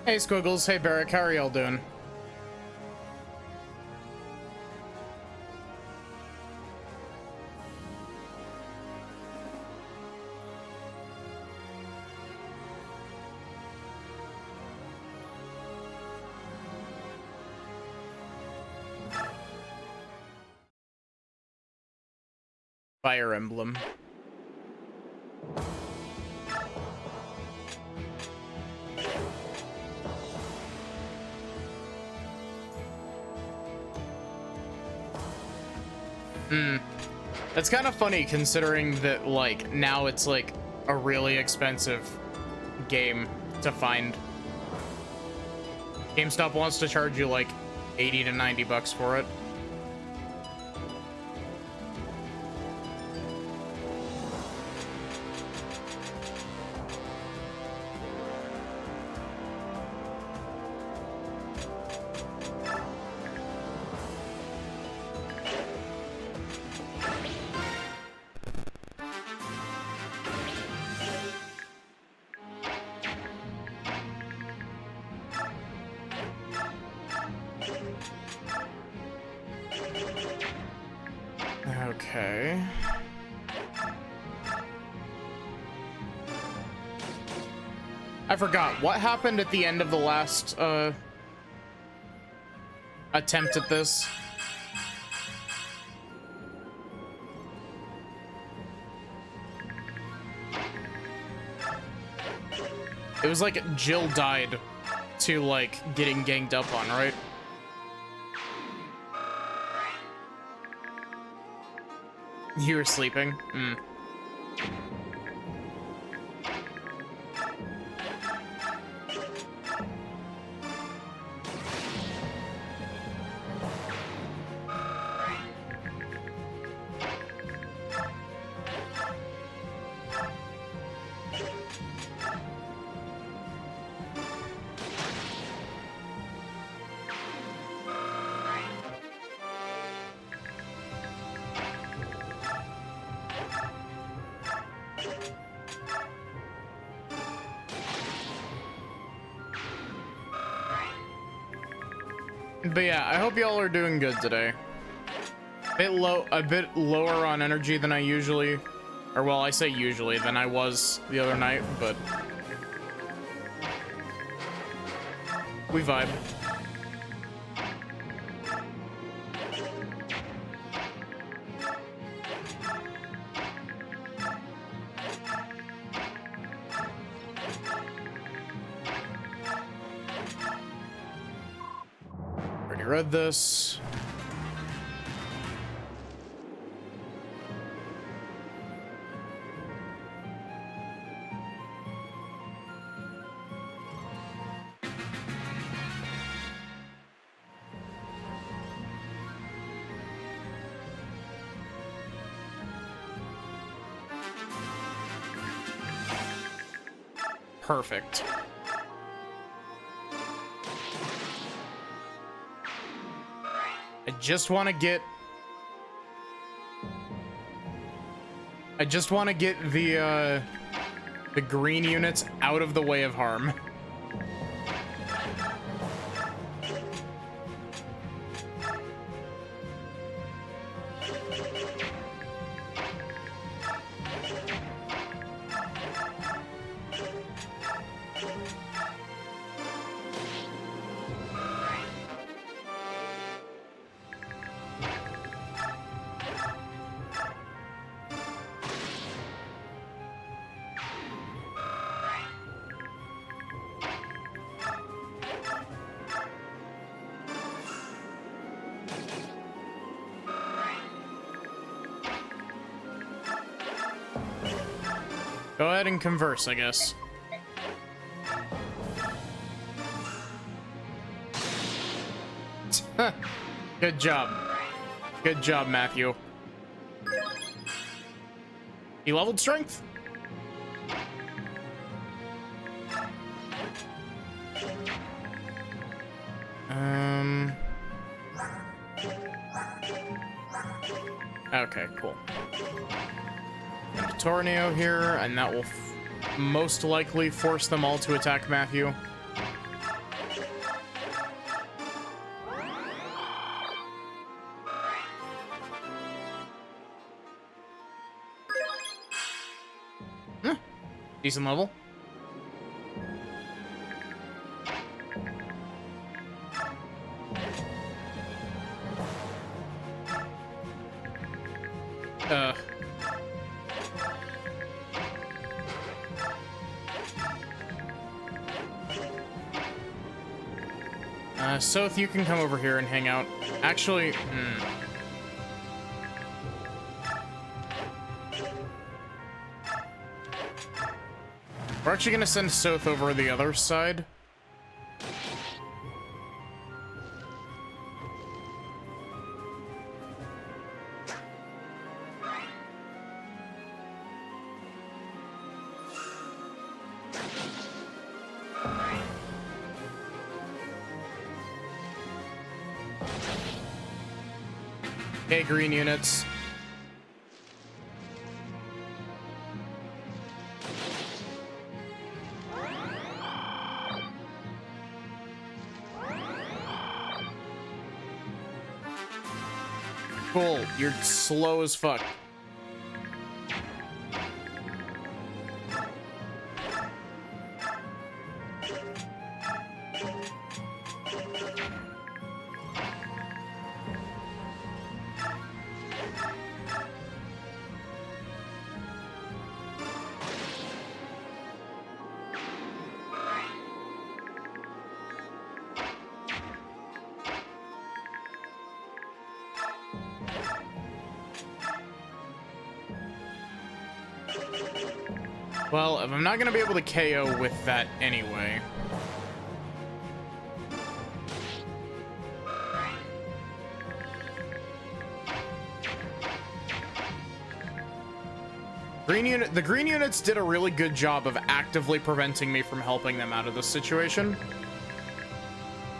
Hey Squiggles, hey Barrick, how are y'all doing? Fire Emblem. That's kind of funny considering that, like, now it's like a really expensive game to find. GameStop wants to charge you like 80 to 90 bucks for it. Okay. I forgot what happened at the end of the last attempt at this. It was like Jill died to like getting ganged up on, right? You were sleeping? But yeah, I hope y'all are doing good today. A bit lower on energy than I usually, or well, I say usually, than I was the other night, but we vibe. Read this. Perfect. I just want to get the green units out of the way of harm. Go ahead and converse, I guess. Good job. Good job, Matthew. He leveled strength? Okay, cool. Tornado here, and that will most likely force them all to attack Matthew. Decent level. Soth, you can come over here and hang out. Actually, we're actually gonna send Soth over the other side. Okay, green units. Cool, you're slow as fuck. Well, if I'm not gonna be able to KO with that anyway. The green units did a really good job of actively preventing me from helping them out of this situation.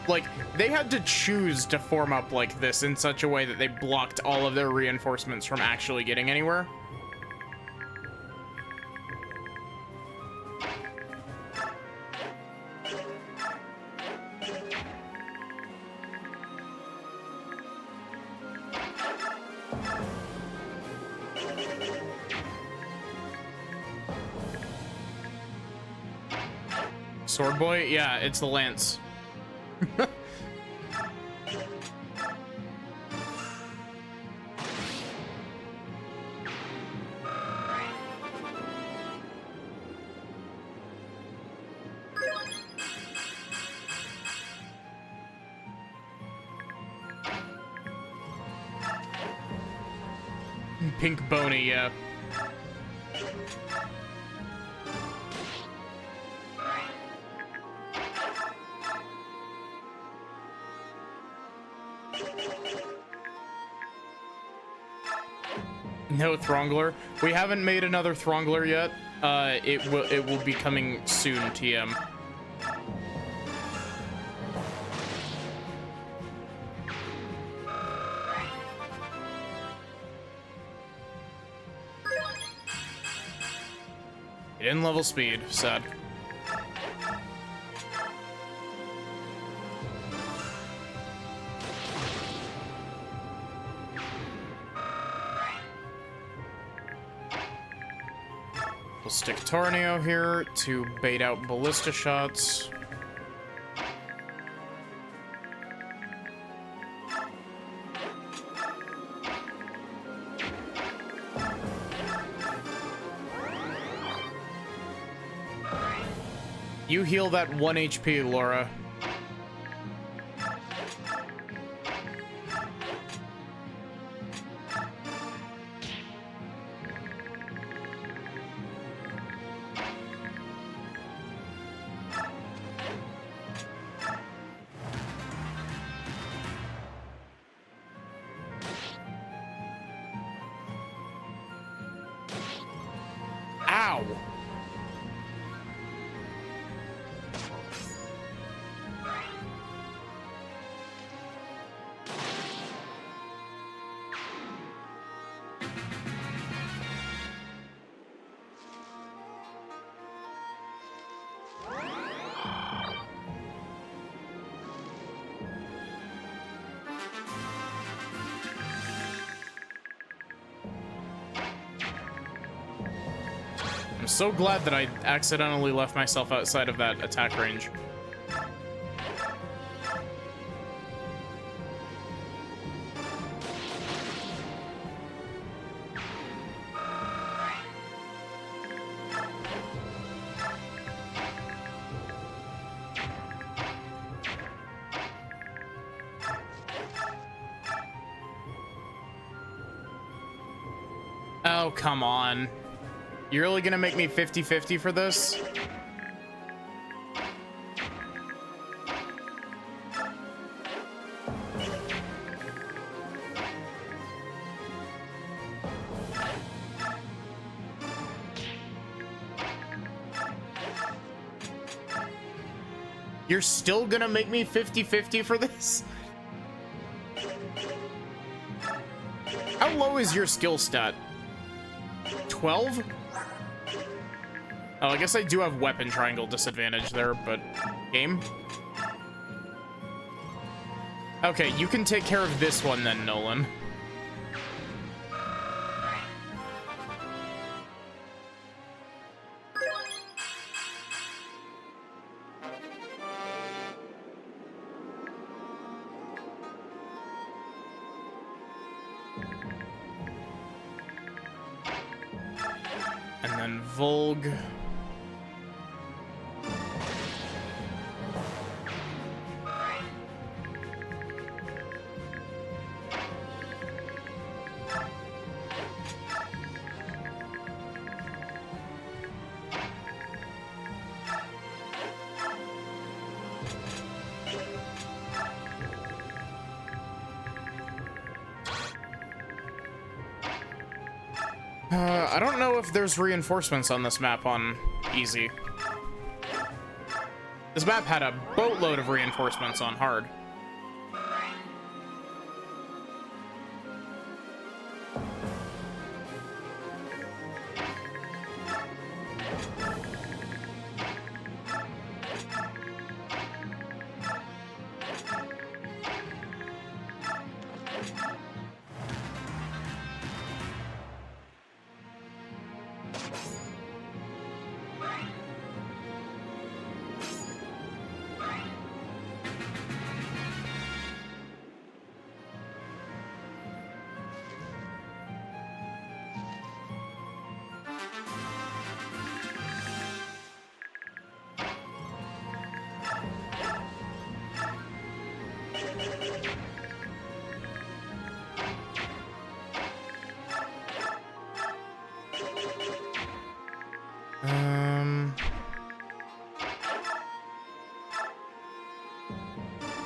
Like, they had to choose to form up like this in such a way that they blocked all of their reinforcements from actually getting anywhere. Sword boy? Yeah, it's the lance. Pink bony, yeah. No Throngler. We haven't made another Throngler yet. It will be coming soon, TM. In level speed, sad. We'll stick Torneo here to bait out ballista shots. You heal that 1 HP, Laura. Ow! I'm so glad that I accidentally left myself outside of that attack range. Oh, come on. You're really gonna make me 50-50 for this? You're still gonna make me 50-50 for this? How low is your skill stat? 12? Oh, I guess I do have weapon triangle disadvantage there, but game? Okay, you can take care of this one then, Nolan. And then Volg. I don't know if there's reinforcements on this map on easy. This map had a boatload of reinforcements on hard.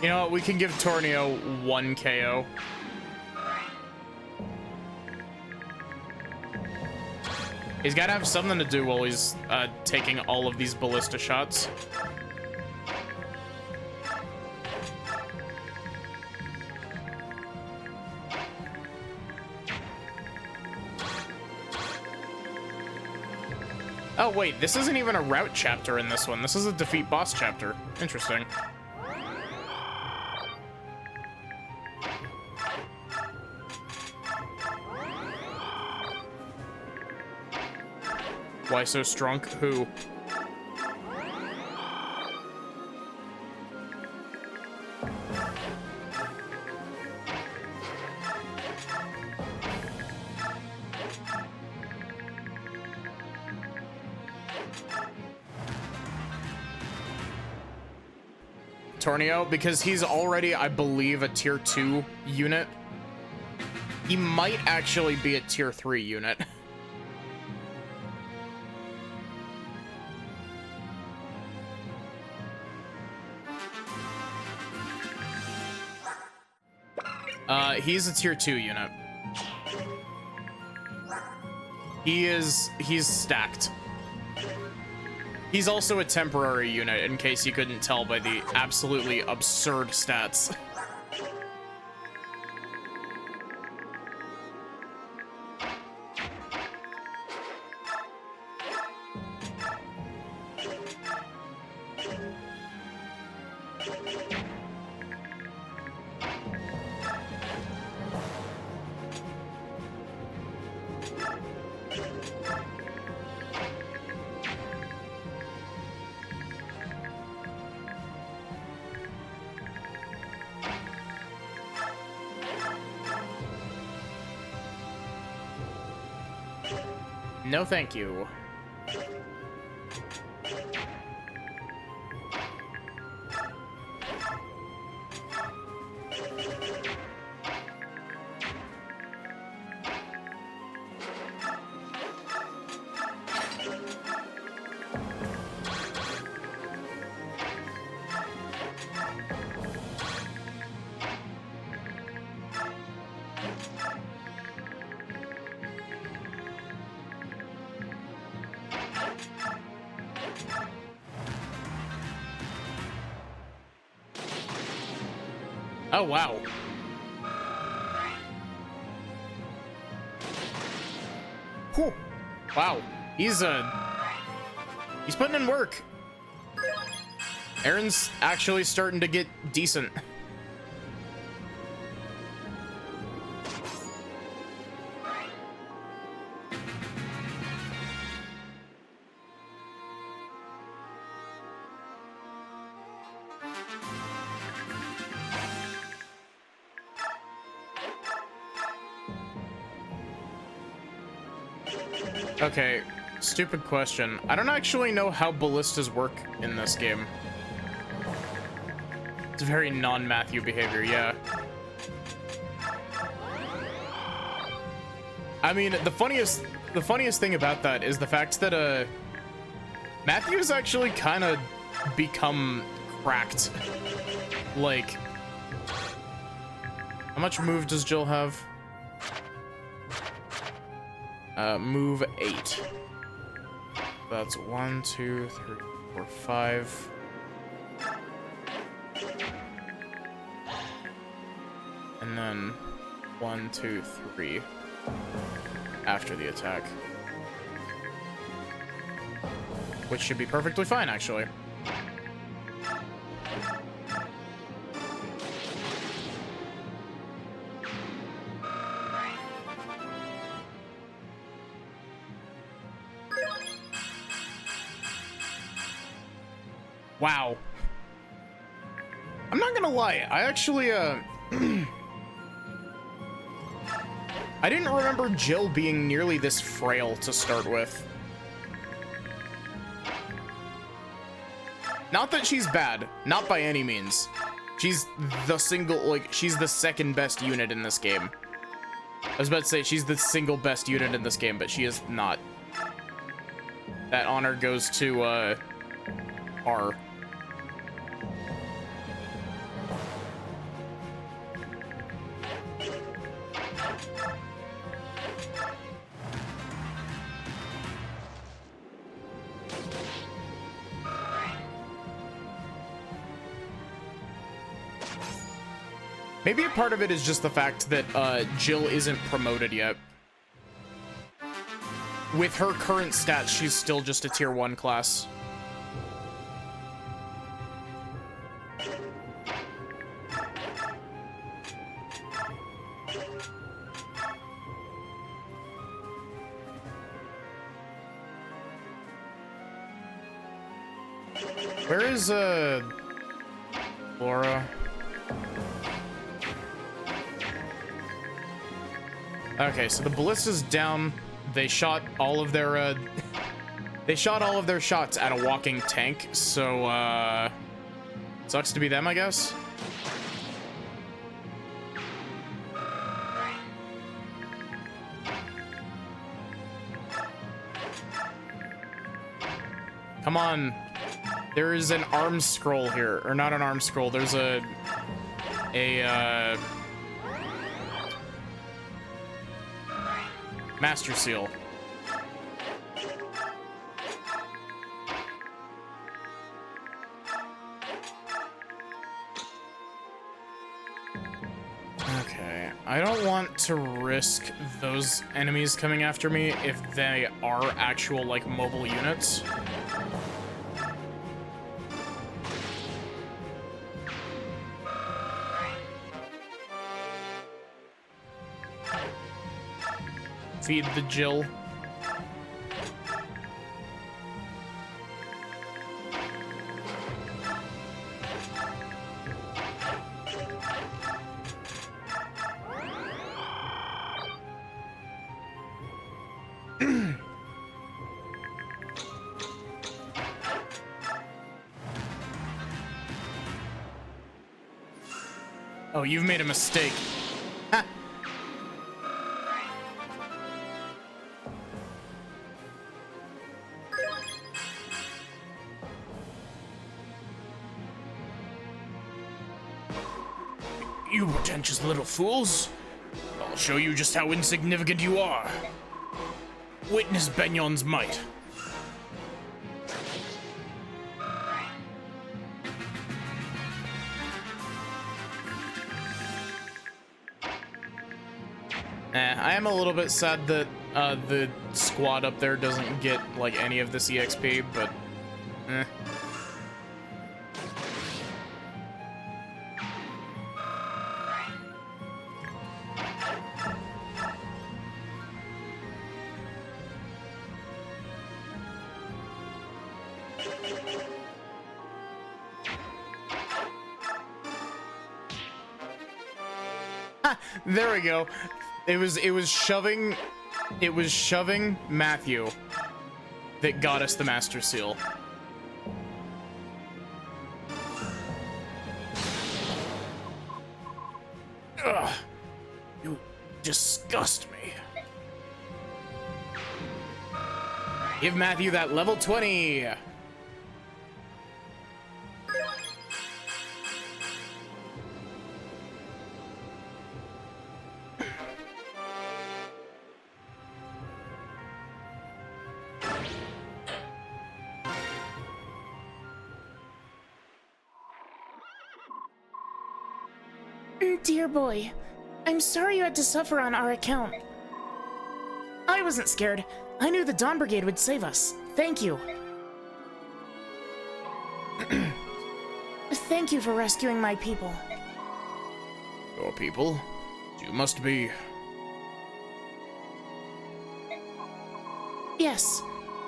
You know what? We can give Tornio 1 KO. He's got to have something to do while he's taking all of these ballista shots. Oh, wait. This isn't even a route chapter in this one. This is a defeat boss chapter. Interesting. Why so strong? Who? Tornio, because he's already, I believe, a tier 2 unit. He might actually be a tier 3 unit. He's a tier 2 unit. He's stacked. He's also a temporary unit, in case you couldn't tell by the absolutely absurd stats. No, thank you. Oh, wow. Whew. Wow. He's putting in work. Aaron's actually starting to get decent. Okay, stupid question. I don't actually know how ballistas work in this game. It's very non-Matthew behavior, yeah. I mean, the funniest thing about that is the fact that Matthew's actually kind of become cracked. Like, how much move does Jill have? Move 8. That's 1, 2, 3, 4, 5. And then 1, 2, 3 after the attack. Which should be perfectly fine, actually. Wow. I'm not gonna lie, I actually, I didn't remember Jill being nearly this frail to start with. Not that she's bad, not by any means. She's the she's the second best unit in this game. I was about to say she's the single best unit in this game, but she is not. That honor goes to, R. Maybe a part of it is just the fact that Jill isn't promoted yet. With her current stats, she's still just a tier 1 class. Where is Laura? Okay, so the ballista's down. They shot all of their shots at a walking tank, so sucks to be them, I guess. Come on. There is an arm scroll here, or not an arm scroll. There's a Master Seal. Okay, I don't want to risk those enemies coming after me if they are actual, like, mobile units. Feed the Jill. Oh, you've made a mistake. Ha! You pretentious little fools. I'll show you just how insignificant you are. Witness Benyon's might. I am a little bit sad that the squad up there doesn't get like any of this EXP, but there we go. It was shoving Matthew that got us the Master Seal. Ugh, you disgust me. Give Matthew that level 20. Dear boy, I'm sorry you had to suffer on our account. I wasn't scared. I knew the Dawn Brigade would save us. Thank you. Thank you for rescuing my people. Your people? You must be... Yes,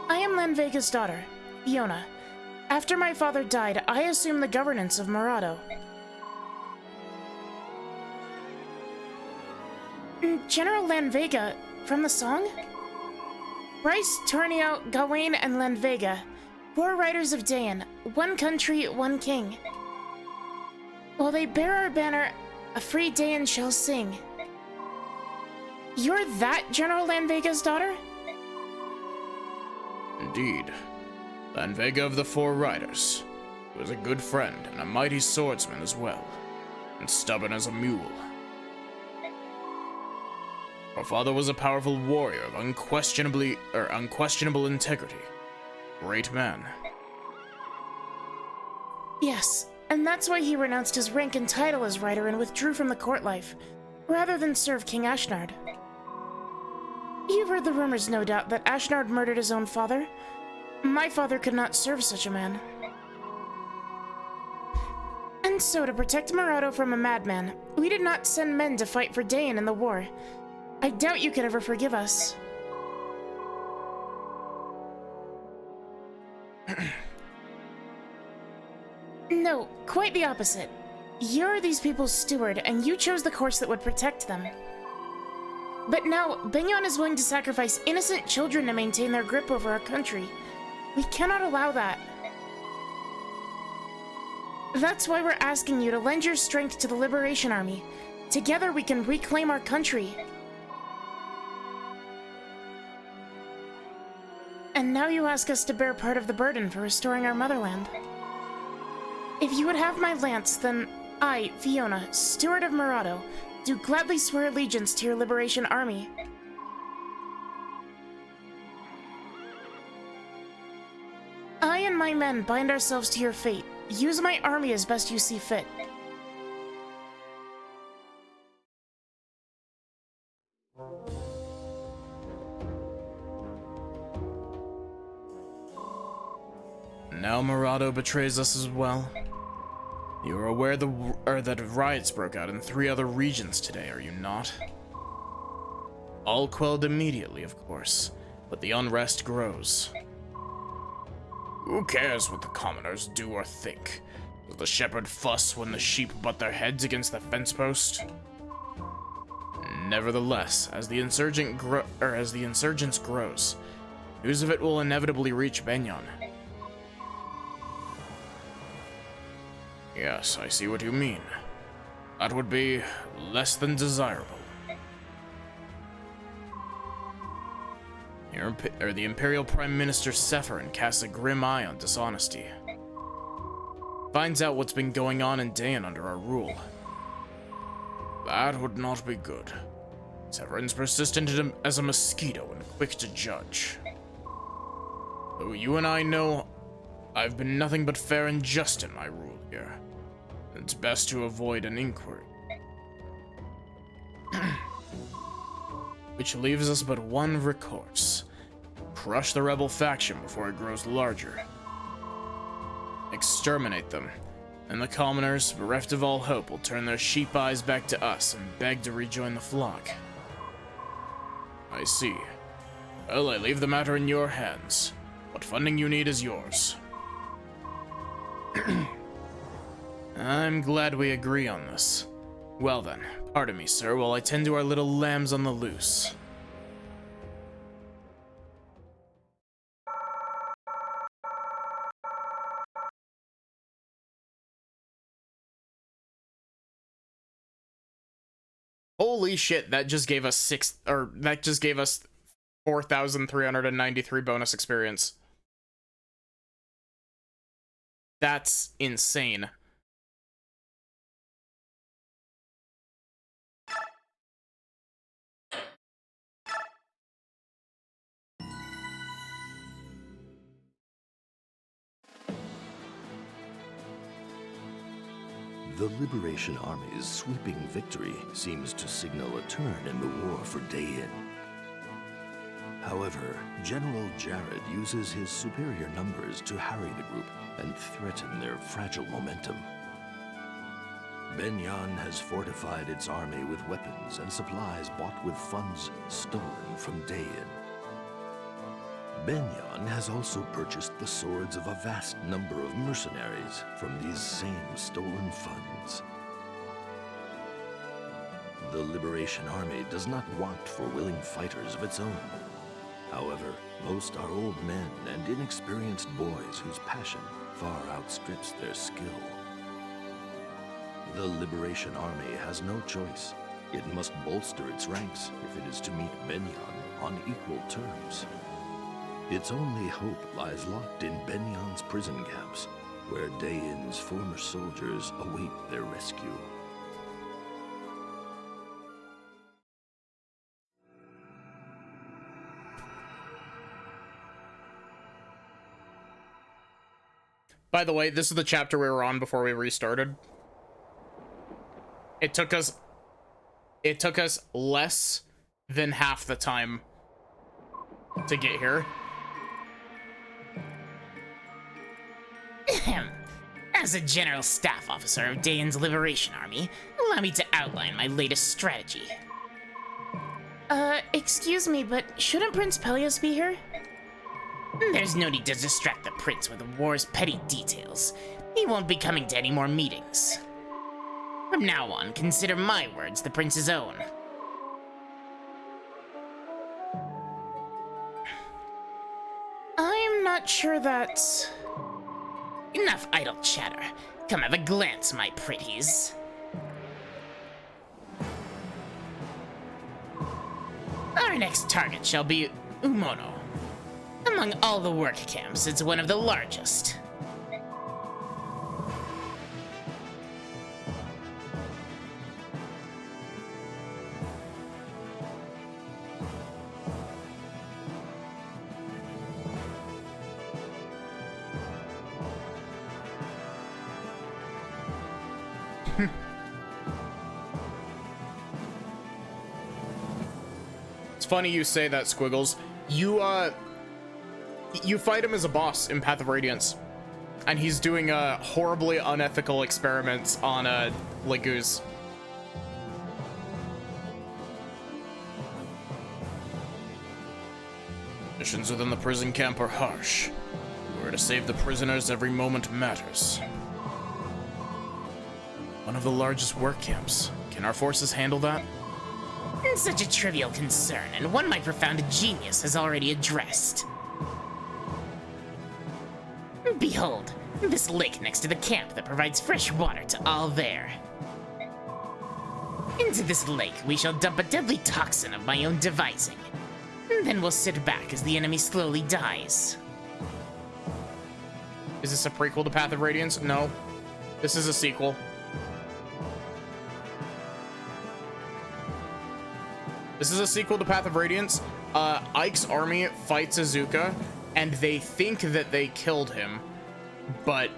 I am Lanvega's daughter, Fiona. After my father died, I assumed the governance of Murado. General Lanvega, from the song? Bryce, Tornio, Gawain, and Lanvega, 4 riders of Dayan, 1 country, 1 king. While they bear our banner, a free Dayan shall sing. You're that General Lanvega's daughter? Indeed. Lanvega of the 4 Riders. He was a good friend and a mighty swordsman as well, and stubborn as a mule. Our father was a powerful warrior of unquestionable integrity. Great man. Yes, and that's why he renounced his rank and title as rider and withdrew from the court life, rather than serve King Ashnard. You've heard the rumors, no doubt, that Ashnard murdered his own father. My father could not serve such a man. And so, to protect Murado from a madman, we did not send men to fight for Dayan in the war. I doubt you could ever forgive us. No, quite the opposite. You're these people's steward, and you chose the course that would protect them. But now, Benyon is willing to sacrifice innocent children to maintain their grip over our country. We cannot allow that. That's why we're asking you to lend your strength to the Liberation Army. Together we can reclaim our country. And now you ask us to bear part of the burden for restoring our motherland. If you would have my lance, then I, Fiona, Steward of Murado, do gladly swear allegiance to your Liberation Army. I and my men bind ourselves to your fate. Use my army as best you see fit. Now Murado betrays us as well. You are aware that riots broke out in 3 other regions today, are you not? All quelled immediately, of course, but the unrest grows. Who cares what the commoners do or think? Does the shepherd fuss when the sheep butt their heads against the fence post? Nevertheless, as the insurgents grows, news of it will inevitably reach Benyon. Yes, I see what you mean. That would be less than desirable. The Imperial Prime Minister Sephirin casts a grim eye on dishonesty. Finds out what's been going on in Dayan under our rule. That would not be good. Sepherin's persistent as a mosquito and quick to judge. Though you and I know I've been nothing but fair and just in my rule here, it's best to avoid an inquiry. Which leaves us but one recourse. Crush the rebel faction before it grows larger. Exterminate them, and the commoners, bereft of all hope, will turn their sheep eyes back to us and beg to rejoin the flock. I see. Well, I leave the matter in your hands. What funding you need is yours. I'm glad we agree on this. Well then, pardon me, sir, while I tend to our little lambs on the loose. Holy shit, that just gave us 4,393 bonus experience. That's insane. The Liberation Army's sweeping victory seems to signal a turn in the war for Dayan. However, General Jared uses his superior numbers to harry the group and threaten their fragile momentum. Benyan has fortified its army with weapons and supplies bought with funds stolen from Dayan. Benyan has also purchased the swords of a vast number of mercenaries from these same stolen funds. The Liberation Army does not want for willing fighters of its own. However, most are old men and inexperienced boys whose passion far outstrips their skill. The Liberation Army has no choice. It must bolster its ranks if it is to meet Benyan on equal terms. Its only hope lies locked in Benyan's prison camps, where Dayan's former soldiers await their rescue. By the way, this is the chapter we were on before we restarted. It took us less than half the time to get here. As a General Staff Officer of Dayan's Liberation Army, allow me to outline my latest strategy. Excuse me, but shouldn't Prince Pelias be here? There's no need to distract the Prince with the war's petty details. He won't be coming to any more meetings. From now on, consider my words the Prince's own. I'm not sure that's... Enough idle chatter. Come have a glance, my pretties. Our next target shall be Umono. Among all the work camps, it's one of the largest. It's funny you say that, Squiggles. You fight him as a boss in Path of Radiance, and he's doing horribly unethical experiments on Leguz. Missions within the prison camp are harsh. Where to save the prisoners, every moment matters. One of the largest work camps. Can our forces handle that? Such a trivial concern, and one my profound genius has already addressed. Behold, this lake next to the camp that provides fresh water to all there. Into this lake, we shall dump a deadly toxin of my own devising. And then we'll sit back as the enemy slowly dies. Is this a prequel to Path of Radiance? No. This is a sequel. This is a sequel to Path of Radiance. Ike's army fights Izuka, and they think that they killed him, but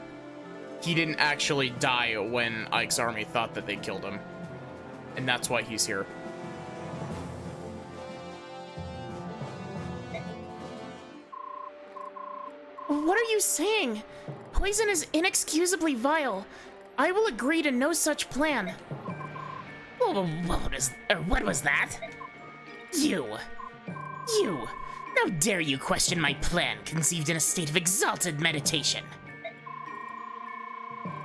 he didn't actually die when Ike's army thought that they killed him. And that's why he's here. What are you saying? Poison is inexcusably vile. I will agree to no such plan. What was that? You! How dare you question my plan conceived in a state of exalted meditation?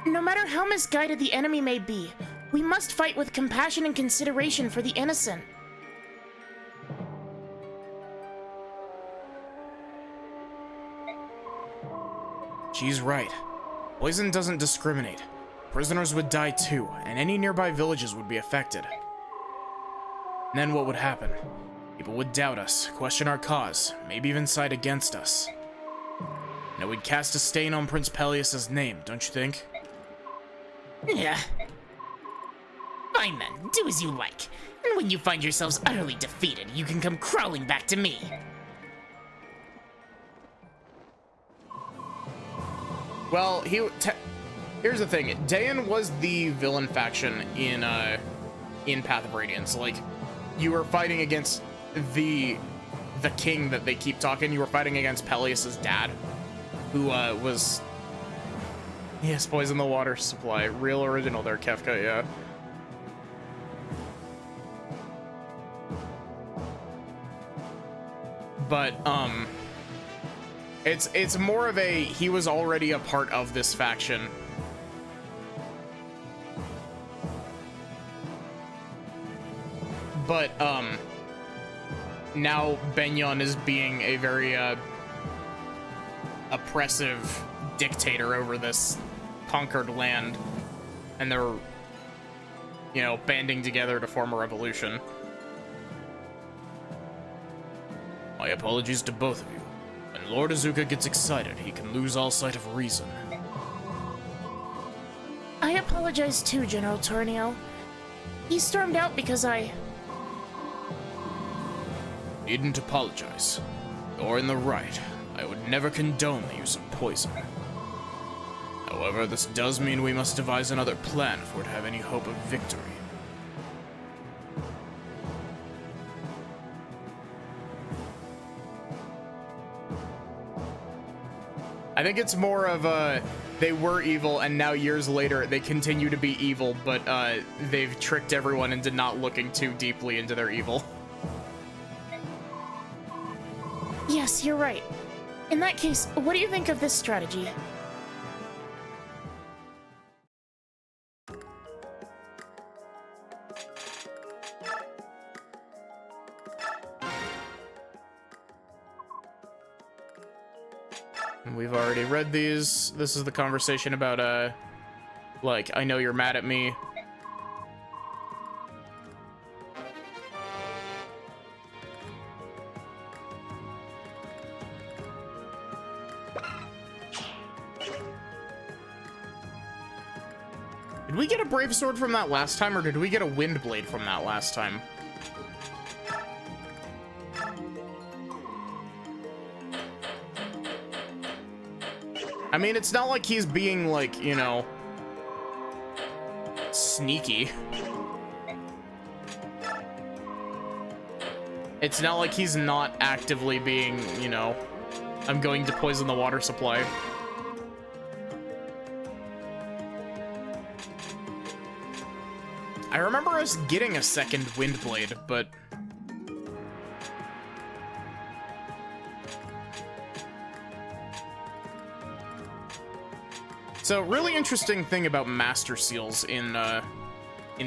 No matter how misguided the enemy may be, we must fight with compassion and consideration for the innocent. She's right. Poison doesn't discriminate. Prisoners would die too, and any nearby villages would be affected. And then what would happen? People would doubt us, question our cause, maybe even side against us. And it would cast a stain on Prince Peleus's name, don't you think? Yeah. Fine then, do as you like. And when you find yourselves utterly defeated, you can come crawling back to me. Well, here's the thing. Dayan was the villain faction in Path of Radiance. Like, you were fighting against the king that they keep talking. You were fighting against Peleus's dad, who was... Yes, poison the water supply. Real original there, Kefka, yeah. But, it's more of a, he was already a part of this faction. But, now Benyon is being a very, oppressive dictator over this conquered land. And they're, you know, banding together to form a revolution. My apologies to both of you. When Lord Izuka gets excited, he can lose all sight of reason. I apologize too, General Tornio. He stormed out because I... Needn't apologize. You're in the right. I would never condone the use of poison. However, this does mean we must devise another plan if we're to have any hope of victory. I think it's more of they were evil, and now years later they continue to be evil, but they've tricked everyone into not looking too deeply into their evil. Yes, you're right. In that case, what do you think of this strategy? We've already read these. This is the conversation about, like, I know you're mad at me. Did we get a Brave Sword from that last time, or did we get a Wind Blade from that last time? I mean, it's not like he's being, like, you know, sneaky. It's not like he's not actively being, you know, I'm going to poison the water supply. I remember us getting a second Wind Blade, but... So, really interesting thing about Master Seals in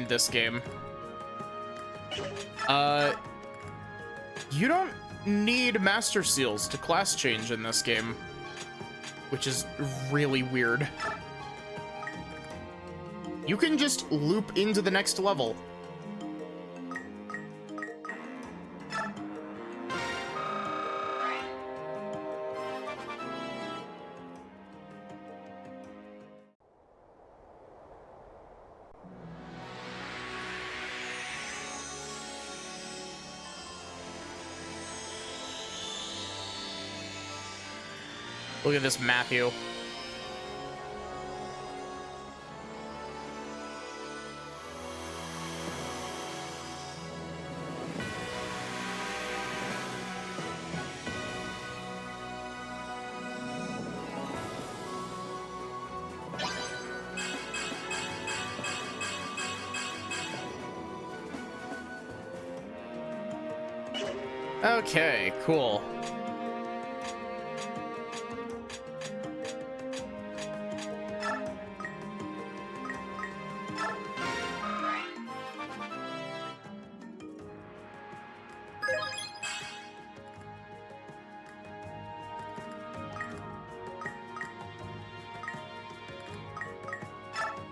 this game. You don't need Master Seals to class change in this game, which is really weird. You can just loop into the next level Look at this Matthew. Okay, cool.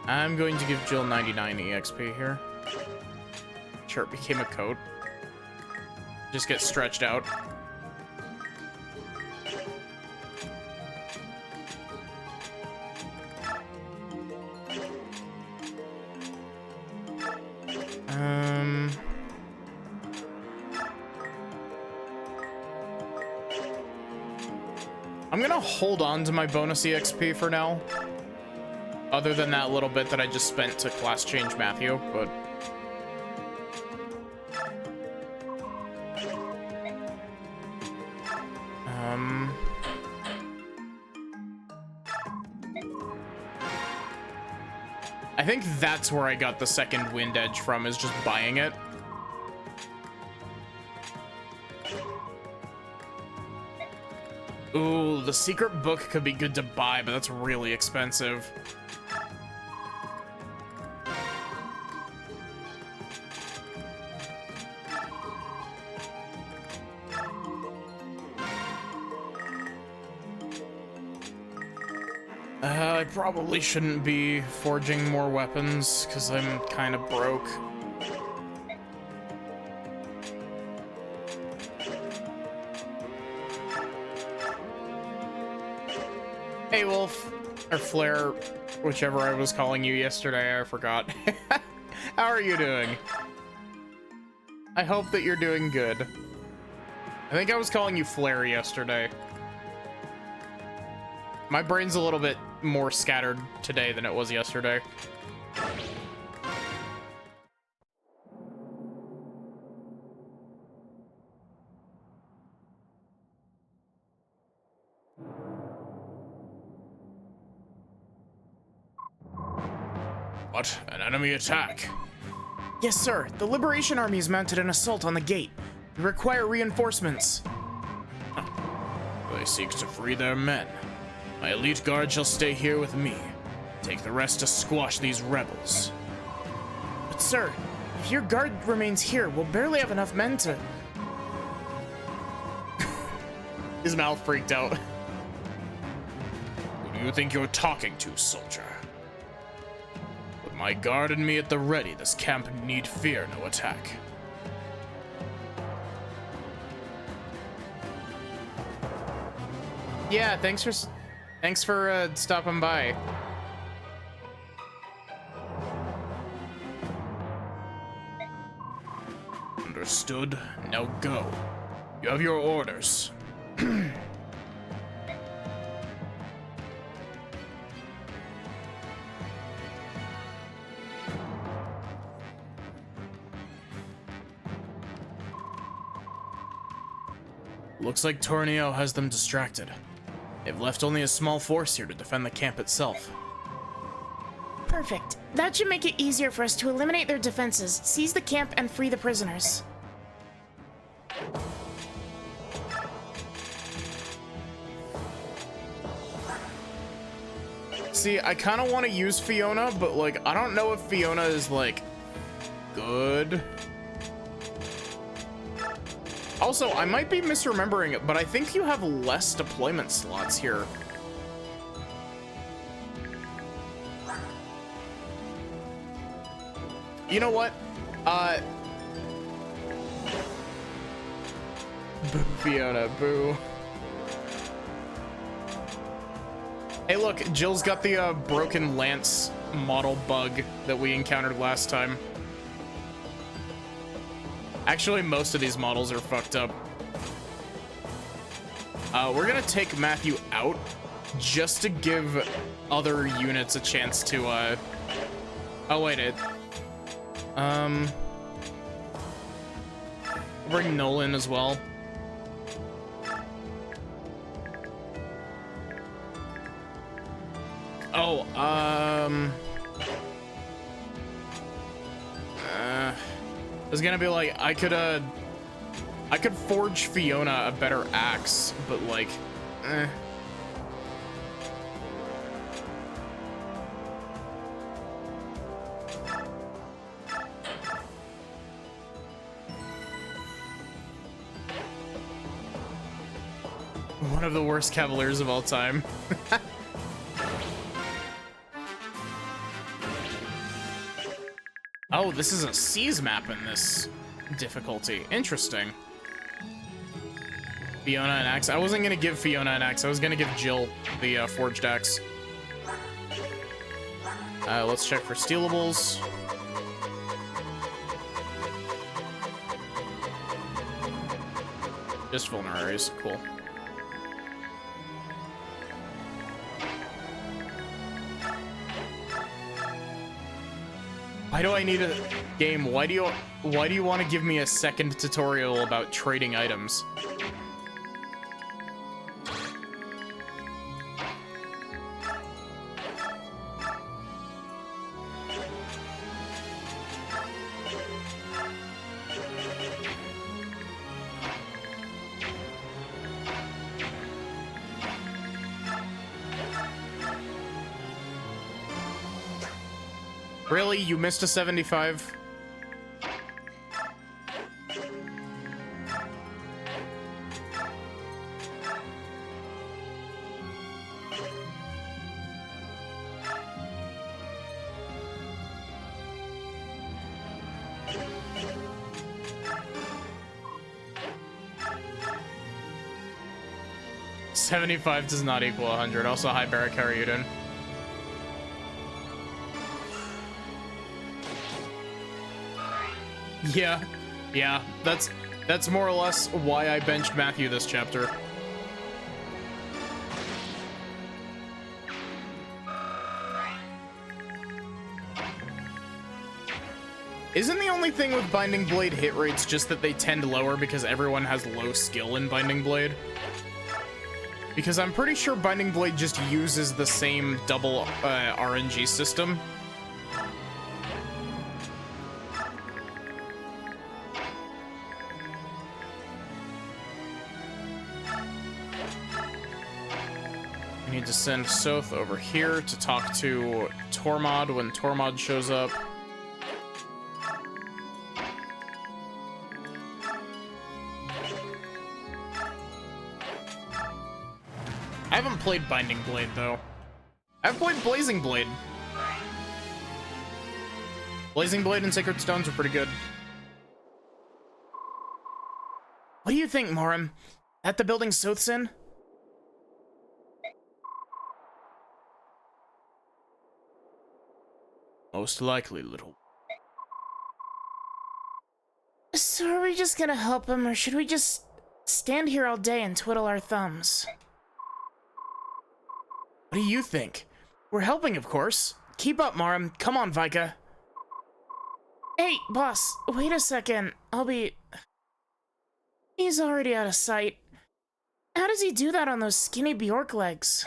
I'm going to give Jill 99 EXP here. Sure, it became a coat. Just get stretched out. I'm gonna hold on to my bonus EXP for now. Other than that little bit that I just spent to class change Matthew, but... I think that's where I got the second wind edge from, is just buying it. Ooh, the secret book could be good to buy, but that's really expensive. I probably shouldn't be forging more weapons, because I'm kind of broke. Hey, Wolf. Or Flare, whichever I was calling you yesterday, I forgot. How are you doing? I hope that you're doing good. I think I was calling you Flare yesterday. My brain's a little bit more scattered today than it was yesterday. What? An enemy attack? Yes, sir. The Liberation Army has mounted an assault on the gate. We require reinforcements. They seek to free their men. My elite guard shall stay here with me. Take the rest to squash these rebels. But sir, if your guard remains here, we'll barely have enough men to... His mouth freaked out. Who do you think you're talking to, soldier? With my guard and me at the ready, this camp need fear no attack. Yeah, thanks for stopping by. Understood. Now go. You have your orders. Looks like Tornio has them distracted. They've left only a small force here to defend the camp itself. Perfect. That should make it easier for us to eliminate their defenses, seize the camp, and free the prisoners. See, I kind of want to use Fiona, but, like, I don't know if Fiona is, like, good. Also, I might be misremembering it, but I think you have less deployment slots here. You know what? Boo, Fiona, boo. Hey, look, Jill's got the broken lance model bug that we encountered last time. Actually, most of these models are fucked up. We're gonna take Matthew out just to give other units a chance to, oh wait, bring Nolan as well. Oh, I was gonna be like, I could forge Fiona a better axe, but like, One of the worst Cavaliers of all time. Oh, this is a seas map in this difficulty. Interesting. Fiona an axe. I wasn't gonna give Fiona an axe. I was gonna give Jill the forged axe. Let's check for stealables. Just vulneraries. Cool. Why do I need a game? Why do you want to give me a second tutorial about trading items? Really? You missed a 75? $75 does not equal 100. Also, hi, Barrack, how are you doing? Yeah, that's more or less why I benched Matthew this chapter. Isn't the only thing with Binding Blade hit rates just that they tend lower because everyone has low skill in Binding Blade? Because I'm pretty sure Binding Blade just uses the same double RNG system. I need to send Soth over here to talk to Tormod when Tormod shows up. I haven't played Binding Blade, though. I've played Blazing Blade. Blazing Blade and Sacred Stones are pretty good. What do you think, Morim? At the building Soth's in? Most likely, little. So are we just gonna help him, or should we just stand here all day and twiddle our thumbs? What do you think? We're helping, of course. Keep up, Morim. Come on, Vika. Hey, boss, wait a second. He's already out of sight. How does he do that on those skinny Bjork legs?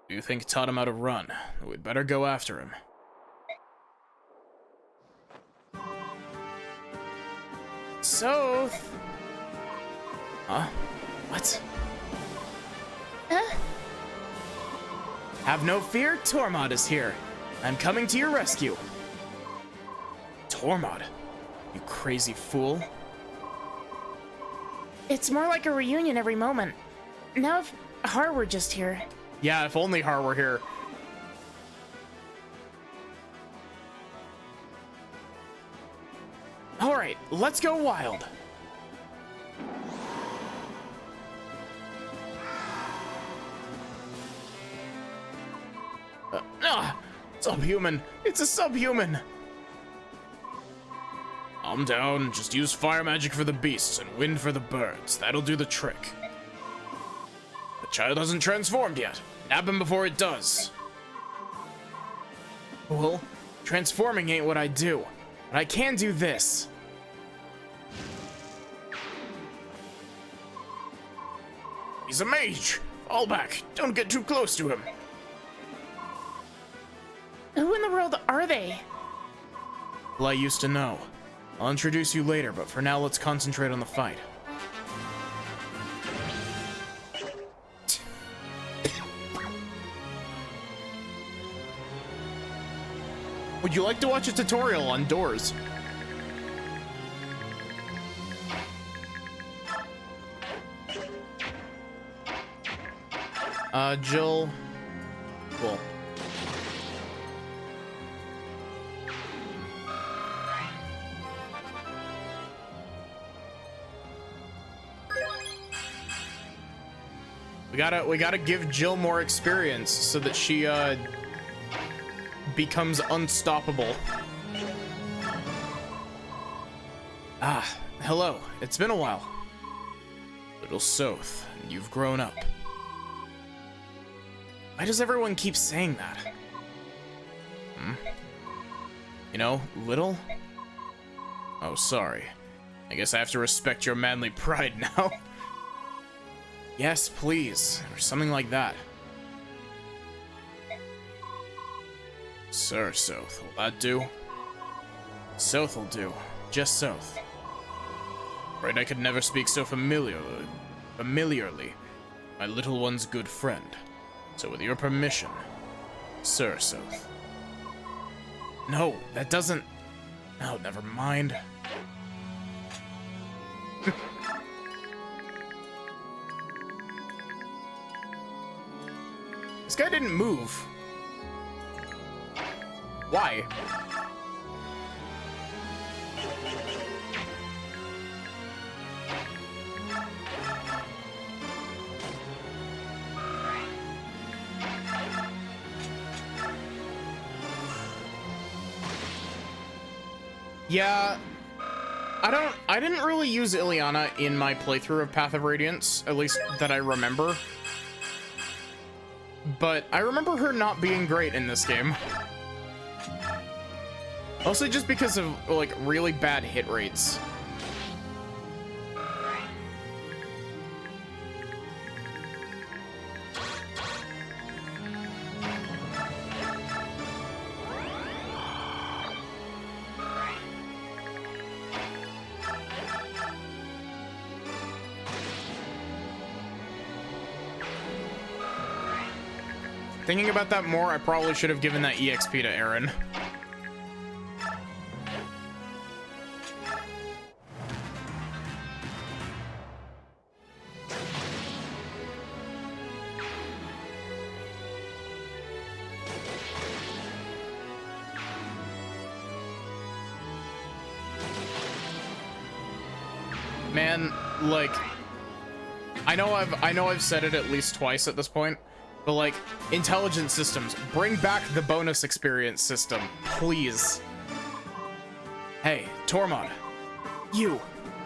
You think it taught him how to run? We'd better go after him. So... Huh? What? Huh? Have no fear, Tormod is here. I'm coming to your rescue. Tormod? You crazy fool. It's more like a reunion every moment. Now if Har were just here. Yeah, if only Har were here. Alright, let's go wild. Subhuman! It's a subhuman! Calm down, just use fire magic for the beasts and wind for the birds. That'll do the trick. Child hasn't transformed yet. Nab him before it does. Well, transforming ain't what I do, but I can do this. He's a mage. Fall back. Don't get too close to him. Who in the world are they? Well, I used to know. I'll introduce you later, but for now, let's concentrate on the fight. Would you like to watch a tutorial on doors? Jill. Cool. We gotta give Jill more experience so that she becomes unstoppable. Ah, hello. It's been a while. Little Soth, you've grown up. Why does everyone keep saying that? You know, little? Oh, sorry. I guess I have to respect your manly pride now. Yes, please, or something like that. Sir Soth, will that do? Soth will do. Just Soth. Right, I could never speak so familiarly. My little one's good friend. So with your permission, Sir Soth. No, that doesn't... Oh, never mind. This guy didn't move. Why? Yeah, I didn't really use Ileana in my playthrough of Path of Radiance, at least that I remember. But I remember her not being great in this game. Mostly just because of, like, really bad hit rates. Thinking about that more, I probably should have given that EXP to Aaron. Man, like, I know I've said it at least twice at this point. But, like, intelligent systems, bring back the bonus experience system, please. Hey, Tormod. You,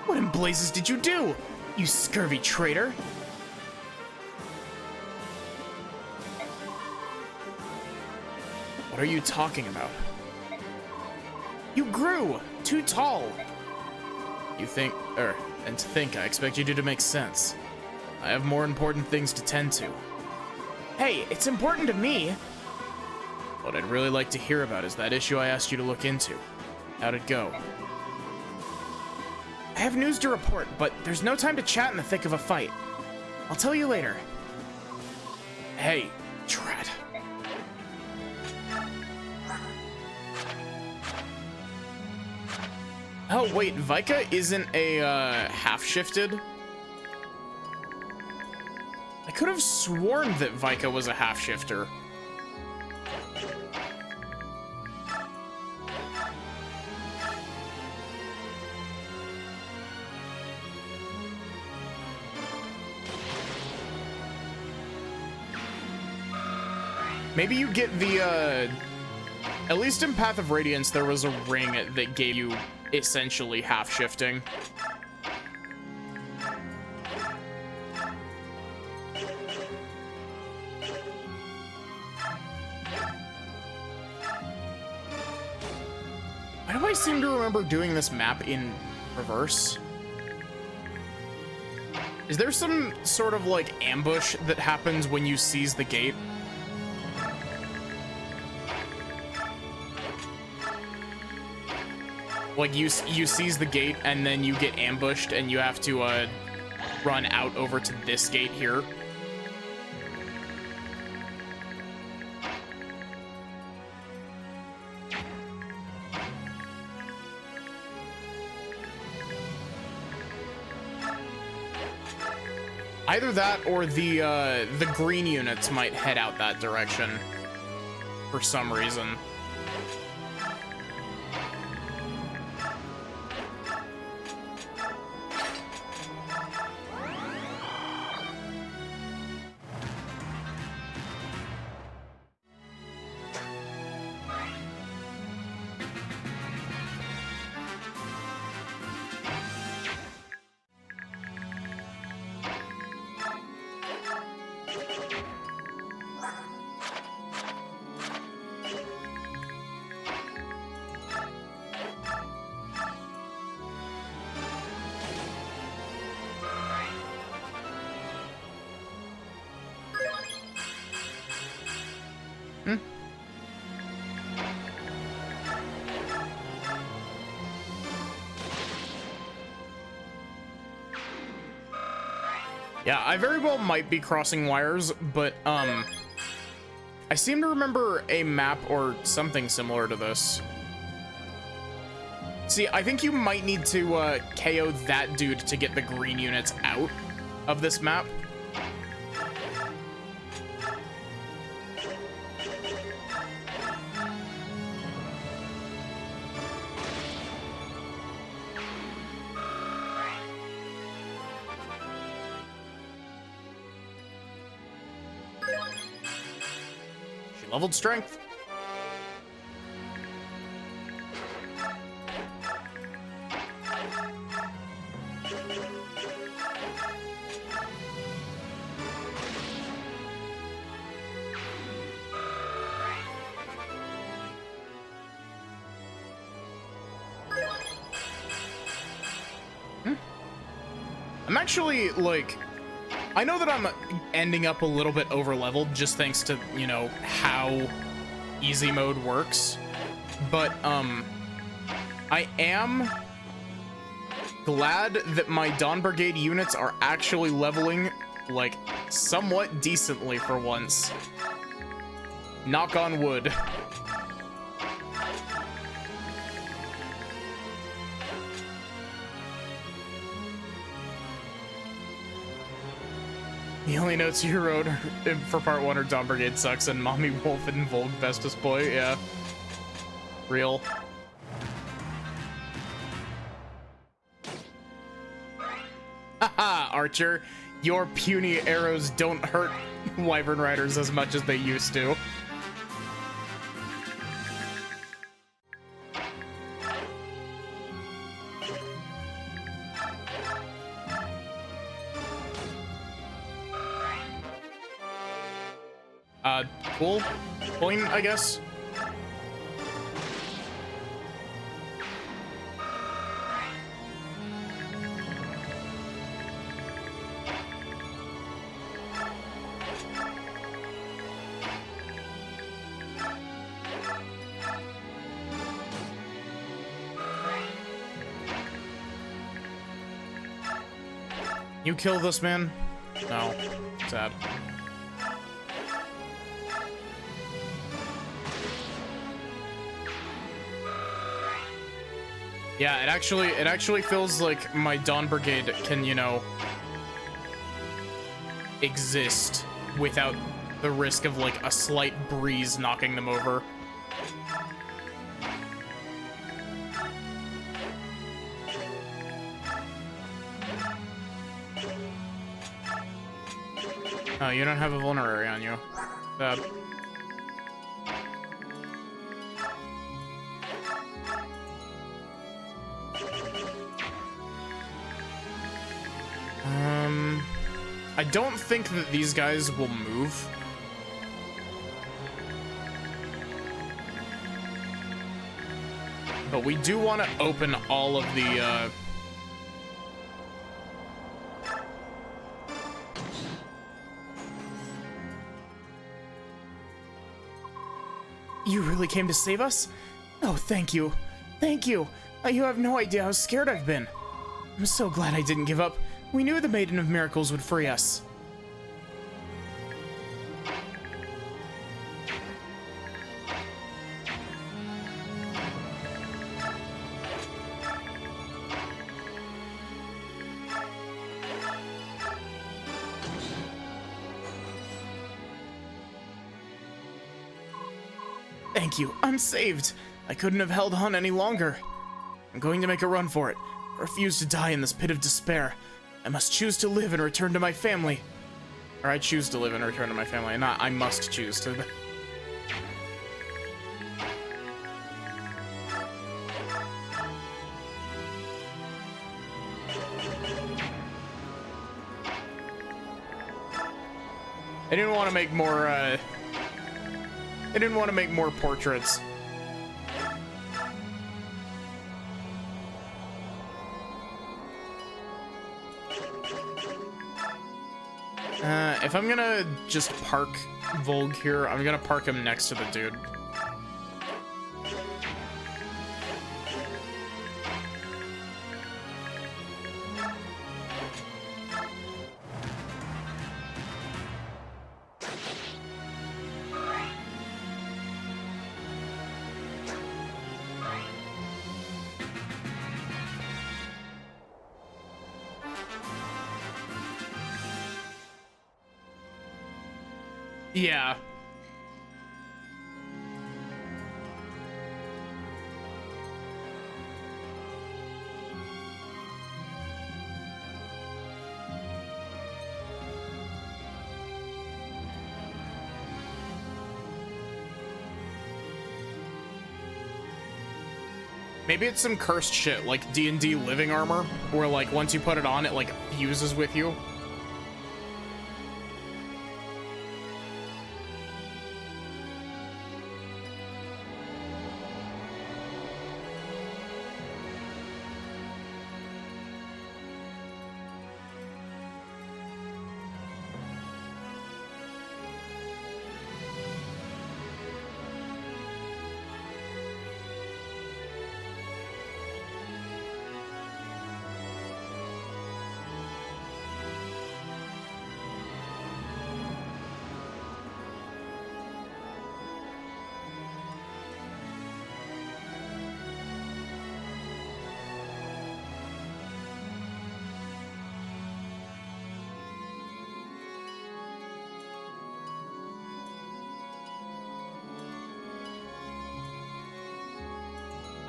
what in blazes did you do? You scurvy traitor. What are you talking about? You grew too tall. You think, and to think, I expect you to make sense. I have more important things to tend to. Hey, it's important to me. What I'd really like to hear about is that issue I asked you to look into. How'd it go? I have news to report, but there's no time to chat in the thick of a fight. I'll tell you later. Hey, Drat. Oh, wait, Vika isn't a, half-shifted? I could have sworn that Vika was a half-shifter. Maybe you get the, at least in Path of Radiance, there was a ring that gave you essentially half-shifting. do I seem to remember doing this map in reverse? Is there some sort of like ambush that happens when you seize the gate? Like you seize the gate and then you get ambushed and you have to run out over to this gate here. Either that or the green units might head out that direction for some reason. Yeah, I very well might be crossing wires, but I seem to remember a map or something similar to this. See, I think you might need to KO that dude to get the green units out of this map. Leveled strength. I'm actually like, I know that I'm ending up a little bit over leveled just thanks to, you know, how easy mode works, but I am glad that my Dawn Brigade units are actually leveling like somewhat decently for once. Knock on wood. The only notes you wrote for part 1 are Dawn Brigade sucks and Mommy Wolf and Volg best display. Yeah. Real. Haha, Archer. Your puny arrows don't hurt Wyvern Riders as much as they used to. Cool point, I guess. You kill this man? No. Sad. Yeah, it actually feels like my Dawn Brigade can, you know, exist without the risk of like a slight breeze knocking them over. Oh, you don't have a vulnerary on you. Bad. I don't think that these guys will move. But we do want to open all of the, You really came to save us? Oh, thank you. Thank you. You have no idea how scared I've been. I'm so glad I didn't give up. We knew the Maiden of Miracles would free us. Thank you. I'm saved. I couldn't have held on any longer. I'm going to make a run for it. I refuse to die in this pit of despair. I must choose to live and return to my family. or I choose to live and return to my family, and not I must choose to. I didn't want to make more, I didn't want to make more portraits. If I'm gonna just park Volg here, I'm gonna park him next to the dude. Yeah. Maybe it's some cursed shit like D&D living armor, where like once you put it on, it like fuses with you.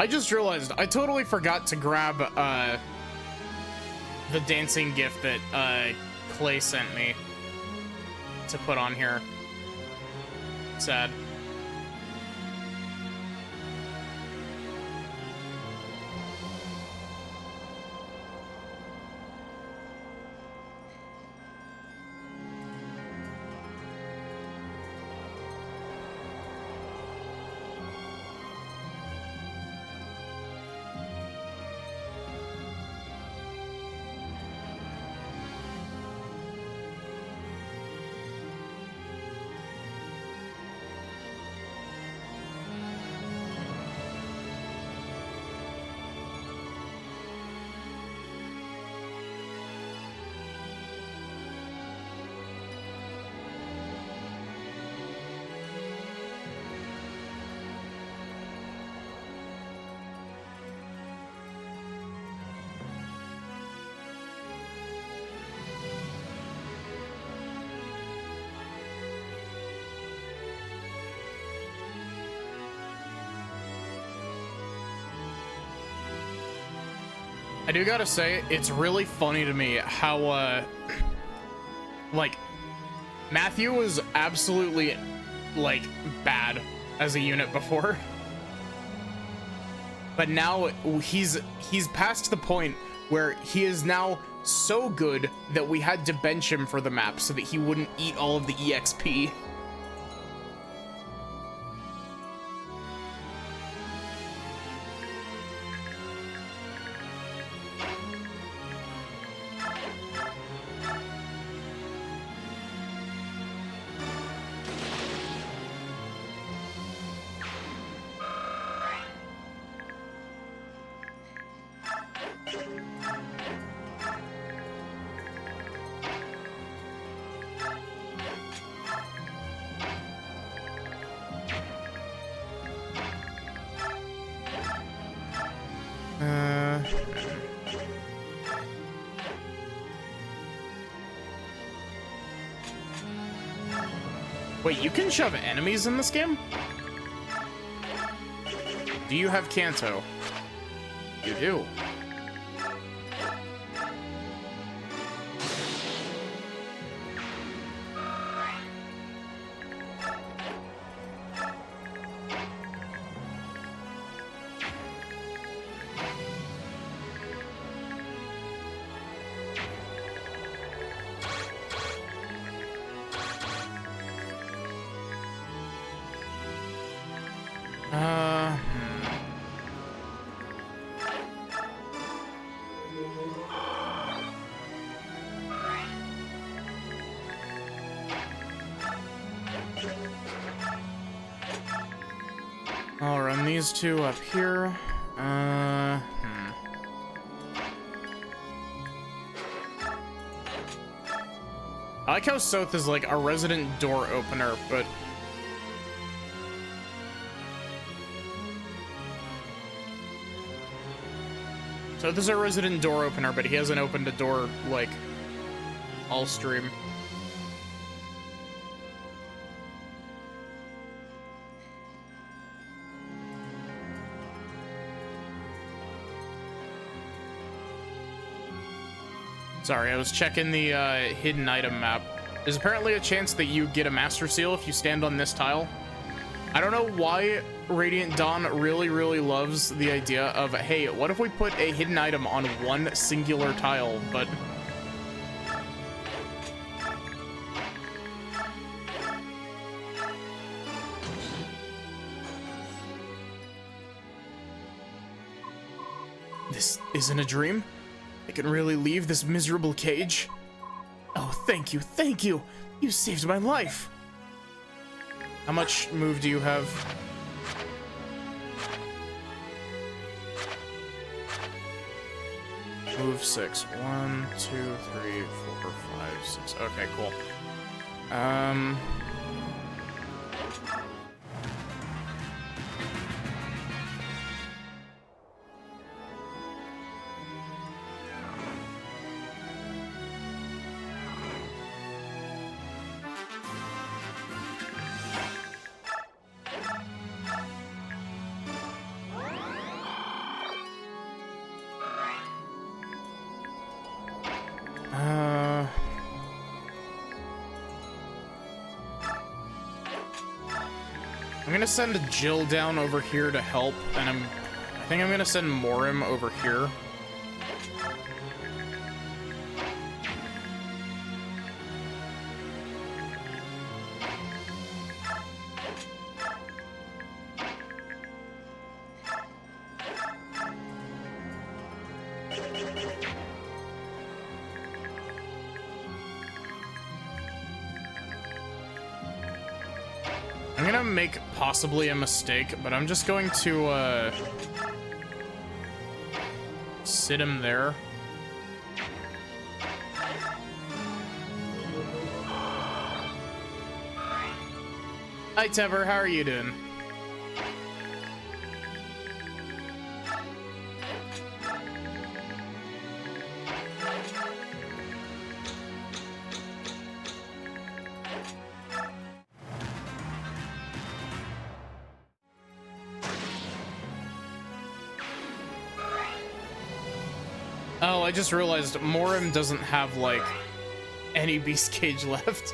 I just realized I totally forgot to grab the dancing gift that Clay sent me to put on here. Sad. I do gotta say, it's really funny to me how, like, Matthew was absolutely, like, bad as a unit before. But now he's past the point where he is now so good that we had to bench him for the map so that he wouldn't eat all of the EXP. Wait, you can shove enemies in this game? Do you have Kanto? You do. I'll run these two up here. I like how Soth is like a resident door opener, but Soth is a resident door opener, but he hasn't opened a door like all stream. Sorry, I was checking the hidden item map. There's apparently a chance that you get a Master Seal if you stand on this tile. I don't know why Radiant Dawn really, really loves the idea of, hey, what if we put a hidden item on one singular tile, but... This isn't a dream? I can really leave this miserable cage? Oh, thank you, thank you! You saved my life! How much move do you have? Move 6. 1, 2, 3, 4, 5, 6. Okay, cool. I'm gonna send Jill down over here to help, and I think I'm gonna send Morim over here. I'm gonna make possibly a mistake, but I'm just going to sit him there. Hi Tever, how are you doing? Oh, I just realized Morim doesn't have, like, any Beast Cage left.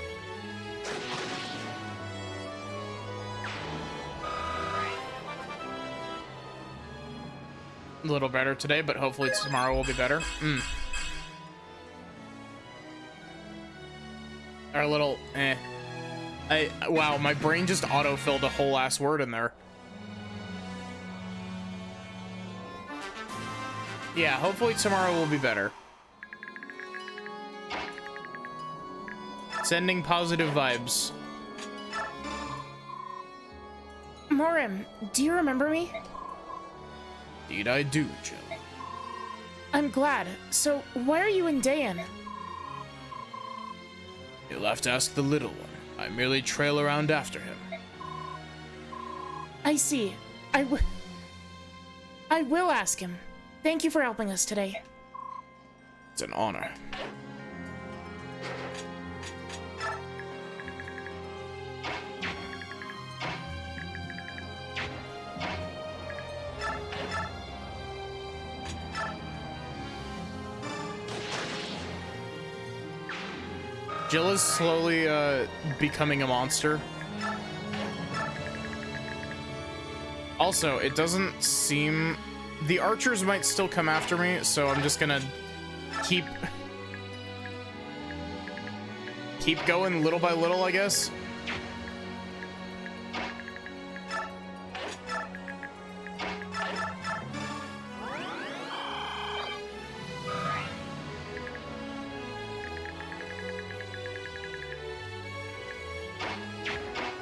A little better today, but hopefully tomorrow will be better. Our little, wow, my brain just auto-filled a whole ass word in there. Yeah, hopefully tomorrow will be better. Sending positive vibes. Morim, do you remember me? Indeed I do, Jill. I'm glad. So, why are you in Dayan? You'll have to ask the little one. I merely trail around after him. I see. I will ask him. Thank you for helping us today. It's an honor. Jill is slowly becoming a monster. Also, it doesn't seem... The archers might still come after me, so I'm just gonna keep going little by little, I guess.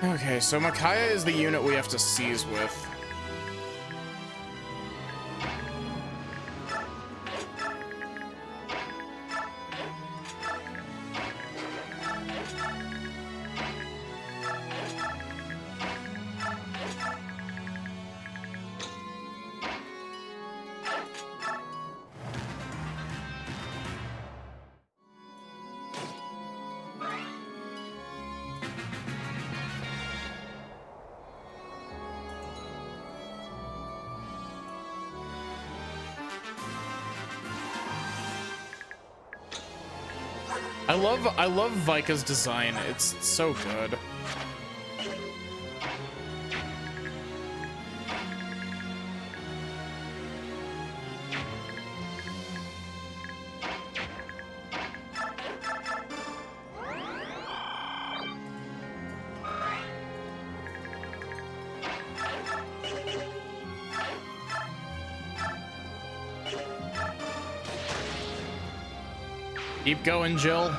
Okay, so Micaiah is the unit we have to seize with. I love Vika's design. It's so good. Keep going, Jill.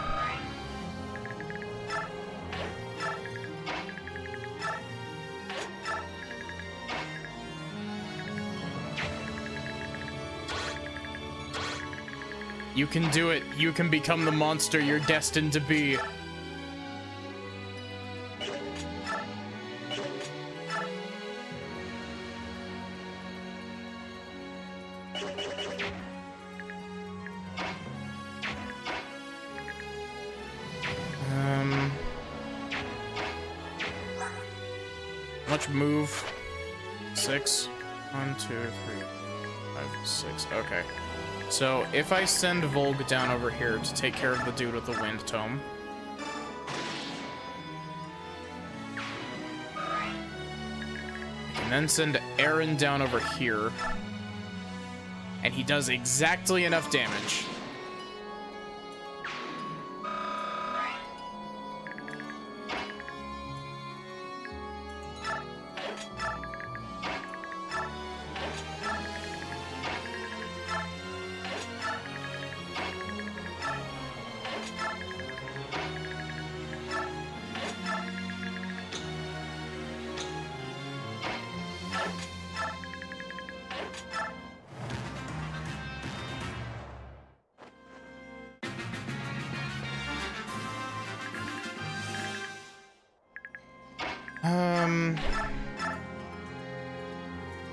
You can do it. You can become the monster you're destined to be. Much move. 6. 1, 2, 3, 5, 6. Okay. So if I send Volg down over here to take care of the dude with the wind tome. And then send Aaron down over here. And he does exactly enough damage.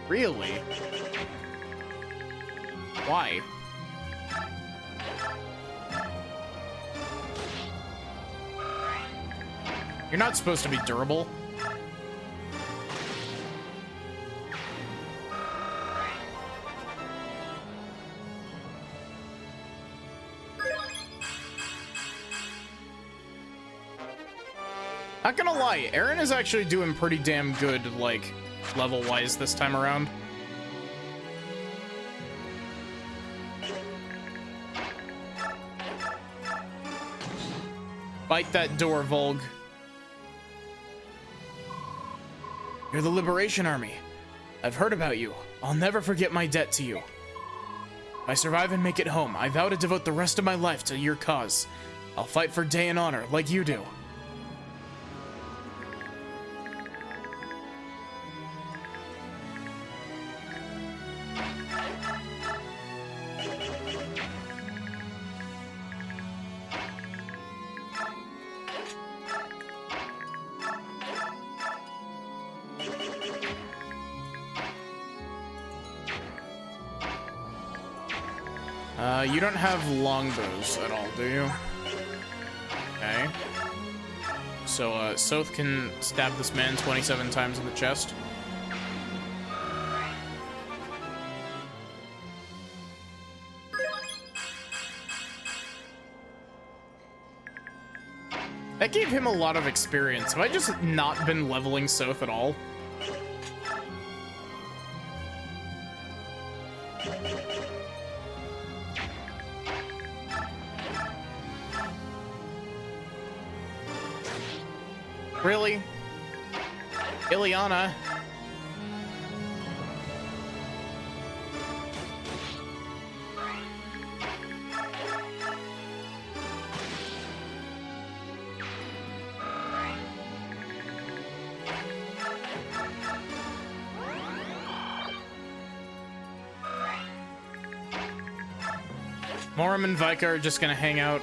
Really? Why? You're not supposed to be durable. Not gonna lie, Aaron is actually doing pretty damn good, like, level-wise this time around. Bite that door, Volg. You're the Liberation Army. I've heard about you. I'll never forget my debt to you. If I survive and make it home, I vow to devote the rest of my life to your cause. I'll fight for Day and honor, like you do. You don't have longbows at all, do you? Okay. So, Soth can stab this man 27 times in the chest. That gave him a lot of experience. Have I just not been leveling Soth at all? Really? Ileana? Moram and Vika are just gonna hang out.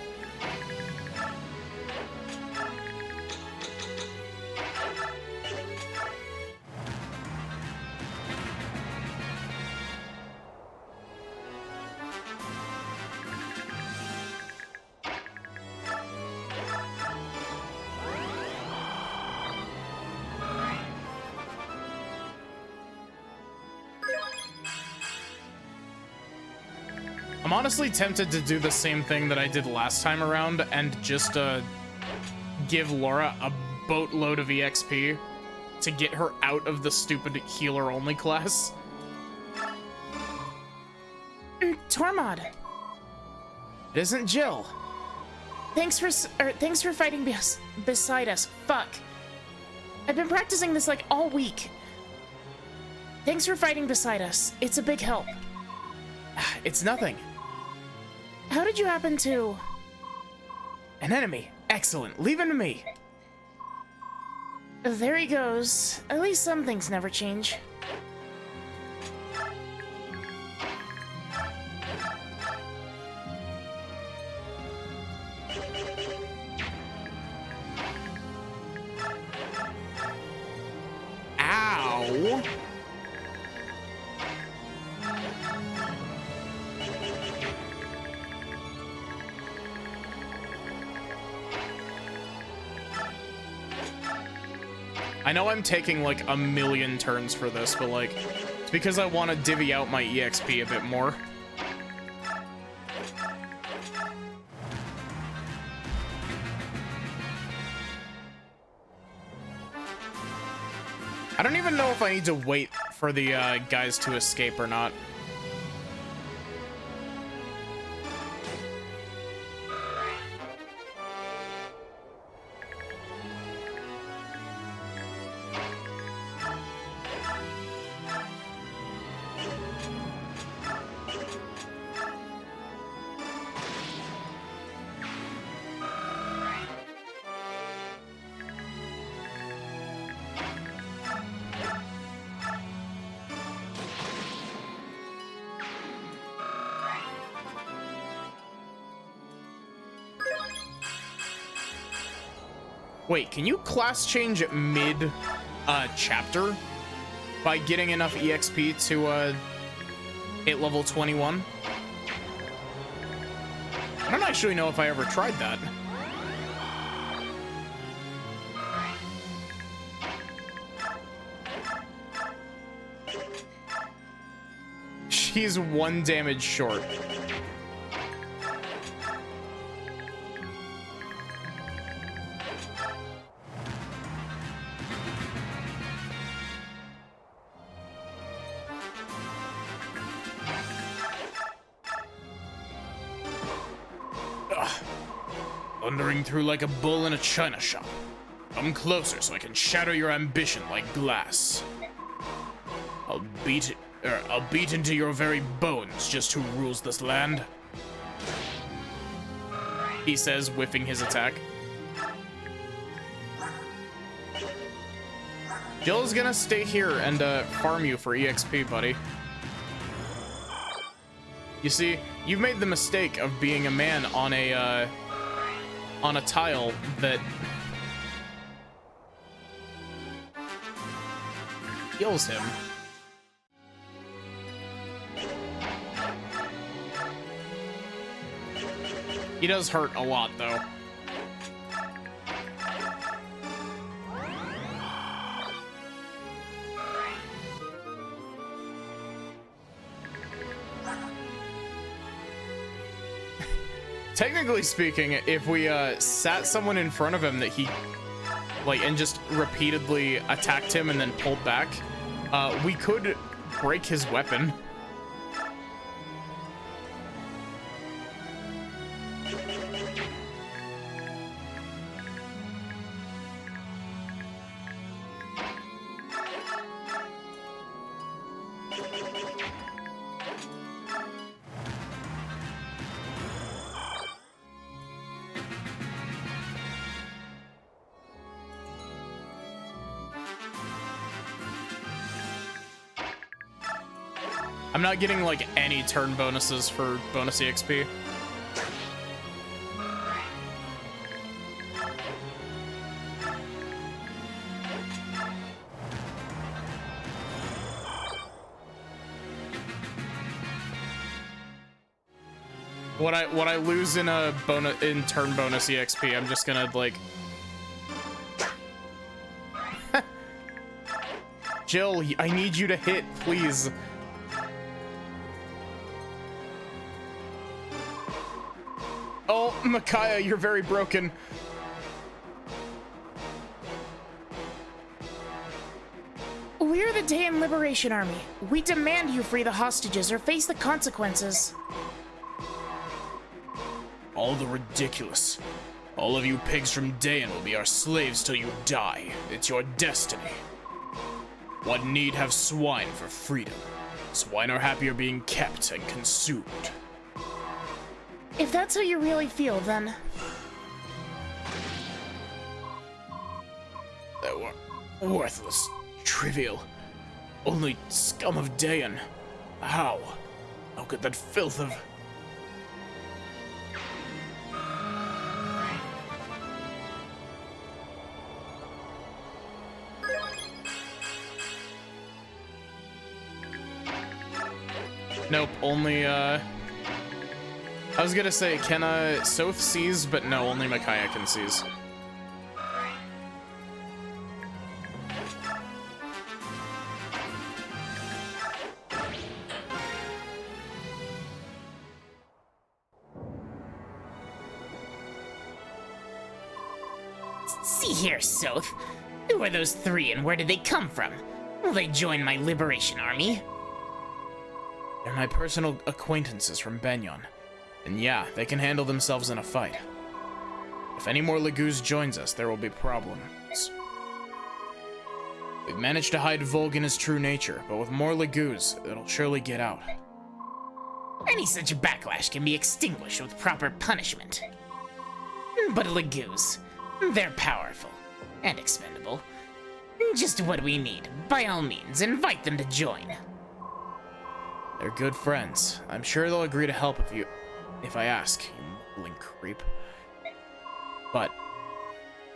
I'm honestly tempted to do the same thing that I did last time around and just give Laura a boatload of EXP to get her out of the stupid healer-only class. Tormod. It isn't Jill. Thanks for fighting beside us. Fuck. I've been practicing this like all week. Thanks for fighting beside us. It's a big help. It's nothing. How did you happen to... An enemy. Excellent. Leave him to me. There he goes. At least some things never change. Ow. I know I'm taking like a million turns for this, but like, it's because I want to divvy out my EXP a bit more. I don't even know if I need to wait for the guys to escape or not. Wait, can you class change mid chapter by getting enough EXP to hit level 21? I don't actually know if I ever tried that. She's 1 damage short. Thundering through like a bull in a china shop. Come closer so I can shatter your ambition like glass. I'll beat into your very bones just who rules this land. He says, whiffing his attack. Jill's gonna stay here and farm you for EXP, buddy. You see, you've made the mistake of being a man on a tile that kills him. He does hurt a lot, though. technically speaking, if we sat someone in front of him that he like and just repeatedly attacked him and then pulled back, we could break his weapon. I'm not getting like any turn bonuses for bonus EXP. What I lose in a turn bonus EXP, I'm just gonna like Jill, I need you to hit, please. Oh, Micaiah, you're very broken. We're the Dayan Liberation Army. We demand you free the hostages or face the consequences. All the ridiculous. All of you pigs from Dayan will be our slaves till you die. It's your destiny. What need have swine for freedom? Swine are happier being kept and consumed. If that's how you really feel, then... They were worthless, trivial. Only scum of Dayan. How? How could that filth of... Nope, only, I was gonna say, can, Soth seize, but no, only Micaiah can seize. See here, Soth. Who are those three and where did they come from? Will they join my liberation army? They're my personal acquaintances from Benyon. And yeah, they can handle themselves in a fight. If any more Legoos joins us, there will be problems. We've managed to hide Volg in his true nature, but with more Legoos, it'll surely get out. Any such backlash can be extinguished with proper punishment. But Legoos, they're powerful and expendable. Just what we need. By all means, invite them to join. They're good friends. I'm sure they'll agree to help if I ask, you mumbling creep. But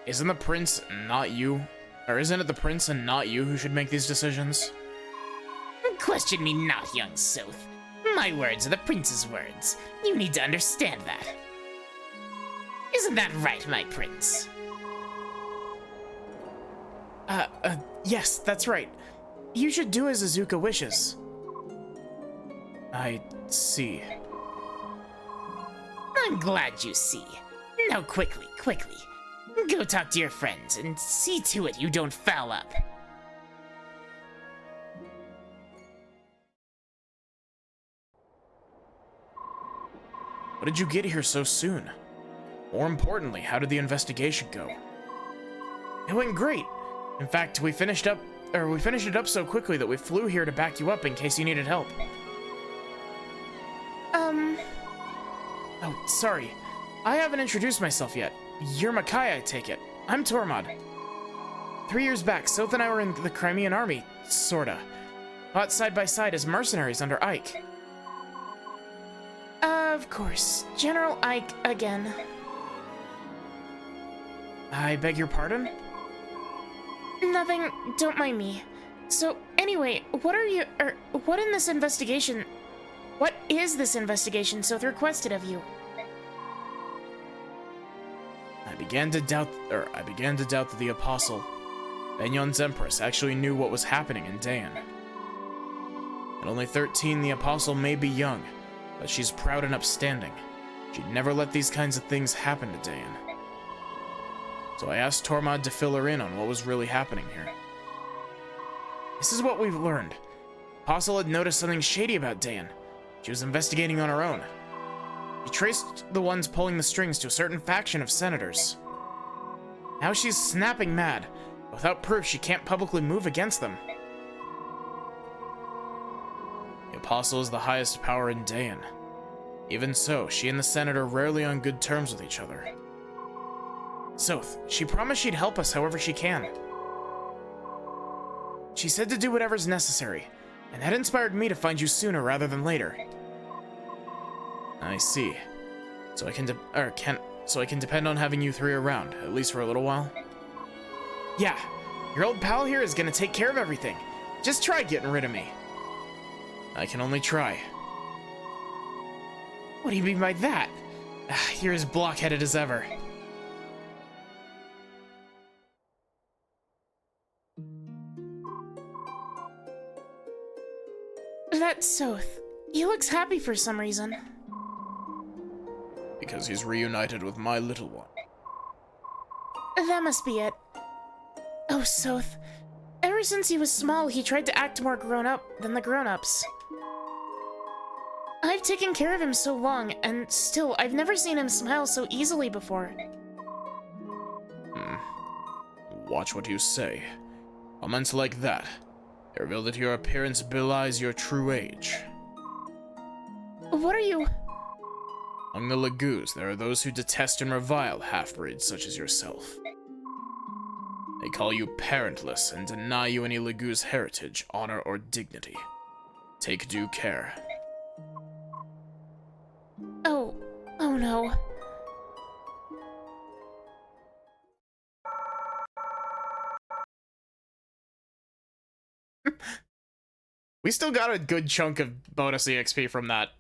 isn't the prince not you? Or isn't it the prince and not you who should make these decisions? Question me not, young Soth. My words are the prince's words. You need to understand that. Isn't that right, my prince? Yes, that's right. You should do as Azuka wishes. I see. I'm glad you see. Now quickly, go talk to your friends and see to it you don't foul up. How did you get here so soon? More importantly, how did the investigation go? It went great. In fact, we finished it up so quickly that we flew here to back you up in case you needed help. Oh, sorry. I haven't introduced myself yet. You're Micaiah, I take it. I'm Tormod. 3 years back, Soth and I were in the Crimean army, sorta. Fought side by side as mercenaries under Ike. Of course. General Ike again. I beg your pardon? Nothing, don't mind me. So, anyway, what is this investigation Soth requested of you? I began to doubt that the Apostle, Benyon's Empress, actually knew what was happening in Dayan. At only 13, the Apostle may be young, but she's proud and upstanding. She'd never let these kinds of things happen to Dayan. So I asked Tormod to fill her in on what was really happening here. This is what we've learned. Apostle had noticed something shady about Dayan. She was investigating on her own. She traced the ones pulling the strings to a certain faction of senators. Now she's snapping mad. Without proof, she can't publicly move against them. The Apostle is the highest power in Dayan. Even so, she and the Senator are rarely on good terms with each other. Soth, she promised she'd help us however she can. She said to do whatever's necessary, and that inspired me to find you sooner rather than later. I see. So I can depend on having you three around, at least for a little while? Yeah, your old pal here is gonna take care of everything. Just try getting rid of me. I can only try. What do you mean by that? You're as blockheaded as ever. That's Soth. He looks happy for some reason. Because he's reunited with my little one. That must be it. Oh, Soth. Ever since he was small, he tried to act more grown-up than the grown-ups. I've taken care of him so long, and still, I've never seen him smile so easily before. Watch what you say. Comments like that reveal that your appearance belies your true age. What are you... Among the Lagoos, there are those who detest and revile half-breeds such as yourself. They call you parentless and deny you any Lagoos heritage, honor, or dignity. Take due care. Oh no. We still got a good chunk of bonus EXP from that.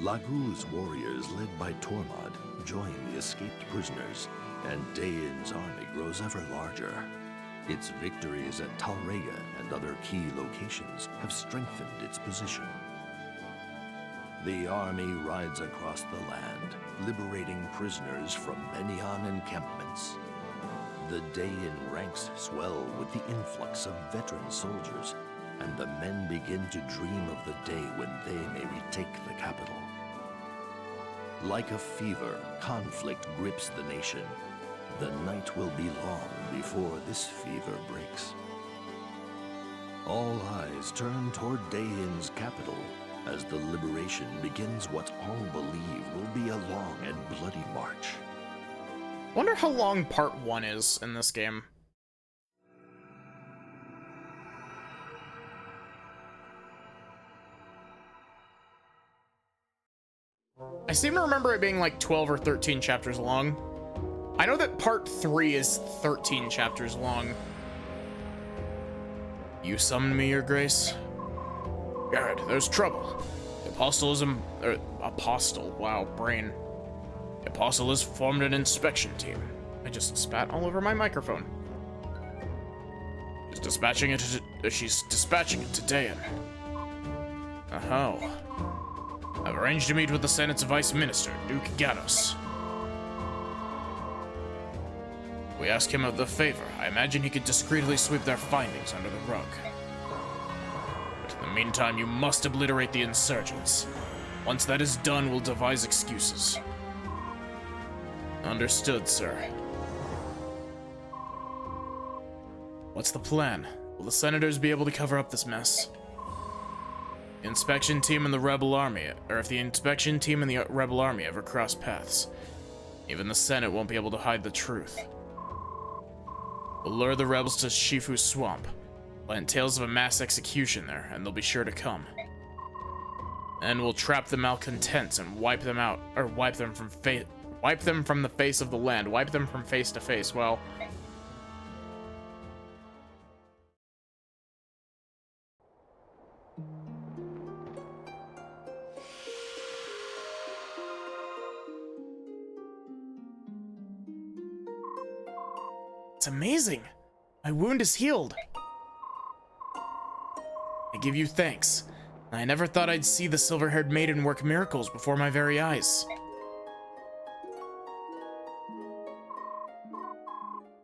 Lagoo's warriors, led by Tormod, join the escaped prisoners, and Dayan's army grows ever larger. Its victories at Talrega and other key locations have strengthened its position. The army rides across the land, liberating prisoners from Benyon encampments. The Dayan ranks swell with the influx of veteran soldiers, and the men begin to dream of the day when they may retake the capital. Like a fever, conflict grips the nation. The night will be long before this fever breaks. All eyes turn toward Dayan's capital as the liberation begins what all believe will be a long and bloody march. Wonder how long part 1 is in this game. I seem to remember it being like 12 or 13 chapters long. I know that part 3 is 13 chapters long. You summoned me, Your Grace? Good, there's trouble. The Apostle, wow, brain. The Apostle has formed an inspection team. I just spat all over my microphone. She's dispatching it to Dayan. Oh. I've arranged to meet with the Senate's Vice Minister, Duke Ganos. We ask him of the favor. I imagine he could discreetly sweep their findings under the rug. But in the meantime, you must obliterate the insurgents. Once that is done, we'll devise excuses. Understood, sir. What's the plan? Will the senators be able to cover up this mess? The inspection team and the rebel army, or if the inspection team and the rebel army ever cross paths, even the Senate won't be able to hide the truth. We'll lure the rebels to Shifu Swamp, plant tales of a mass execution there, and they'll be sure to come. And we'll trap the malcontents and wipe them out, or wipe them from the face of the land, wipe them from face to face. Well, amazing. My wound is healed. I give you thanks. I never thought I'd see the silver-haired maiden work miracles before my very eyes.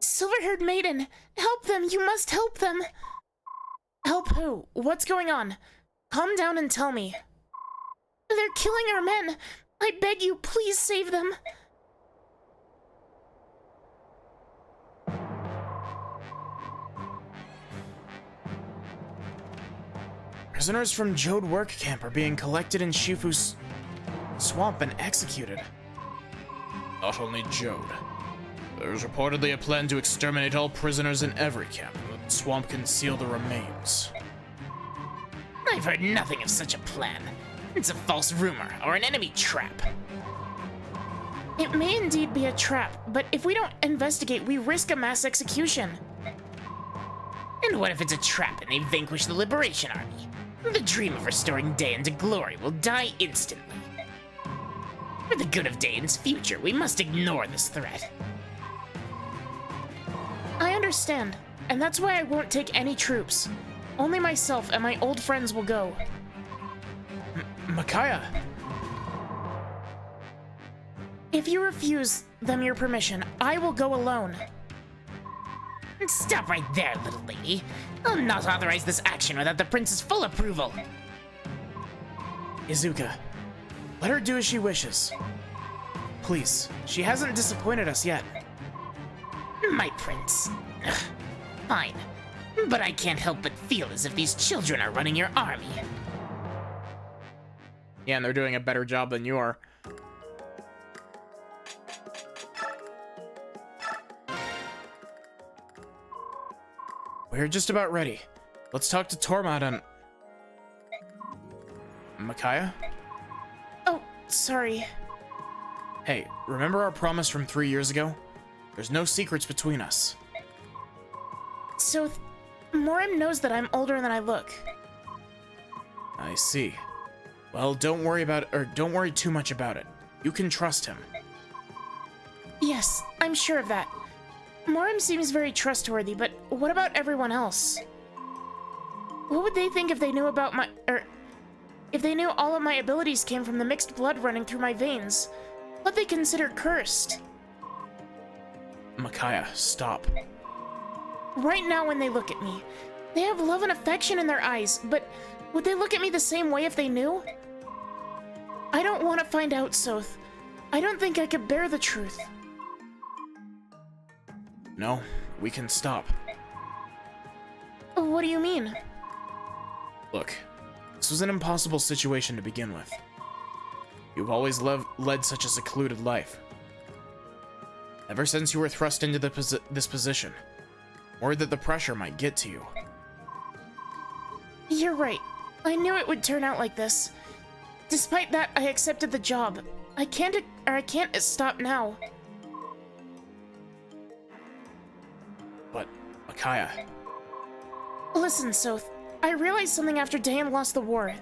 Silver-haired maiden, help them! You must help them! Help who? What's going on? Calm down and tell me. They're killing our men! I beg you, please save them! Prisoners from Jode work camp are being collected in Shifu's swamp and executed. Not only Jode. There's reportedly a plan to exterminate all prisoners in every camp, but the swamp can seal the remains. I've heard nothing of such a plan. It's a false rumor or an enemy trap. It may indeed be a trap, but if we don't investigate, we risk a mass execution. And what if it's a trap and they vanquish the Liberation Army? The dream of restoring Dayan to glory will die instantly. For the good of Dayan's future, we must ignore this threat. I understand, and that's why I won't take any troops. Only myself and my old friends will go. Micaiah! If you refuse them your permission, I will go alone. Stop right there, little lady. I'll not authorize this action without the prince's full approval. Izuka, let her do as she wishes. Please, she hasn't disappointed us yet. My prince. Ugh, fine. But I can't help but feel as if these children are running your army. Yeah, and they're doing a better job than you are. We're just about ready. Let's talk to Tormod and... Micaiah? Oh, sorry. Hey, remember our promise from 3 years ago? There's no secrets between us. So, Morim knows that I'm older than I look. I see. Well, don't worry too much about it. You can trust him. Yes, I'm sure of that. Morim seems very trustworthy, but what about everyone else? What would they think if they knew about if they knew all of my abilities came from the mixed blood running through my veins? What they consider cursed? Micaiah, stop. Right now when they look at me, they have love and affection in their eyes, but would they look at me the same way if they knew? I don't want to find out, Soth. I don't think I could bear the truth. No, we can stop. What do you mean? Look, this was an impossible situation to begin with. You've always led such a secluded life. Ever since you were thrust into this position, worried that the pressure might get to you. You're right. I knew it would turn out like this. Despite that, I accepted the job. I can't stop now. But, Micaiah... Listen, Soth. I realized something after Dayan lost the war.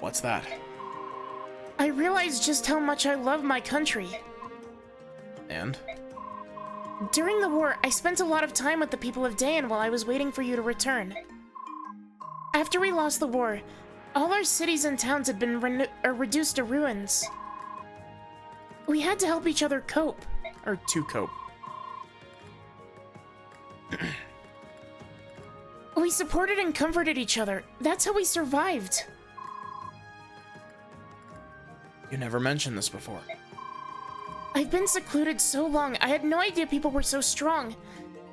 What's that? I realized just how much I love my country. And? During the war, I spent a lot of time with the people of Dayan while I was waiting for you to return. After we lost the war, all our cities and towns had been reduced to ruins. We had to help each other cope. Or to cope. We supported and comforted each other. That's how we survived. You never mentioned this before. I've been secluded so long, I had no idea people were so strong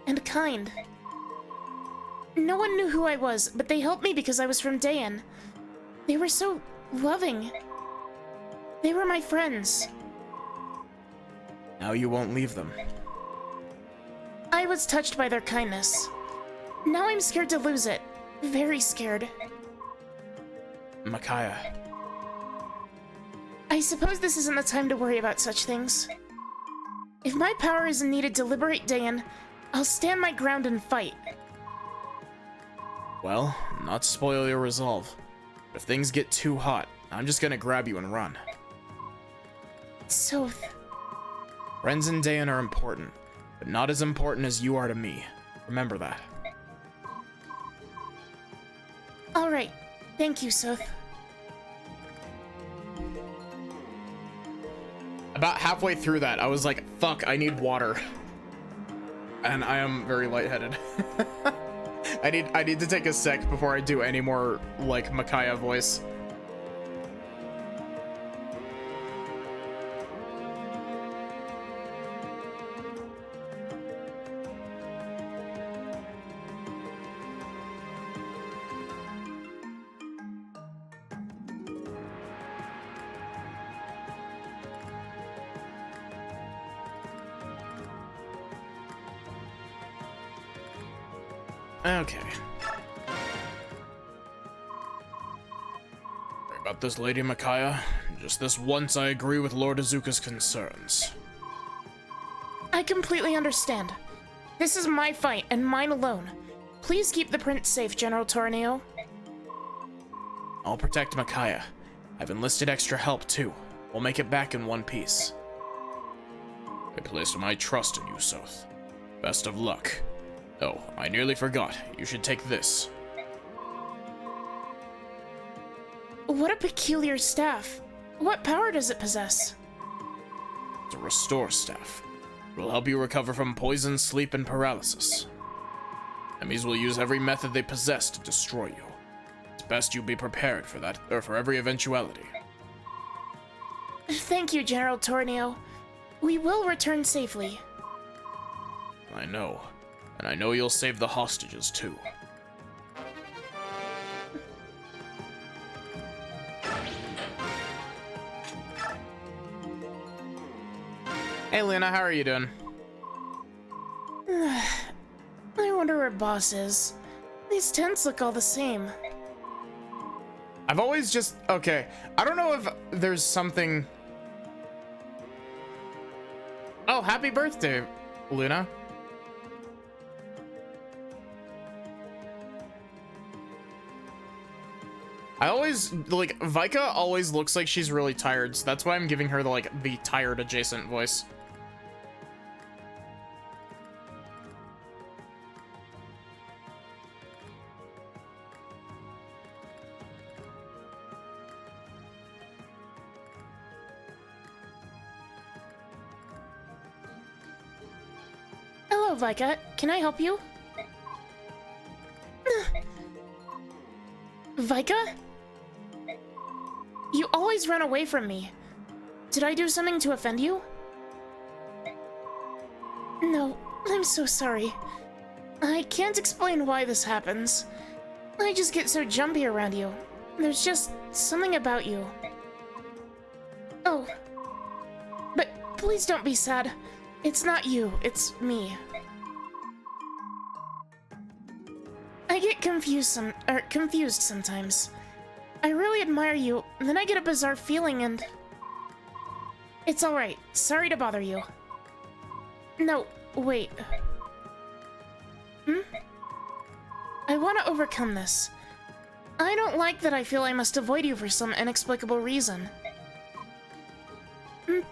and kind. No one knew who I was, but they helped me because I was from Dayan. They were so loving. They were my friends. Now you won't leave them. I was touched by their kindness. Now I'm scared to lose it. Very scared. Micaiah. I suppose this isn't the time to worry about such things. If my power is needed to liberate Dayan, I'll stand my ground and fight. Well, not to spoil your resolve, but if things get too hot, I'm just gonna grab you and run. Soth. Friends in Dayan are important, but not as important as you are to me. Remember that. All right. Thank you, Soth. About halfway through that, I was like, fuck, I need water. And I am very lightheaded. I need to take a sec before I do any more, like, Micaiah voice. Okay. Sorry about this, Lady Micaiah. Just this once I agree with Lord Azuka's concerns. I completely understand. This is my fight, and mine alone. Please keep the prince safe, General Torneo. I'll protect Micaiah. I've enlisted extra help, too. We'll make it back in one piece. I place my trust in you, Soth. Best of luck. Oh, I nearly forgot. You should take this. What a peculiar staff. What power does it possess? It's a restore staff. It will help you recover from poison, sleep, and paralysis. Enemies will use every method they possess to destroy you. It's best you be prepared for that, or for every eventuality. Thank you, General Torneo. We will return safely. I know. And I know you'll save the hostages, too. Hey, Lena, how are you doing? I wonder where Boss is. These tents look all the same. I've always just... Okay, I don't know if there's something... Oh, happy birthday, Luna. I always, like, Vika always looks like she's really tired, so that's why I'm giving her, the tired adjacent voice. Hello, Vika. Can I help you? Vika? You always run away from me. Did I do something to offend you? No, I'm so sorry. I can't explain why this happens. I just get so jumpy around you. There's just something about you. Oh. But please don't be sad. It's not you, it's me. I get confused sometimes. I really admire you, and then I get a bizarre feeling and... It's alright. Sorry to bother you. No, wait. I want to overcome this. I don't like that I feel I must avoid you for some inexplicable reason.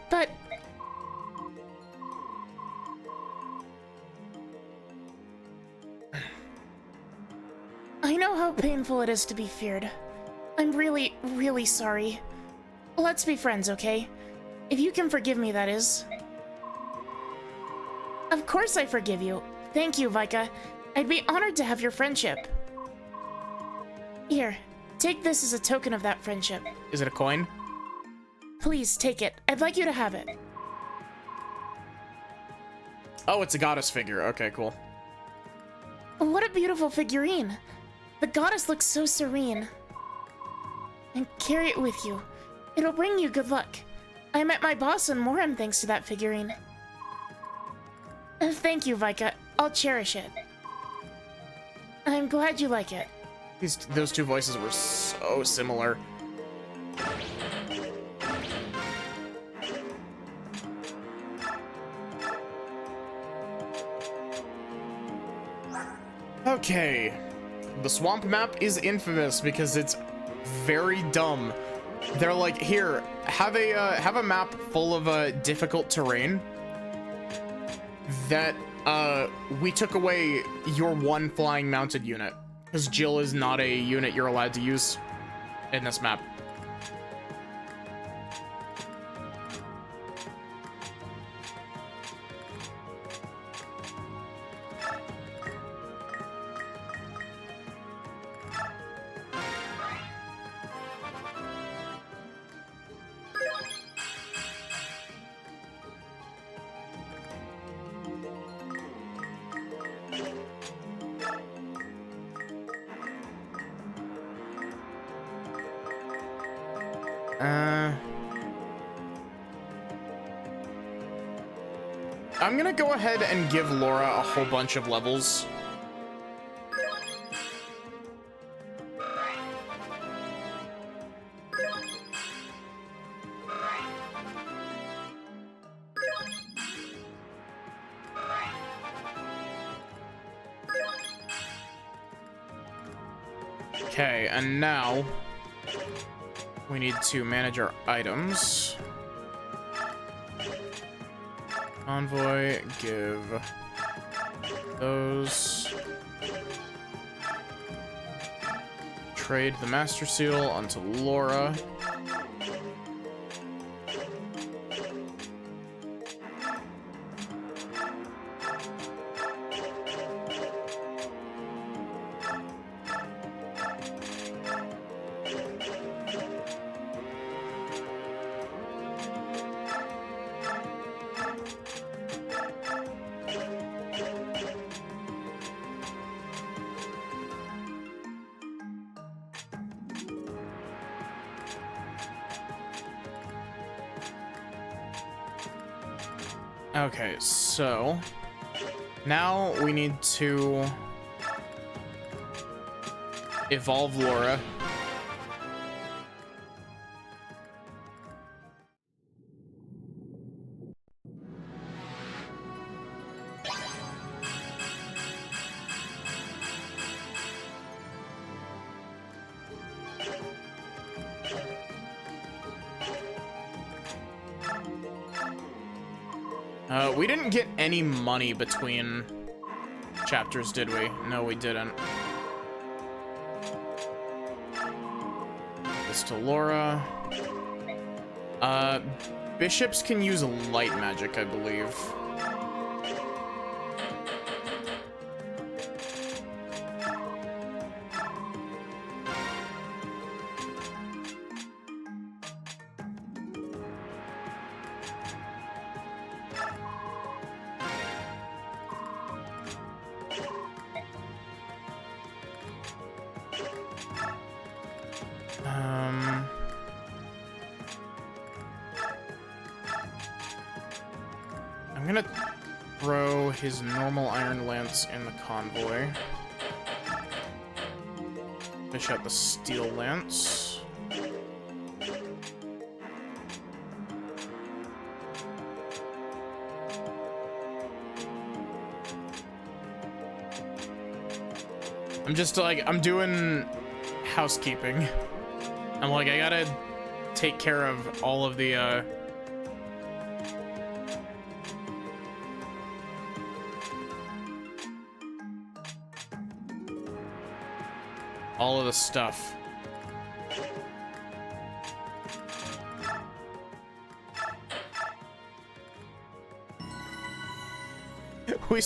But... I know how painful it is to be feared. I'm really, really sorry. Let's be friends, okay? If you can forgive me, that is. Of course I forgive you. Thank you, Vika. I'd be honored to have your friendship. Here, take this as a token of that friendship. Is it a coin? Please, take it. I'd like you to have it. Oh, it's a goddess figure. Okay, cool. What a beautiful figurine. The goddess looks so serene. And carry it with you. It'll bring you good luck. I met my boss in Moram thanks to that figurine. Thank you, Vika. I'll cherish it. I'm glad you like it. Those two voices were so similar. Okay. The swamp map is infamous because it's very dumb. They're like, here, have a map full of difficult terrain, that we took away your one flying mounted unit, because Jill is not a unit you're allowed to use in this map. I'm gonna go ahead and give Laura a whole bunch of levels. Okay, and now we need to manage our items. Envoy, give those. Trade the Master Seal onto Laura. Okay, so now we need to evolve Laura. We didn't get any money between chapters, did we? No, we didn't. This to Laura. Bishops can use light magic, I believe. I'm gonna throw his normal Iron Lance in the convoy. Fish out the Steel Lance. I'm just like, I'm doing housekeeping. I'm like, I gotta take care of all of the, all of the stuff. We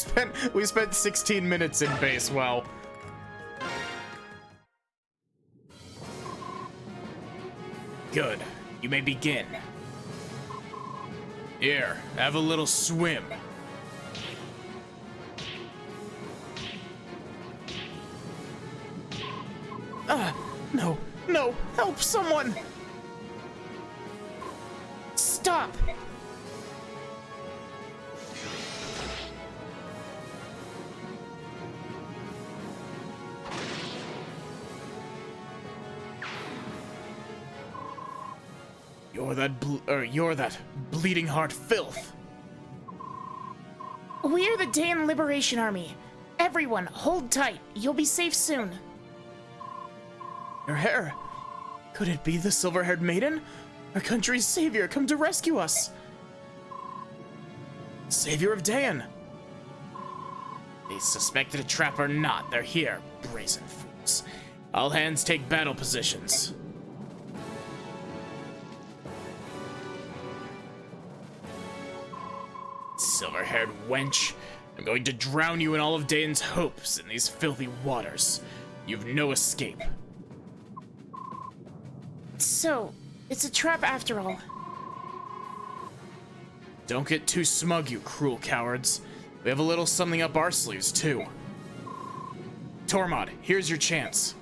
spent 16 minutes in base. Well, good. You may begin. Here, have a little swim. No, no, help someone! Stop! You're that bleeding heart filth. We're the Dayan Liberation Army. Everyone, hold tight. You'll be safe soon. Her hair. Could it be the silver-haired maiden? Our country's savior, come to rescue us. Savior of Dayan. They suspected a trap or not, they're here, brazen fools. All hands take battle positions. Silver-haired wench, I'm going to drown you in all of Dane's hopes in these filthy waters. You've no escape. So, it's a trap after all. Don't get too smug, you cruel cowards. We have a little something up our sleeves, too. Tormod, here's your chance.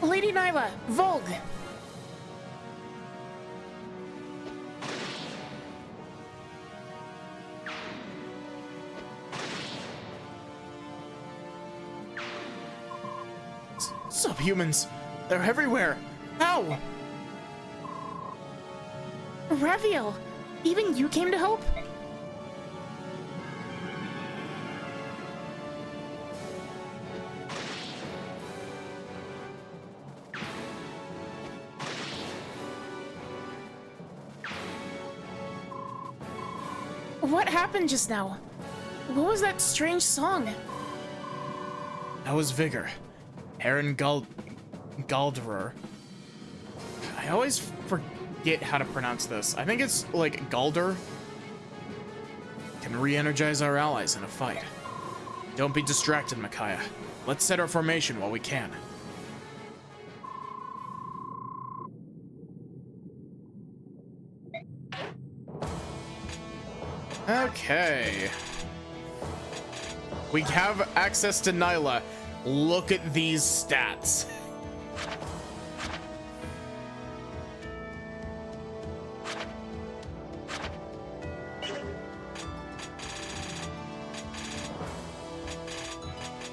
Lady Nyla, Volg! Subhumans! They're everywhere! How? Raviel, even you came to help? What happened just now? What was that strange song? That was Vigor. Aaron Galderer. I always forget how to pronounce this. I think it's like Galder. Can re-energize our allies in a fight. Don't be distracted, Micaiah. Let's set our formation while we can. Okay. We have access to Nyla. Look at these stats.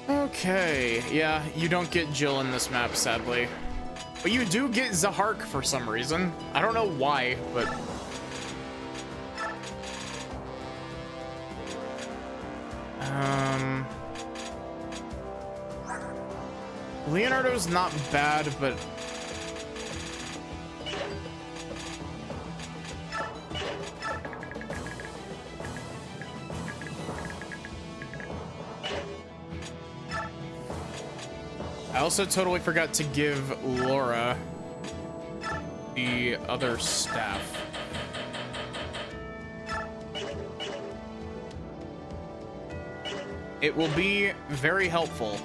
Okay, yeah, you don't get Jill in this map, sadly. But you do get Zahark for some reason. I don't know why, but... Leonardo's not bad, but... I also totally forgot to give Laura the other staff. It will be very helpful.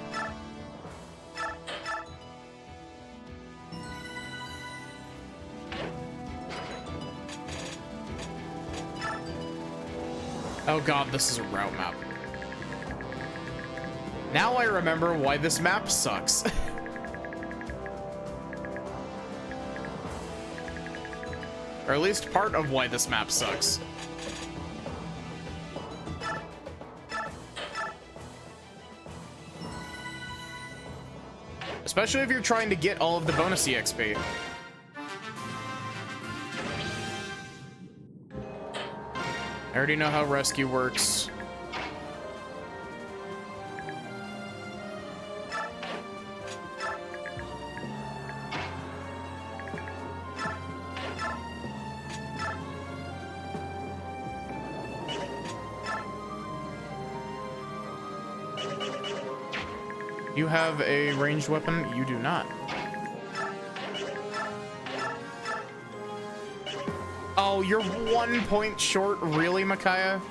Oh god, this is a route map. Now I remember why this map sucks. Or at least part of why this map sucks. Especially if you're trying to get all of the bonus EXP. I already know how rescue works. You have a ranged weapon? You do not. Oh, you're 1 point short? Really, Micaiah?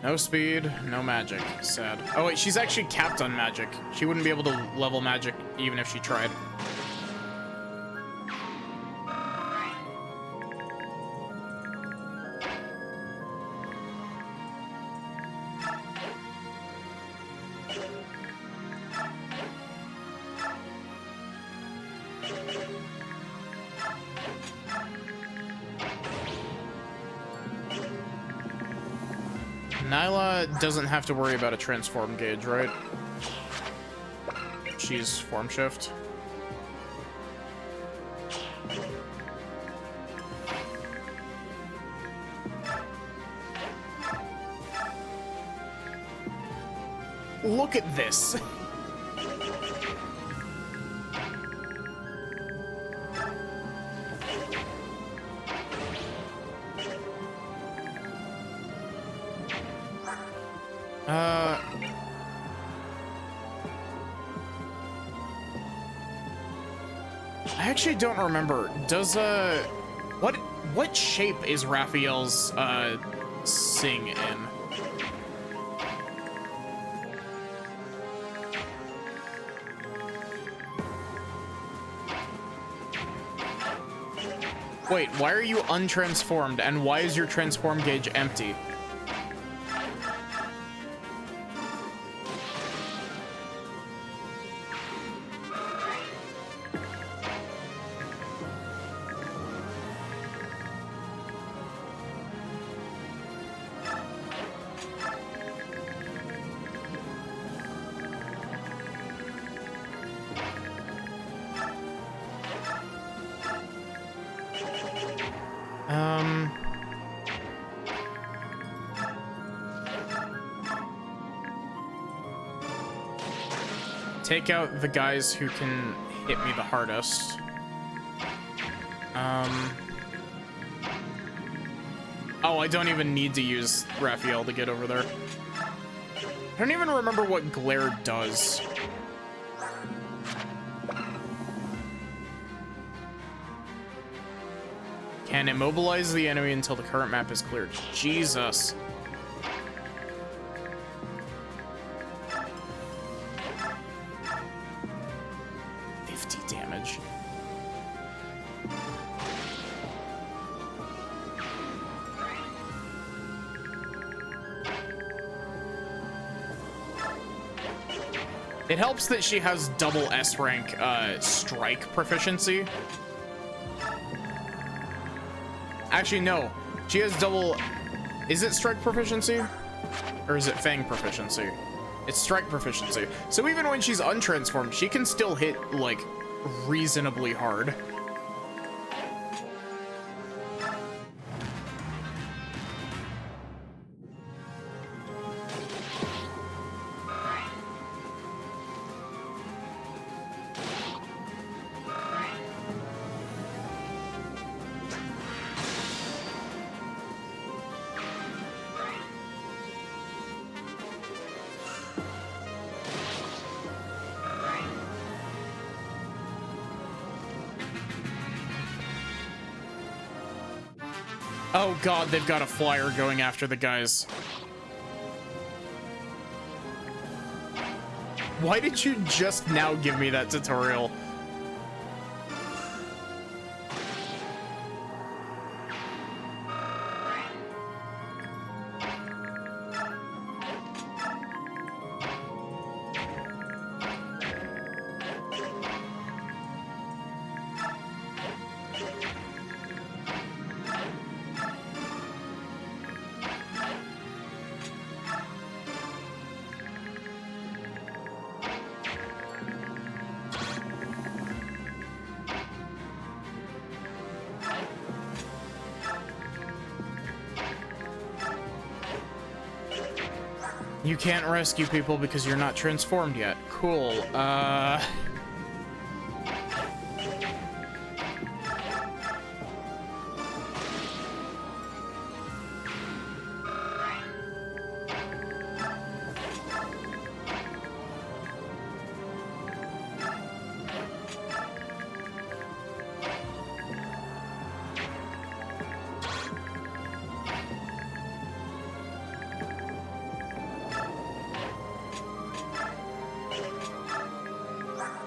No speed, no magic. Sad. Oh wait, she's actually capped on magic. She wouldn't be able to level magic even if she tried. Nyla doesn't have to worry about a transform gauge, right? She's form shift. Look at this. I actually don't remember. Does what shape is Raphael's sing in? Wait, why are you untransformed, and why is your transform gauge empty? Take out the guys who can hit me the hardest. Oh, I don't even need to use Raphael to get over there. I don't even remember what Glare does. Can immobilize the enemy until the current map is cleared. Jesus. Damage. It helps that she has double S rank strike proficiency. Actually, no. She has double... Is it strike proficiency? Or is it fang proficiency? It's strike proficiency. So even when she's untransformed, she can still hit, like, reasonably hard. Oh god, they've got a flyer going after the guys. Why did you just now give me that tutorial? You can't rescue people because you're not transformed yet. Cool.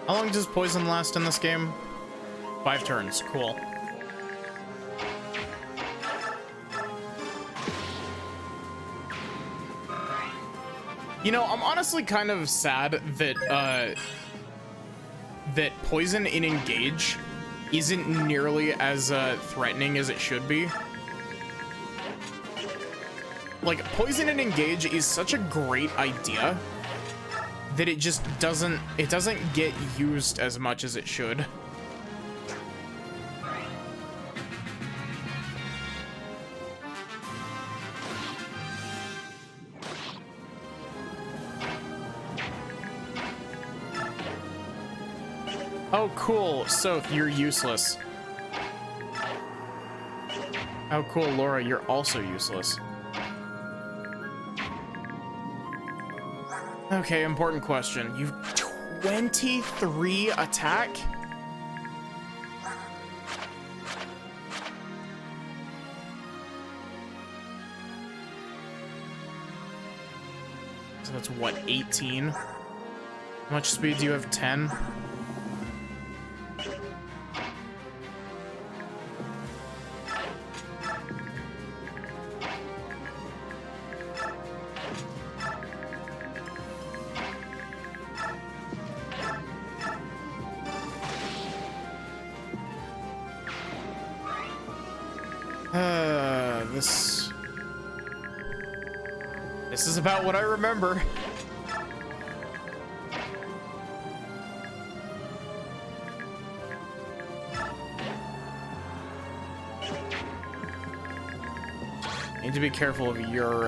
How long does poison last in this game? 5 turns. Cool. You know, I'm honestly kind of sad that that poison in Engage isn't nearly as threatening as it should be. like, poison and engage is such a great idea that it just doesn't get used as much as it should. Oh, cool. So you're useless. Oh, cool, Laura, you're also useless. Okay, important question. You've 23 attack? So that's what, 18? How much speed do you have? 10? This is about what I remember. Need to be careful of your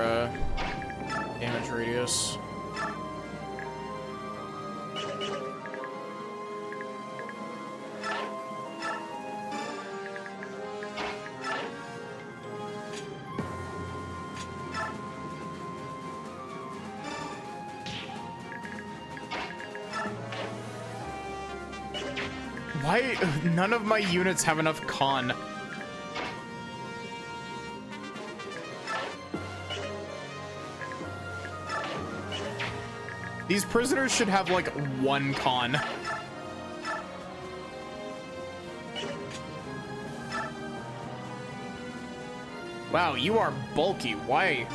damage radius. Why none of my units have enough con? These prisoners should have like 1 con. Wow, you are bulky. Why?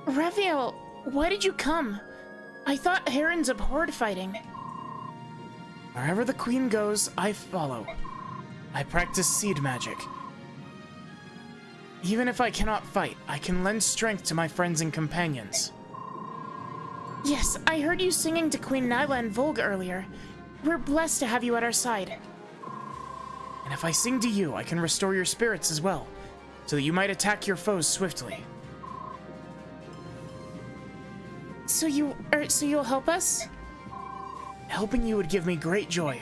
Raphael, why did you come? I thought herons abhorred fighting. Wherever the queen goes, I follow. I practice seed magic. Even if I cannot fight, I can lend strength to my friends and companions. Yes, I heard you singing to Queen Nyla and Volga earlier. We're blessed to have you at our side. And if I sing to you, I can restore your spirits as well, so that you might attack your foes swiftly. So you'll help us? Helping you would give me great joy.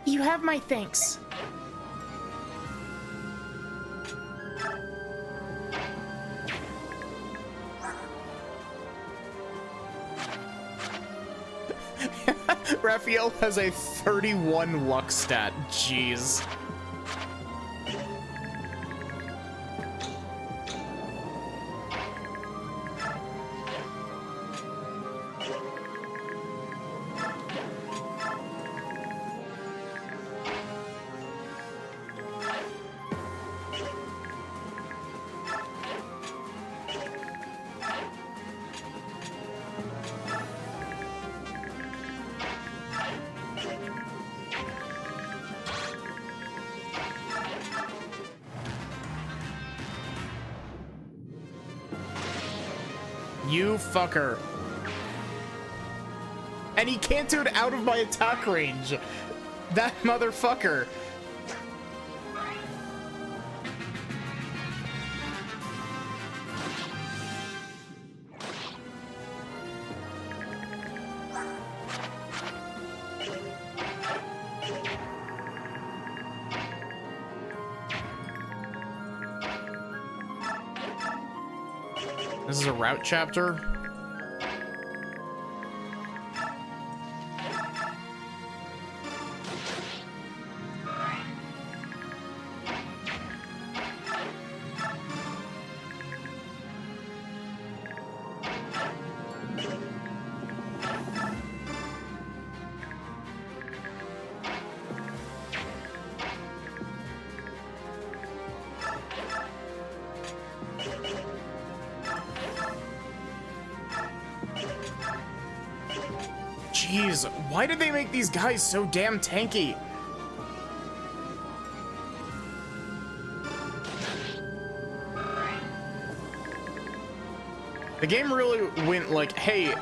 You have my thanks. Raphael has a 31 luck stat. Jeez. You fucker. And he can't do it out of my attack range. That motherfucker. This is a route chapter. Jeez, why did they make these guys so damn tanky? The game really went like, hey,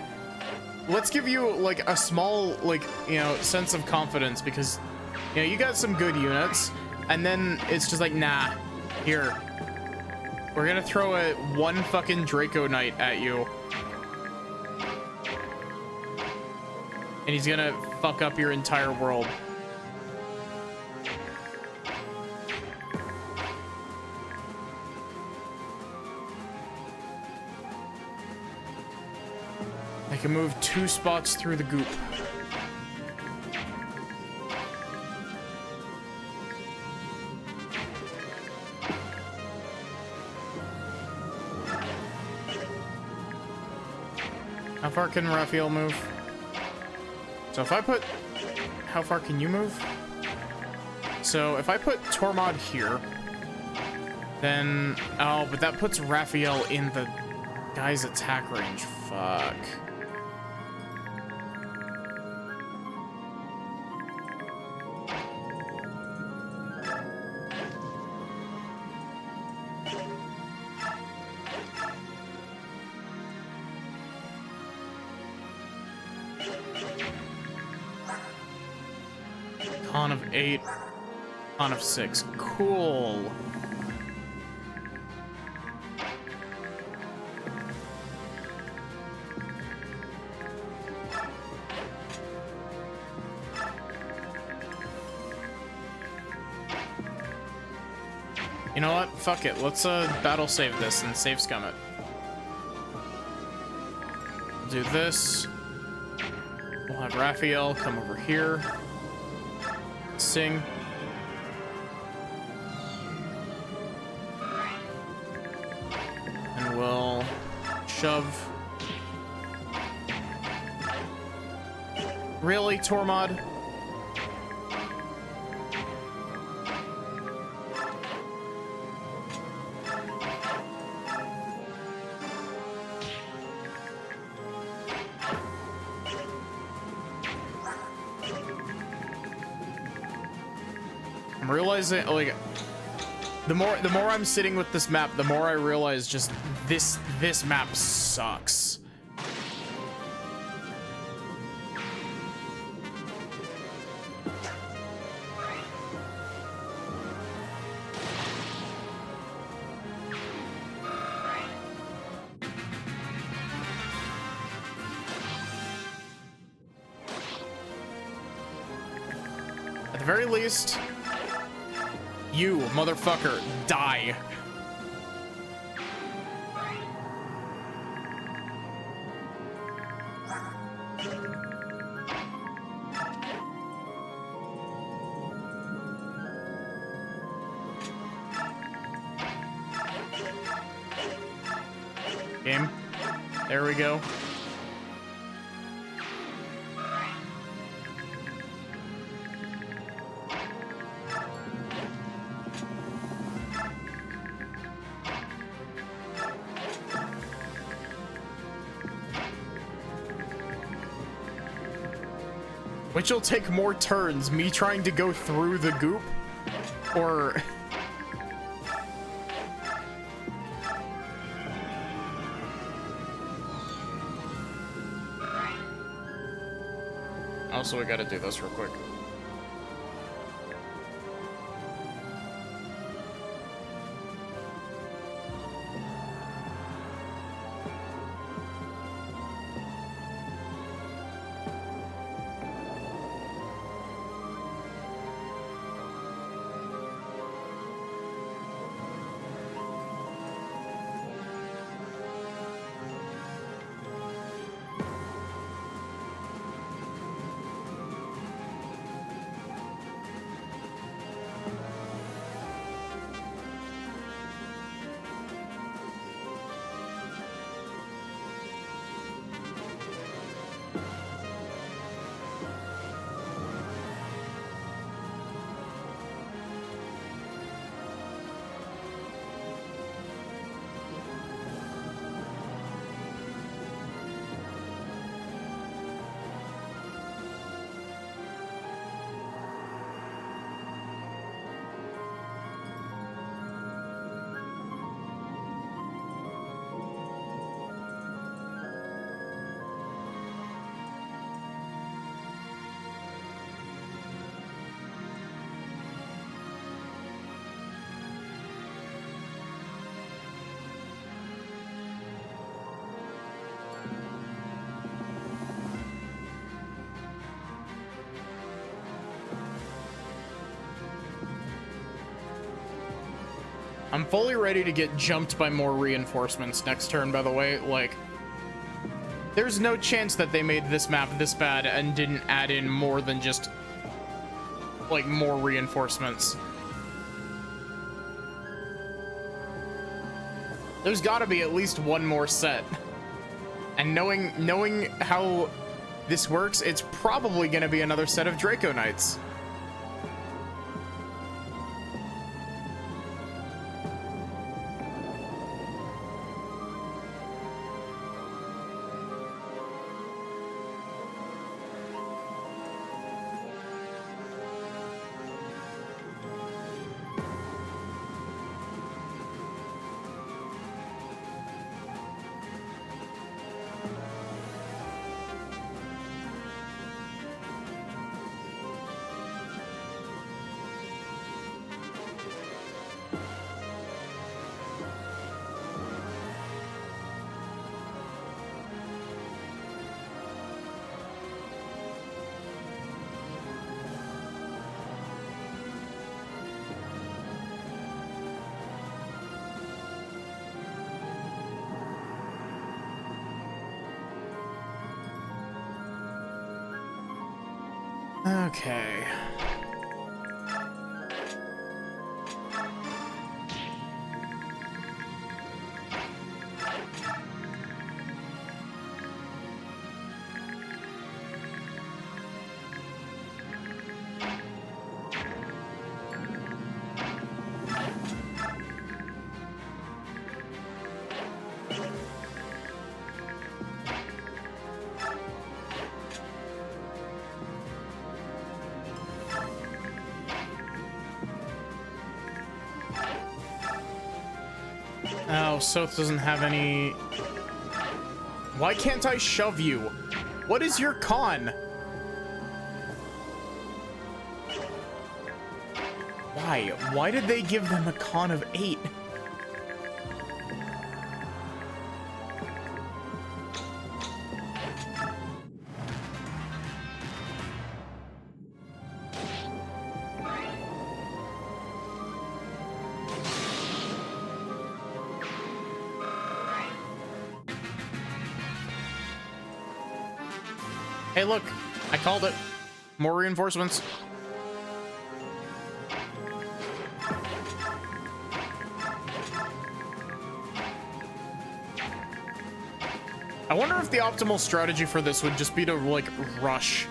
let's give you like a small, like, you know, sense of confidence because, you know, you got some good units, and then it's just like, nah, here, we're gonna throw one fucking Draco Knight at you. And he's gonna fuck up your entire world. I can move 2 spots through the goop. How far can Raphael move? So if I put... How far can you move? So if I put Tormod here, then... Oh, but that puts Raphael in the guy's attack range. Fuck. Con of 8, con of 6. Cool. You know what? Fuck it. Let's battle save this and save scum it. Do this. We'll have Raphael come over here. Sing. And we'll shove. Really, Tormod? I'm realizing, like, the more I'm sitting with this map, the more I realize just this map sucks. At the very least, you, motherfucker, die. Game. There we go. Which will take more turns, me trying to go through the goop, or... Also, we gotta do this real quick. I'm fully ready to get jumped by more reinforcements next turn, by the way. Like, there's no chance that they made this map this bad and didn't add in more than just, like, more reinforcements. There's gotta be at least one more set. And knowing how this works, it's probably gonna be another set of Draco Knights. Okay. Oh, Soth doesn't have any... Why can't I shove you? What is your con? Why? Why did they give them a con of 8? Hey, look, I called it. More reinforcements. I wonder if the optimal strategy for this would just be to, like, rush.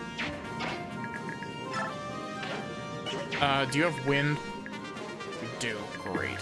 Do you have wind? You do. Great.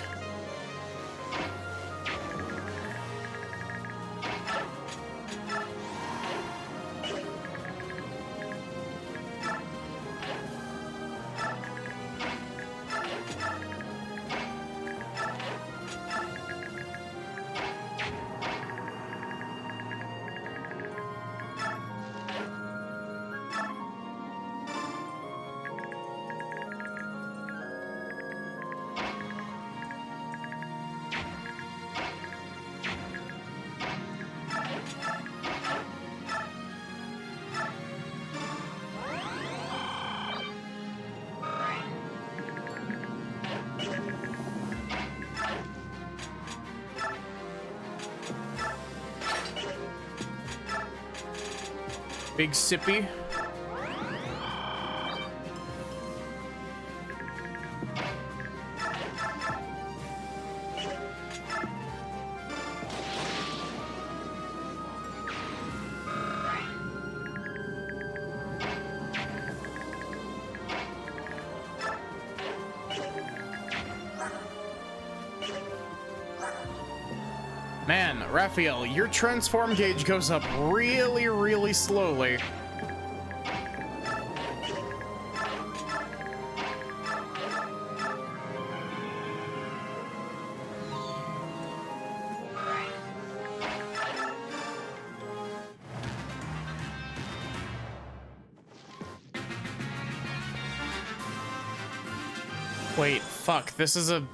Big sippy. Man, Raphael, your transform gauge goes up really, really slowly. Wait, fuck, this is a...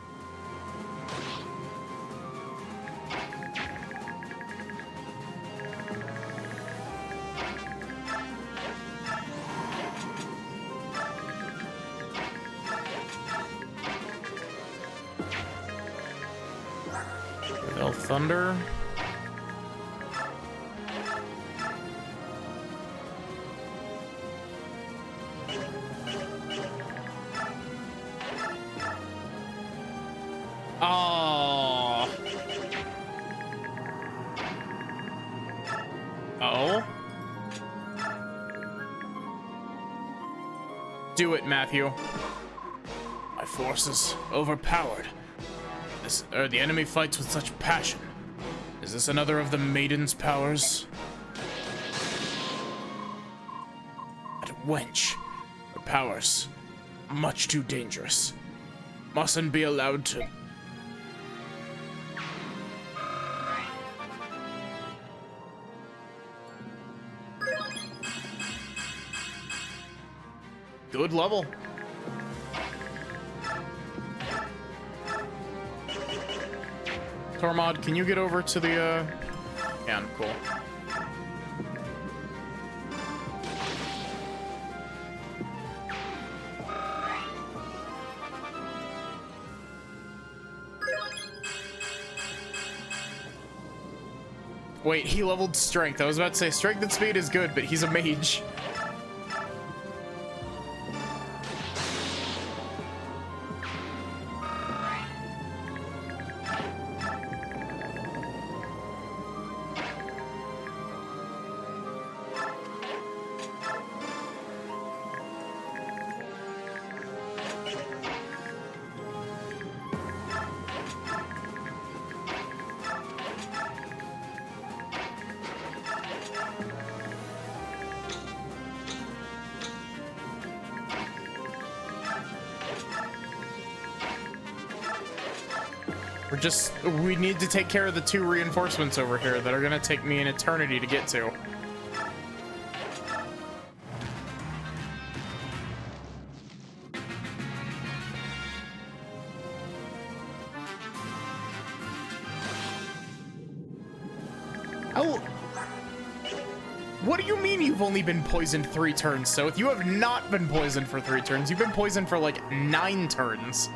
Thunder. Oh. Oh. Do it, Matthew. My force is overpowered. The enemy fights with such passion. Is this another of the maiden's powers? That wench. Her powers. Much too dangerous. Mustn't be allowed to... Good level. Tormod, can you get over to the, can, cool. Wait, he leveled strength. I was about to say strength and speed is good, but he's a mage. We need to take care of the 2 reinforcements over here that are gonna take me an eternity to get to. Oh, what do you mean you've only been poisoned 3 turns, Soth? You have not been poisoned for 3 turns. You've been poisoned for like 9 turns.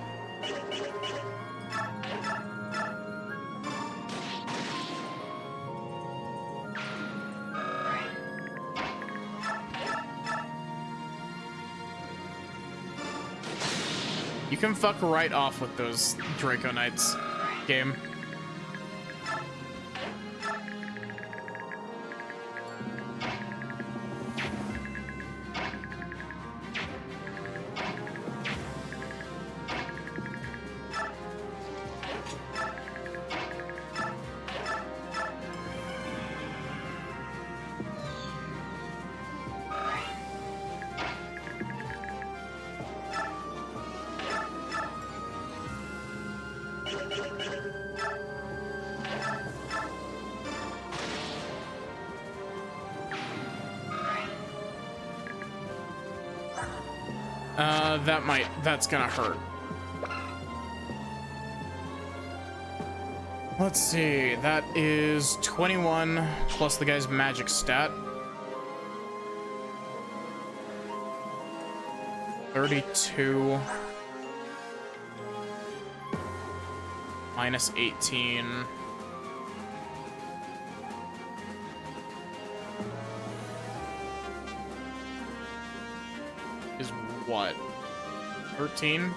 You can fuck right off with those Draco Knights, game. That's gonna hurt. Let's see, that is 21 plus the guy's magic stat. 32 minus 18. Is what? 13?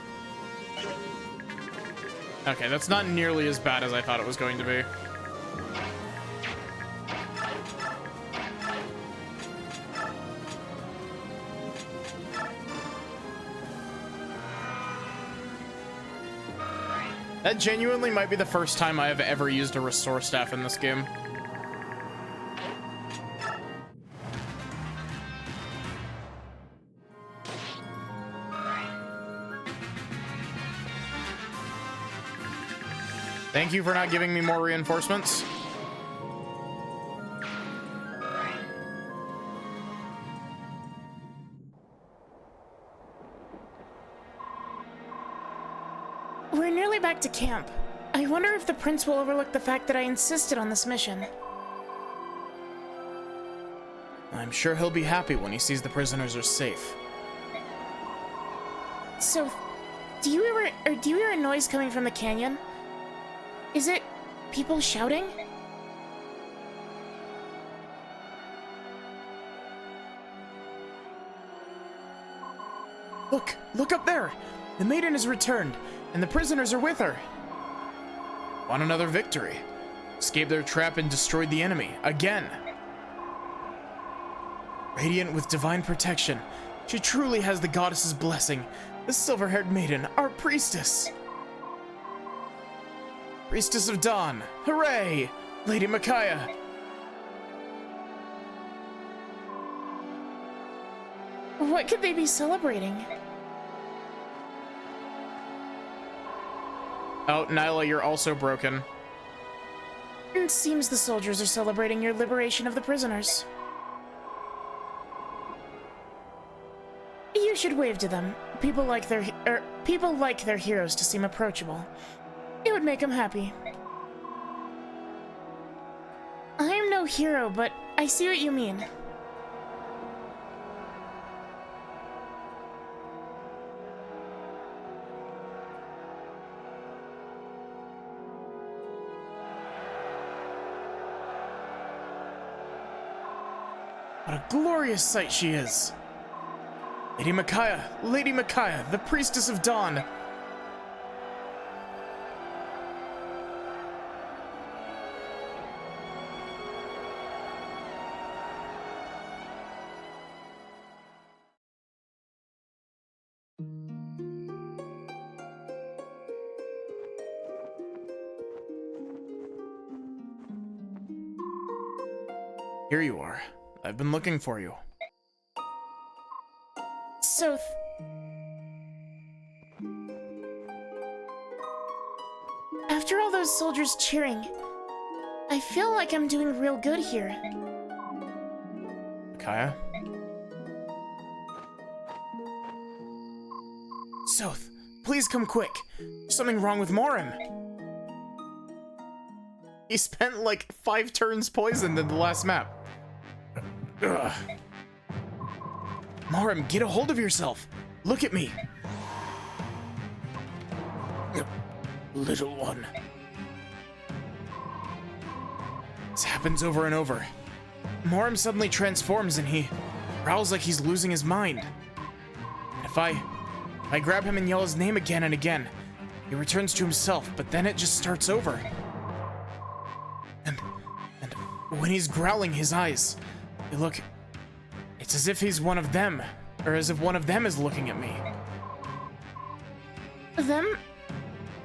Okay, that's not nearly as bad as I thought it was going to be. That genuinely might be the first time I have ever used a restore staff in this game. Thank you for not giving me more reinforcements. We're nearly back to camp. I wonder if the prince will overlook the fact that I insisted on this mission. I'm sure he'll be happy when he sees the prisoners are safe. So, do you hear a noise coming from the canyon? Is it people shouting? Look up there! The maiden has returned, and the prisoners are with her. Won another victory. Escaped their trap and destroyed the enemy, again. Radiant with divine protection, she truly has the goddess's blessing. The silver-haired maiden, our priestess. Priestess of Dawn, hooray! Lady Micaiah. What could they be celebrating? Oh, Nyla, you're also broken. It seems the soldiers are celebrating your liberation of the prisoners. You should wave to them. People like their heroes to seem approachable. It would make them happy. I am no hero, but I see what you mean. What a glorious sight she is. Lady Micaiah, the priestess of Dawn. Here you are. I've been looking for you. Soth. After all those soldiers cheering, I feel like I'm doing real good here. Micaiah? Soth, please come quick. There's something wrong with Morim. He spent like 5 turns poisoned in the last map. Ugh. Morim, get a hold of yourself. Look at me. Little one. This happens over and over. Morim suddenly transforms and he growls like he's losing his mind. And if I grab him and yell his name again and again, he returns to himself, but then it just starts over. And when he's growling, his eyes, they look... It's as if he's one of them, or as if one of them is looking at me. Them?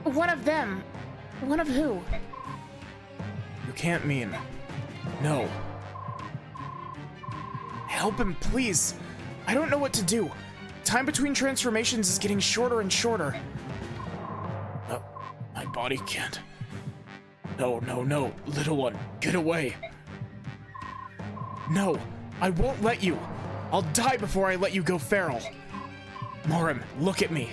One of them? One of who? You can't mean... No. Help him, please. I don't know what to do. Time between transformations is getting shorter and shorter. My body can't. No, little one, get away. No, I won't let you. I'll die before I let you go feral. Morim, look at me.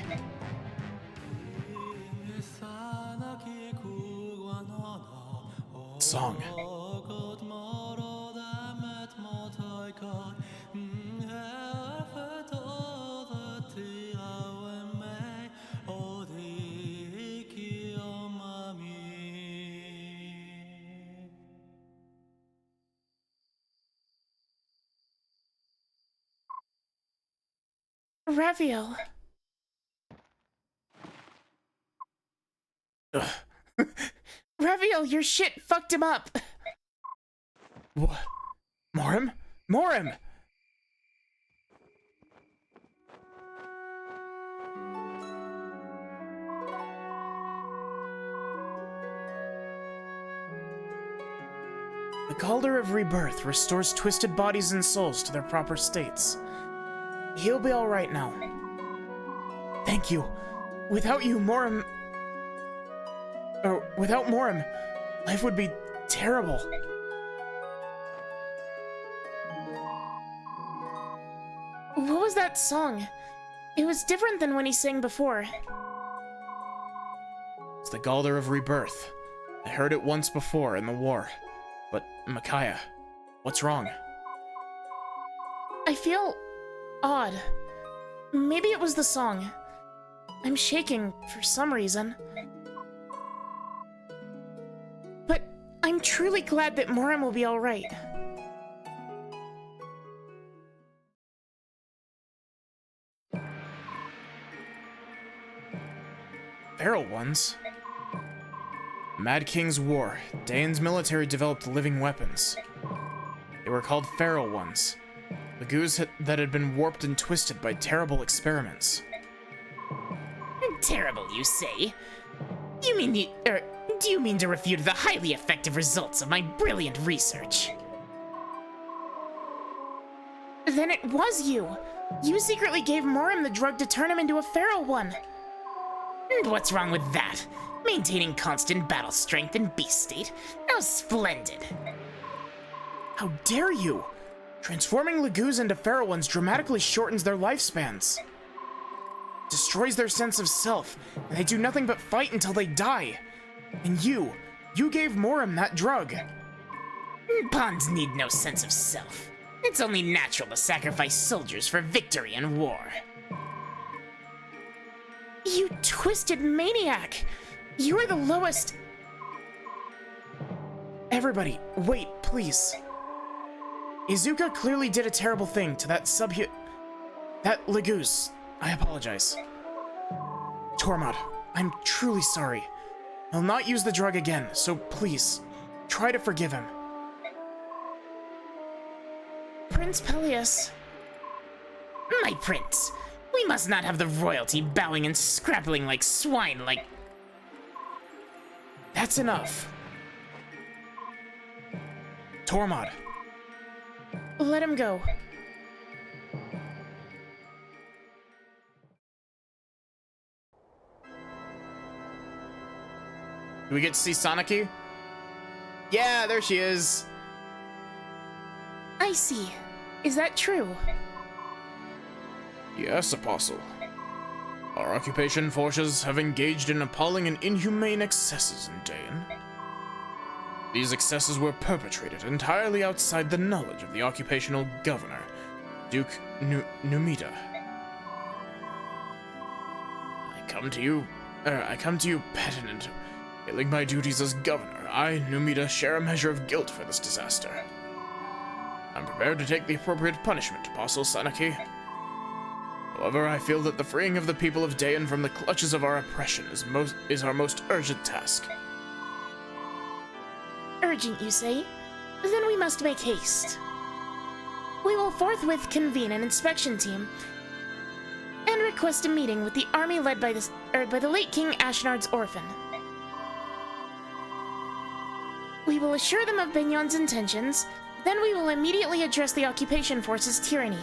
Song. Raphael. Raphael, your shit fucked him up. What? Morim? Morim! The Calder of Rebirth restores twisted bodies and souls to their proper states. He'll be alright now. Thank you. Without you, Morim... without Morim, life would be terrible. What was that song? It was different than when he sang before. It's the Calder of Rebirth. I heard it once before in the war. But, Micaiah, what's wrong? I feel... odd. Maybe it was the song. I'm shaking for some reason. I'm truly glad that Moram will be alright. Feral ones? Mad King's War. Daeon's military developed living weapons. They were called Feral ones. Lagoos that had been warped and twisted by terrible experiments. Terrible, you say? Do you mean to refute the highly effective results of my brilliant research? Then it was you! You secretly gave Moram the drug to turn him into a feral one! And what's wrong with that? Maintaining constant battle strength and beast state? How splendid! How dare you! Transforming Lagoos into feral ones dramatically shortens their lifespans. Destroys their sense of self, and they do nothing but fight until they die. And you gave Moram that drug. Pawns need no sense of self. It's only natural to sacrifice soldiers for victory in war. You twisted maniac! You are the lowest... Everybody, wait, please. Izuka clearly did a terrible thing to that that Lagoos. I apologize. Tormod, I'm truly sorry. I'll not use the drug again, so please, try to forgive him. Prince Peleus. My prince, we must not have the royalty bowing and scrappling like swine like... That's enough. Tormod. Let him go. Do we get to see Sanaki? Yeah, there she is. I see. Is that true? Yes, Apostle. Our occupation forces have engaged in appalling and inhumane excesses in Daeon. These excesses were perpetrated entirely outside the knowledge of the occupational governor, Duke Numida. I come to you penitent. Failing my duties as governor, I, Numida, share a measure of guilt for this disaster. I'm prepared to take the appropriate punishment, Apostle Sanaki. However, I feel that the freeing of the people of Daeon from the clutches of our oppression is our most urgent task. Urgent, you say? Then we must make haste. We will forthwith convene an inspection team and request a meeting with the army led by the late King Ashnard's orphan. We will assure them of Benyon's intentions, then we will immediately address the occupation force's tyranny.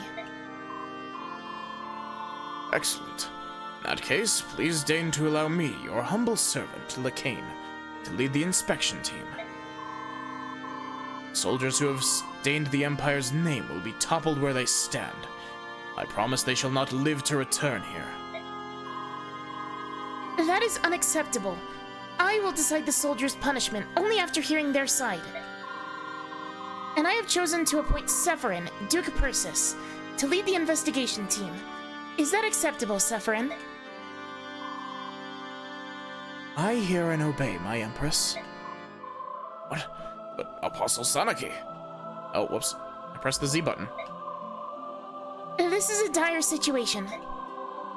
Excellent. In that case, please deign to allow me, your humble servant, Lacane, to lead the inspection team. Soldiers who have stained the Empire's name will be toppled where they stand. I promise they shall not live to return here. That is unacceptable. I will decide the soldiers' punishment only after hearing their side. And I have chosen to appoint Sephirin, Duke Persis, to lead the investigation team. Is that acceptable, Sephirin? I hear and obey, my Empress. What? But Apostle Sanaki. Oh, whoops. I pressed the Z button. This is a dire situation.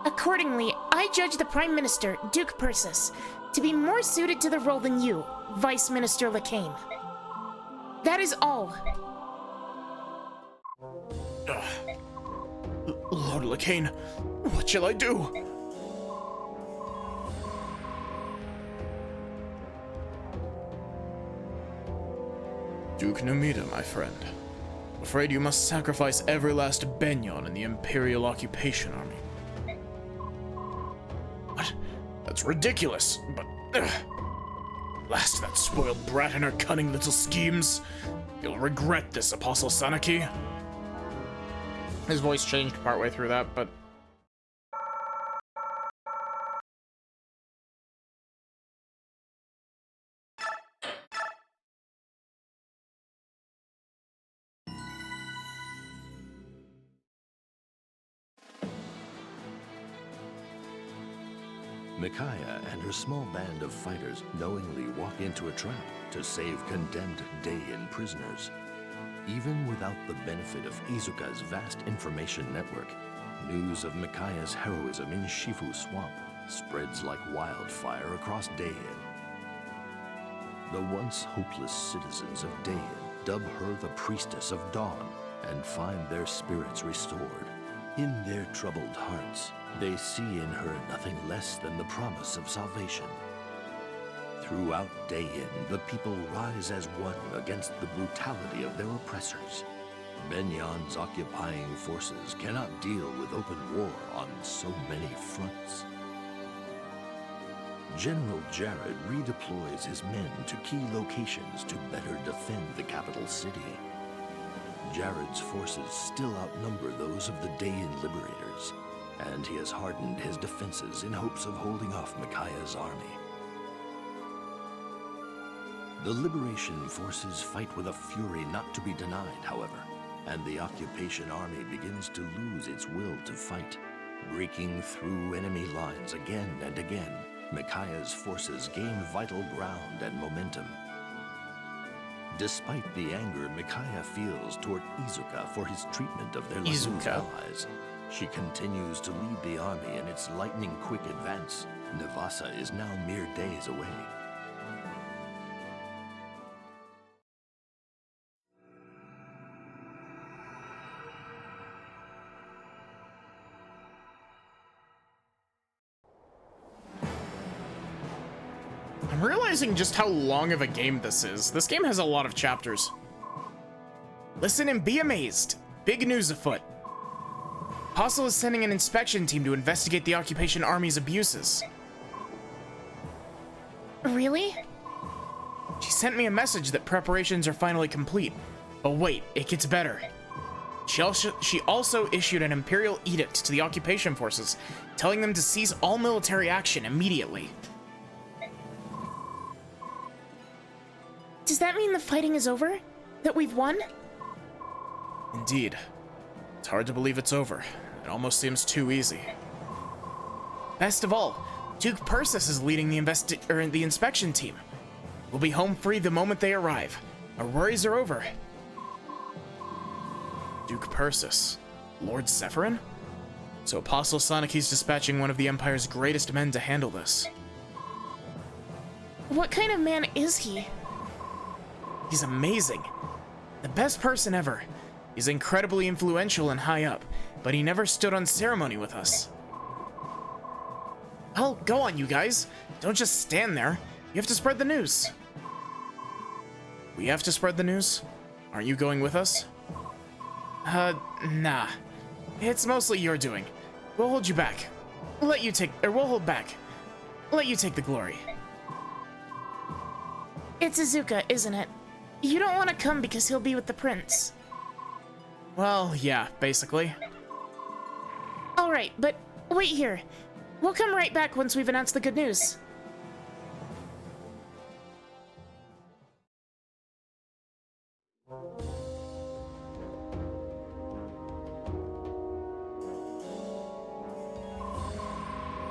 Accordingly, I judge the Prime Minister, Duke Persis, to be more suited to the role than you, Vice Minister Lacane. That is all. Lord Lacane, what shall I do? Duke Numida, my friend. I'm afraid you must sacrifice every last Benyon in the Imperial Occupation Army. What? That's ridiculous, but... Blast that spoiled brat and her cunning little schemes. You'll regret this, Apostle Sanaki. His voice changed partway through that, but... Micaiah and her small band of fighters knowingly walk into a trap to save condemned Dayan prisoners. Even without the benefit of Izuka's vast information network, news of Micaiah's heroism in Shifu Swamp spreads like wildfire across Dayan. The once hopeless citizens of Dayan dub her the Priestess of Dawn and find their spirits restored. In their troubled hearts, they see in her nothing less than the promise of salvation. Throughout Dayan, the people rise as one against the brutality of their oppressors. Benyan's occupying forces cannot deal with open war on so many fronts. General Jared redeploys his men to key locations to better defend the capital city. Jared's forces still outnumber those of the Dayan liberators, and he has hardened his defenses in hopes of holding off Micaiah's army. The liberation forces fight with a fury not to be denied, however, and the occupation army begins to lose its will to fight. Breaking through enemy lines again and again, Micaiah's forces gain vital ground and momentum. Despite the anger Micaiah feels toward Izuka for his treatment of their Lagoon's allies, she continues to lead the army in its lightning-quick advance. Navasa is now mere days away. I'm realizing just how long of a game this is. This game has a lot of chapters. Listen and be amazed. Big news afoot. Apostle is sending an inspection team to investigate the occupation army's abuses. Really? She sent me a message that preparations are finally complete. But wait, it gets better. She also issued an imperial edict to the occupation forces, telling them to cease all military action immediately. Does that mean the fighting is over? That we've won? Indeed. It's hard to believe it's over. It almost seems too easy. Best of all, Duke Persis is leading the inspection team. We'll be home free the moment they arrive. Our worries are over. Duke Persis. Lord Sephirin? So Apostle Sonic is dispatching one of the Empire's greatest men to handle this. What kind of man is he? He's amazing. The best person ever. He's incredibly influential and high up, but he never stood on ceremony with us. Well, go on, you guys. Don't just stand there. You have to spread the news. We have to spread the news? Aren't you going with us? Nah. It's mostly your doing. We'll hold you back. We'll hold back. Let you take the glory. It's Izuka, isn't it? You don't want to come because he'll be with the prince. Well, yeah, basically. Alright, but wait here. We'll come right back once we've announced the good news.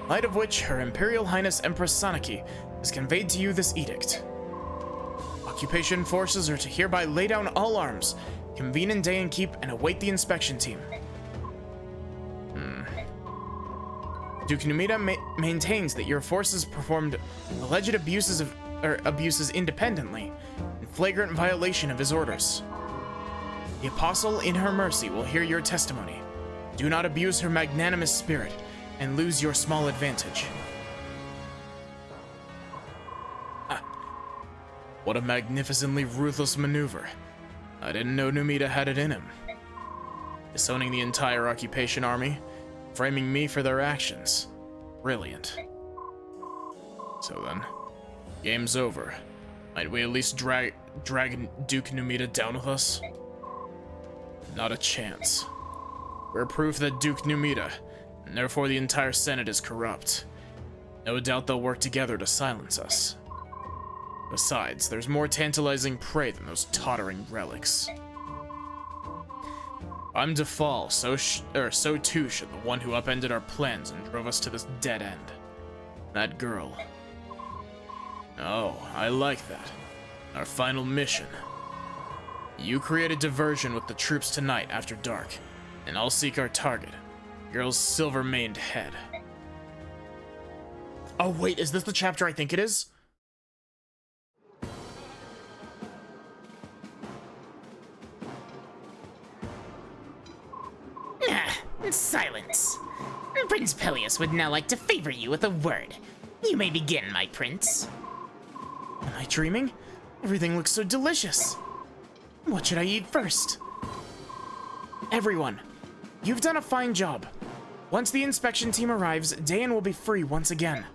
Light of which Her Imperial Highness Empress Sanaki has conveyed to you this edict. Occupation forces are to hereby lay down all arms, convene in Dayan Keep, and await the inspection team. Duke Numida maintains that your forces performed alleged abuses independently, in flagrant violation of his orders. The Apostle, in her mercy, will hear your testimony. Do not abuse her magnanimous spirit, and lose your small advantage. What a magnificently ruthless maneuver. I didn't know Numida had it in him. Disowning the entire occupation army, framing me for their actions. Brilliant. So then, game's over. Might we at least drag Duke Numida down with us? Not a chance. We're proof that Duke Numida, and therefore the entire Senate, is corrupt. No doubt they'll work together to silence us. Besides, there's more tantalizing prey than those tottering relics. I'm to fall, so too should the one who upended our plans and drove us to this dead end. That girl. Oh, I like that. Our final mission. You create a diversion with the troops tonight after dark, and I'll seek our target. Girl's silver-maned head. Oh wait, is this the chapter I think it is? Silence. Prince Peleus would now like to favor you with a word. You may begin, my prince. Am I dreaming? Everything looks so delicious. What should I eat first? Everyone, you've done a fine job. Once the inspection team arrives, Dayan will be free once again.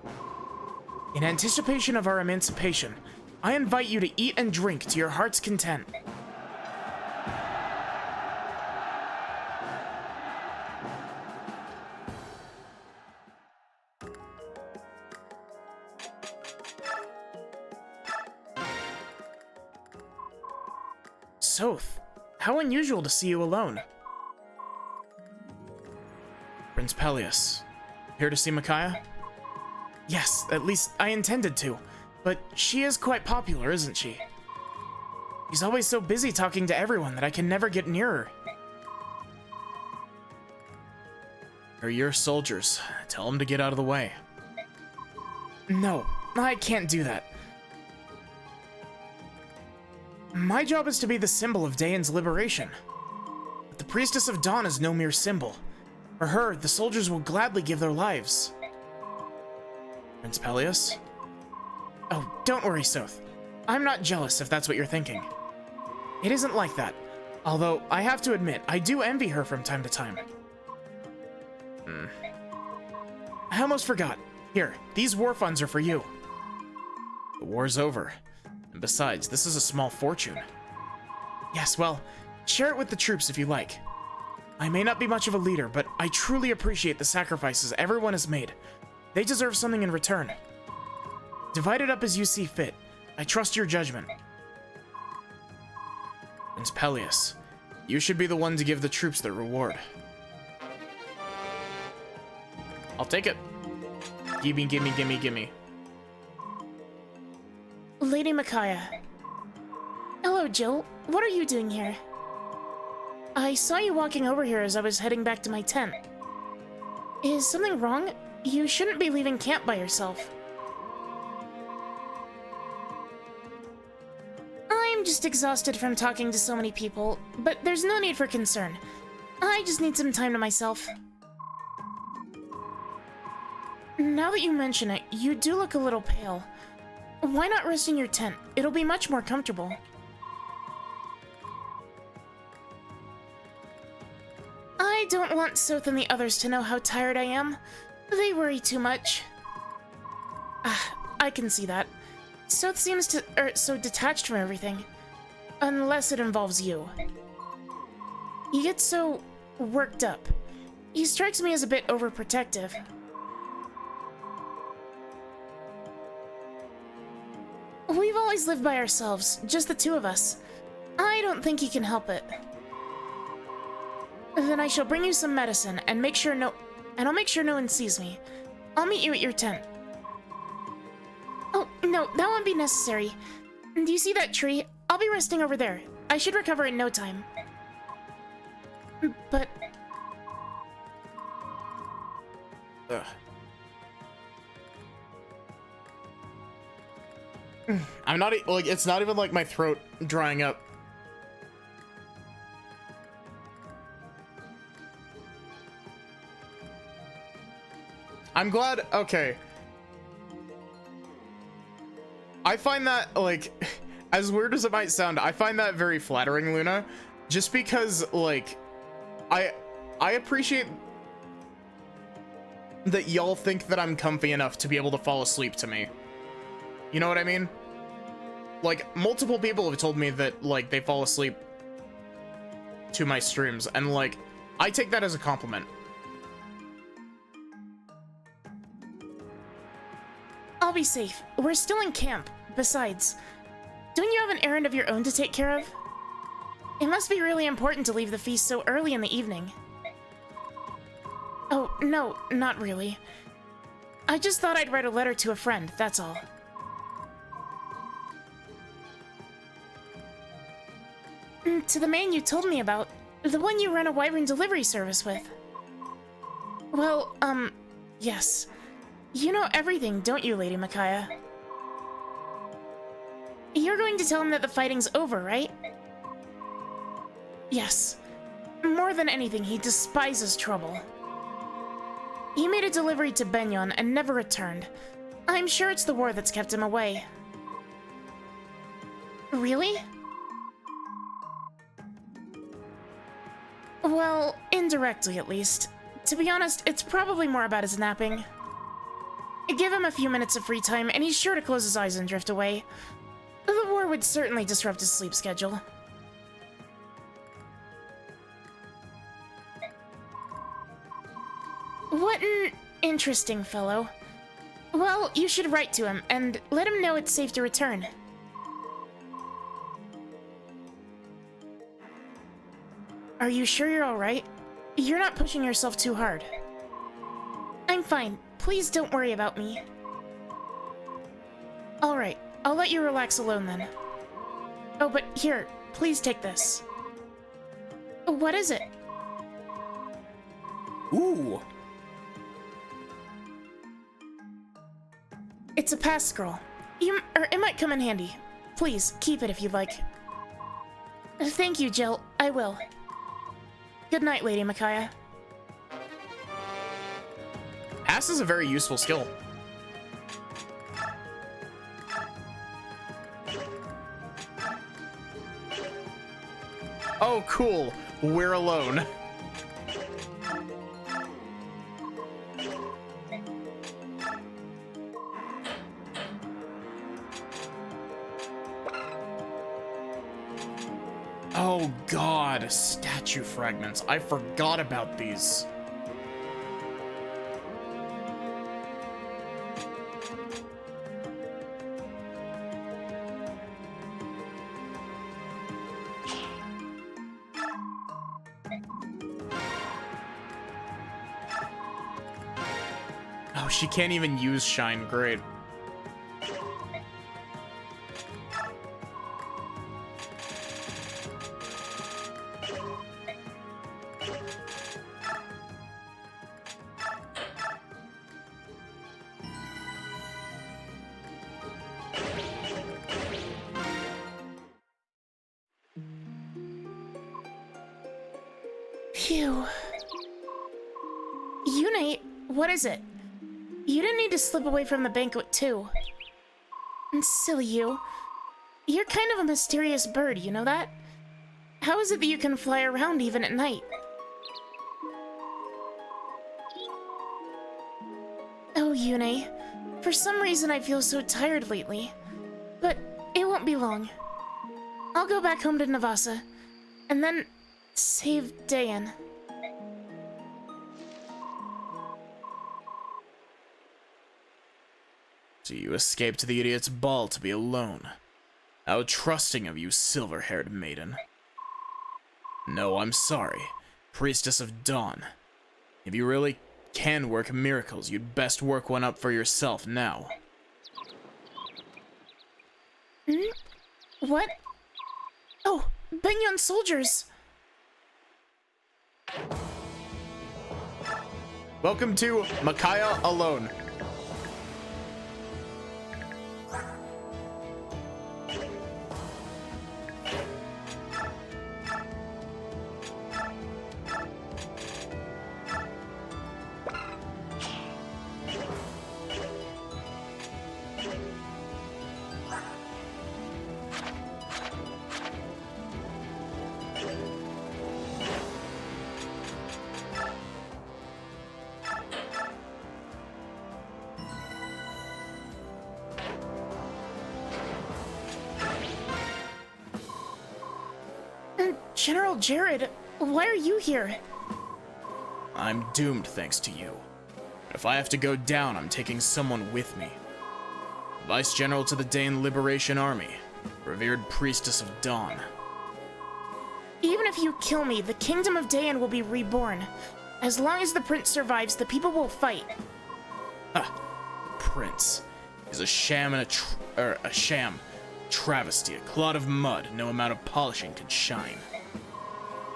In anticipation of our emancipation, I invite you to eat and drink to your heart's content. Soth, how unusual to see you alone. Prince Peleus, here to see Micaiah? Yes, at least I intended to, but she is quite popular, isn't she? She's always so busy talking to everyone that I can never get near her. They're your soldiers. Tell them to get out of the way. No, I can't do that. My job is to be the symbol of Dayan's liberation. But the Priestess of Dawn is no mere symbol. For her, the soldiers will gladly give their lives. Prince Peleus? Oh, don't worry, Soth. I'm not jealous if that's what you're thinking. It isn't like that. Although, I have to admit, I do envy her from time to time. I almost forgot. Here, these war funds are for you. The war's over. And besides, this is a small fortune. Yes, well, share it with the troops if you like. I may not be much of a leader, but I truly appreciate the sacrifices everyone has made. They deserve something in return. Divide it up as you see fit. I trust your judgment. Prince Peleus, you should be the one to give the troops their reward. I'll take it. Gimme, gimme, gimme, gimme. Lady Micaiah. Hello, Jill. What are you doing here? I saw you walking over here as I was heading back to my tent. Is something wrong? You shouldn't be leaving camp by yourself. I'm just exhausted from talking to so many people, but there's no need for concern. I just need some time to myself. Now that you mention it, you do look a little pale. Why not rest in your tent? It'll be much more comfortable. I don't want Soth and the others to know how tired I am. They worry too much. I can see that. Soth seems so detached from everything. Unless it involves you. He gets so worked up. He strikes me as a bit overprotective. We've always lived by ourselves, just the two of us. I don't think he can help it. Then I shall bring you some medicine and I'll make sure no one sees me. I'll meet you at your tent. Oh, no, that won't be necessary. Do you see that tree? I'll be resting over there. I should recover in no time. But... Ugh. I'm not, like, it's not even like my throat drying up. I'm glad, okay. I find that, like, as weird as it might sound, I find that very flattering, Luna. Just because, like, I appreciate that y'all think that I'm comfy enough to be able to fall asleep to me. You know what I mean? Like, multiple people have told me that, like, they fall asleep to my streams, and, like, I take that as a compliment. I'll be safe. We're still in camp. Besides, don't you have an errand of your own to take care of? It must be really important to leave the feast so early in the evening. Oh, no, not really. I just thought I'd write a letter to a friend, that's all. To the man you told me about. The one you run a Wyvern delivery service with. Well, yes. You know everything, don't you, Lady Micaiah? You're going to tell him that the fighting's over, right? Yes. More than anything, he despises trouble. He made a delivery to Benyon and never returned. I'm sure it's the war that's kept him away. Really? Well, indirectly at least. To be honest, it's probably more about his napping. Give him a few minutes of free time, and he's sure to close his eyes and drift away. The war would certainly disrupt his sleep schedule. What an interesting fellow. Well, you should write to him, and let him know it's safe to return. Are you sure you're alright? You're not pushing yourself too hard. I'm fine. Please don't worry about me. Alright, I'll let you relax alone then. Oh, but here, please take this. What is it? Ooh. It's a pass scroll. It might come in handy. Please, keep it if you'd like. Thank you, Jill. I will. Good night, Lady Micaiah. Pass is a very useful skill. Oh, cool. We're alone. Oh god, statue fragments. I forgot about these. Oh, she can't even use Shine. Great. Phew. Unite, what is it? You didn't need to slip away from the banquet, too. Silly you. You're kind of a mysterious bird, you know that? How is it that you can fly around even at night? Oh, Yune. For some reason I feel so tired lately. But it won't be long. I'll go back home to Navasa, and then save Dayan. So you escaped the idiot's ball to be alone. How trusting of you, silver-haired maiden. No, I'm sorry, Priestess of Dawn. If you really can work miracles, you'd best work one up for yourself now. What? Oh, Benyon soldiers! Welcome to Micaiah Alone. General Jared, why are you here? I'm doomed thanks to you. If I have to go down, I'm taking someone with me. Vice General to the Dayan Liberation Army, revered Priestess of Dawn. Even if you kill me, the Kingdom of Dayan will be reborn. As long as the Prince survives, the people will fight. prince is a sham and a sham travesty, a clod of mud no amount of polishing can shine.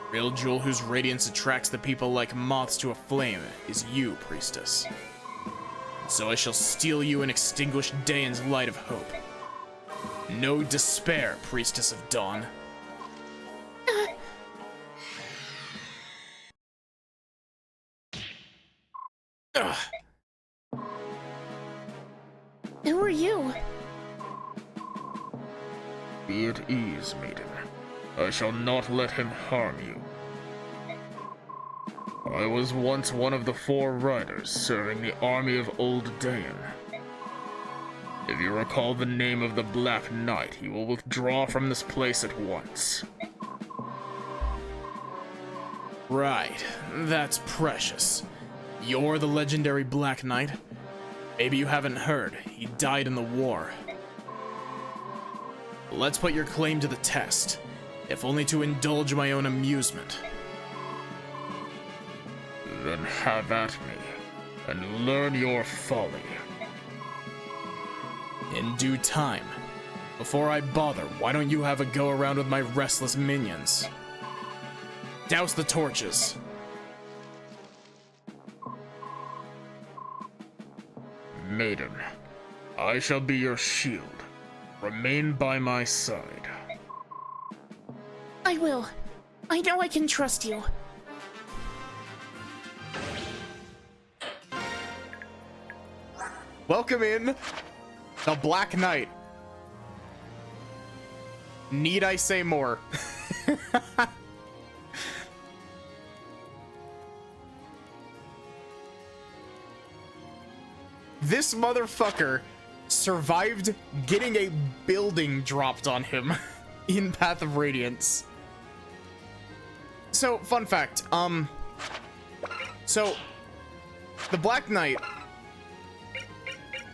Real jewel whose radiance attracts the people like moths to a flame is you, priestess. So I shall steal you and extinguish Dayan's light of hope. No despair, priestess of dawn. Who are you? Be at ease, maiden. I shall not let him harm you. I was once one of the 4 riders serving the army of Old Dayan. If you recall the name of the Black Knight, he will withdraw from this place at once. Right, that's precious. You're the legendary Black Knight? Maybe you haven't heard, he died in the war. Let's put your claim to the test, if only to indulge my own amusement. Then have at me, and learn your folly. In due time. Before I bother, why don't you have a go around with my restless minions? Douse the torches. Maiden, I shall be your shield. Remain by my side. I will. I know I can trust you. Welcome in, the Black Knight. Need I say more? This motherfucker survived getting a building dropped on him in Path of Radiance. So, fun fact, so the Black Knight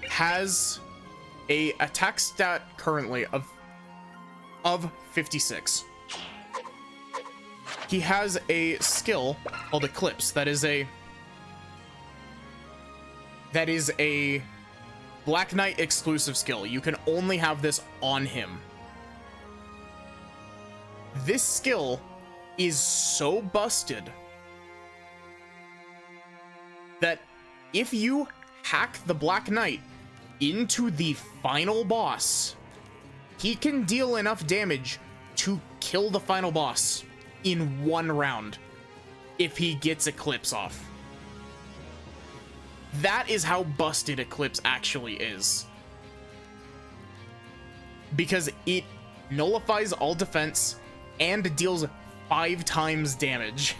has a attack stat currently of 56. He has a skill called Eclipse that is a Black Knight exclusive skill. You can only have this on him. This skill is so busted that if you hack the Black Knight into the final boss, he can deal enough damage to kill the final boss in 1 round if he gets Eclipse off. That is how busted Eclipse actually is. Because it nullifies all defense and deals 5 times damage.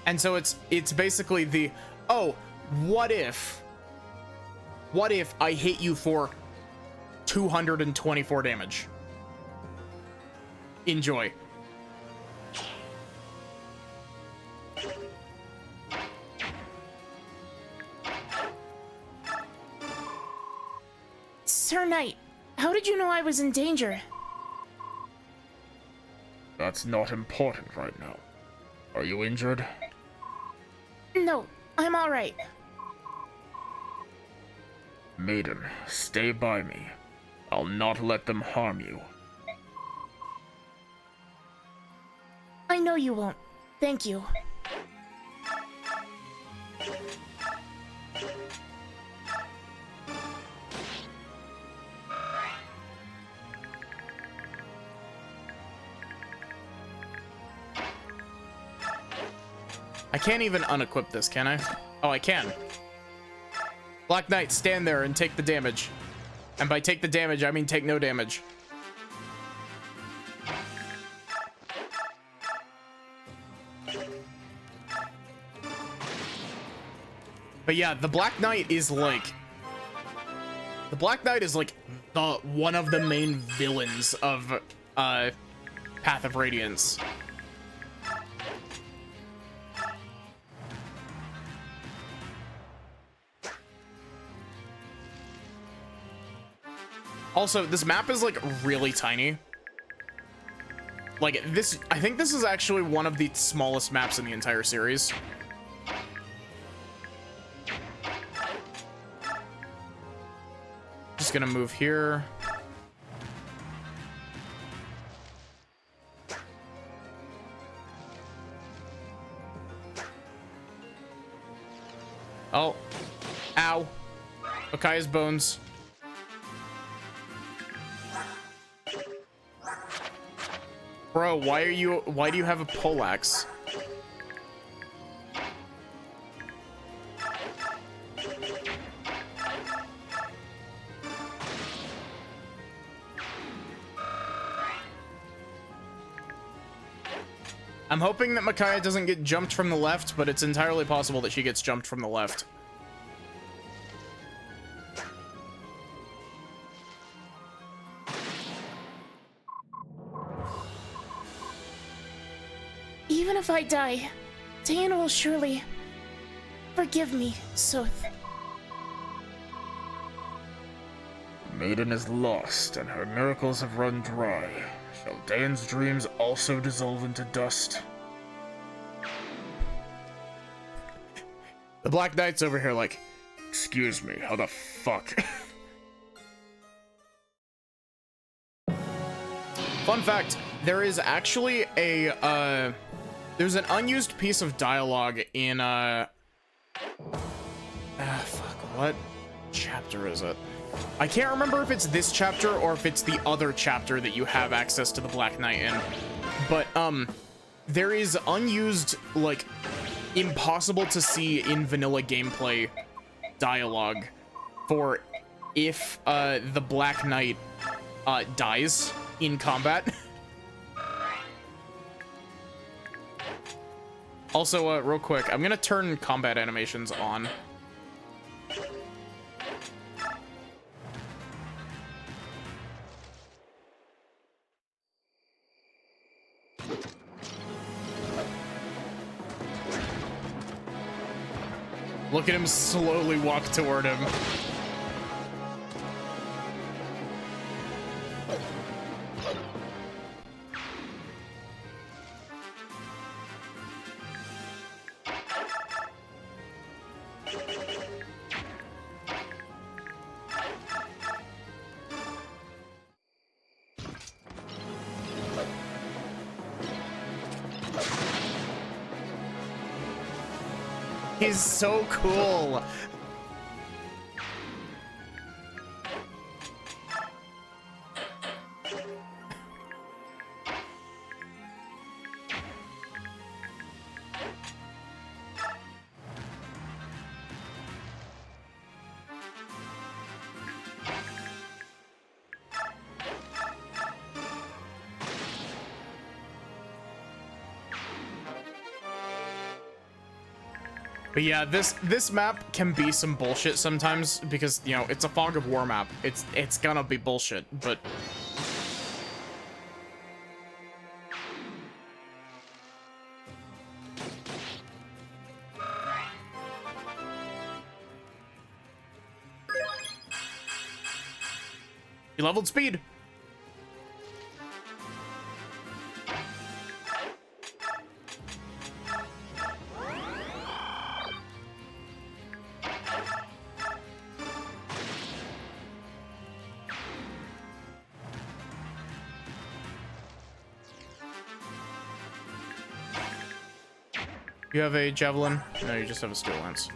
And so it's basically the, oh, what if I hit you for 224 damage? Enjoy. Sir Knight, how did you know I was in danger? That's not important right now. Are you injured? No, I'm alright. Maiden, stay by me. I'll not let them harm you. I know you won't. Thank you. I can't even unequip this, can I? Oh, I can. Black Knight, stand there and take the damage. And by take the damage, I mean take no damage. But yeah, the Black Knight is like... The Black Knight is like one of the main villains of Path of Radiance. Also, this map is like really tiny. Like this, I think this is actually one of the smallest maps in the entire series. just gonna move here. Oh. Ow. Okaya's bones. Bro, why do you have a poleaxe? I'm hoping that Micaiah doesn't get jumped from the left, but it's entirely possible that she gets jumped from the left. Even if I die, Dayan will surely forgive me, Soth. The maiden is lost, and her miracles have run dry. Shall Dayan's dreams also dissolve into dust? The Black Knight's over here like, Excuse me, how the fuck? fun fact, there is actually a, there's an unused piece of dialogue in, what chapter is it? I can't remember if it's this chapter or if it's the other chapter that you have access to the Black Knight in. But, there is unused, like, impossible to see in vanilla gameplay dialogue for if, the Black Knight, dies in combat. Also, real quick, I'm gonna turn combat animations on. Look at him slowly walk toward him. He's so cool. But yeah, this map can be some bullshit sometimes because, you know, it's a Fog of War map. It's gonna be bullshit, but you leveled speed. You have a javelin? No, you just have a steel lance.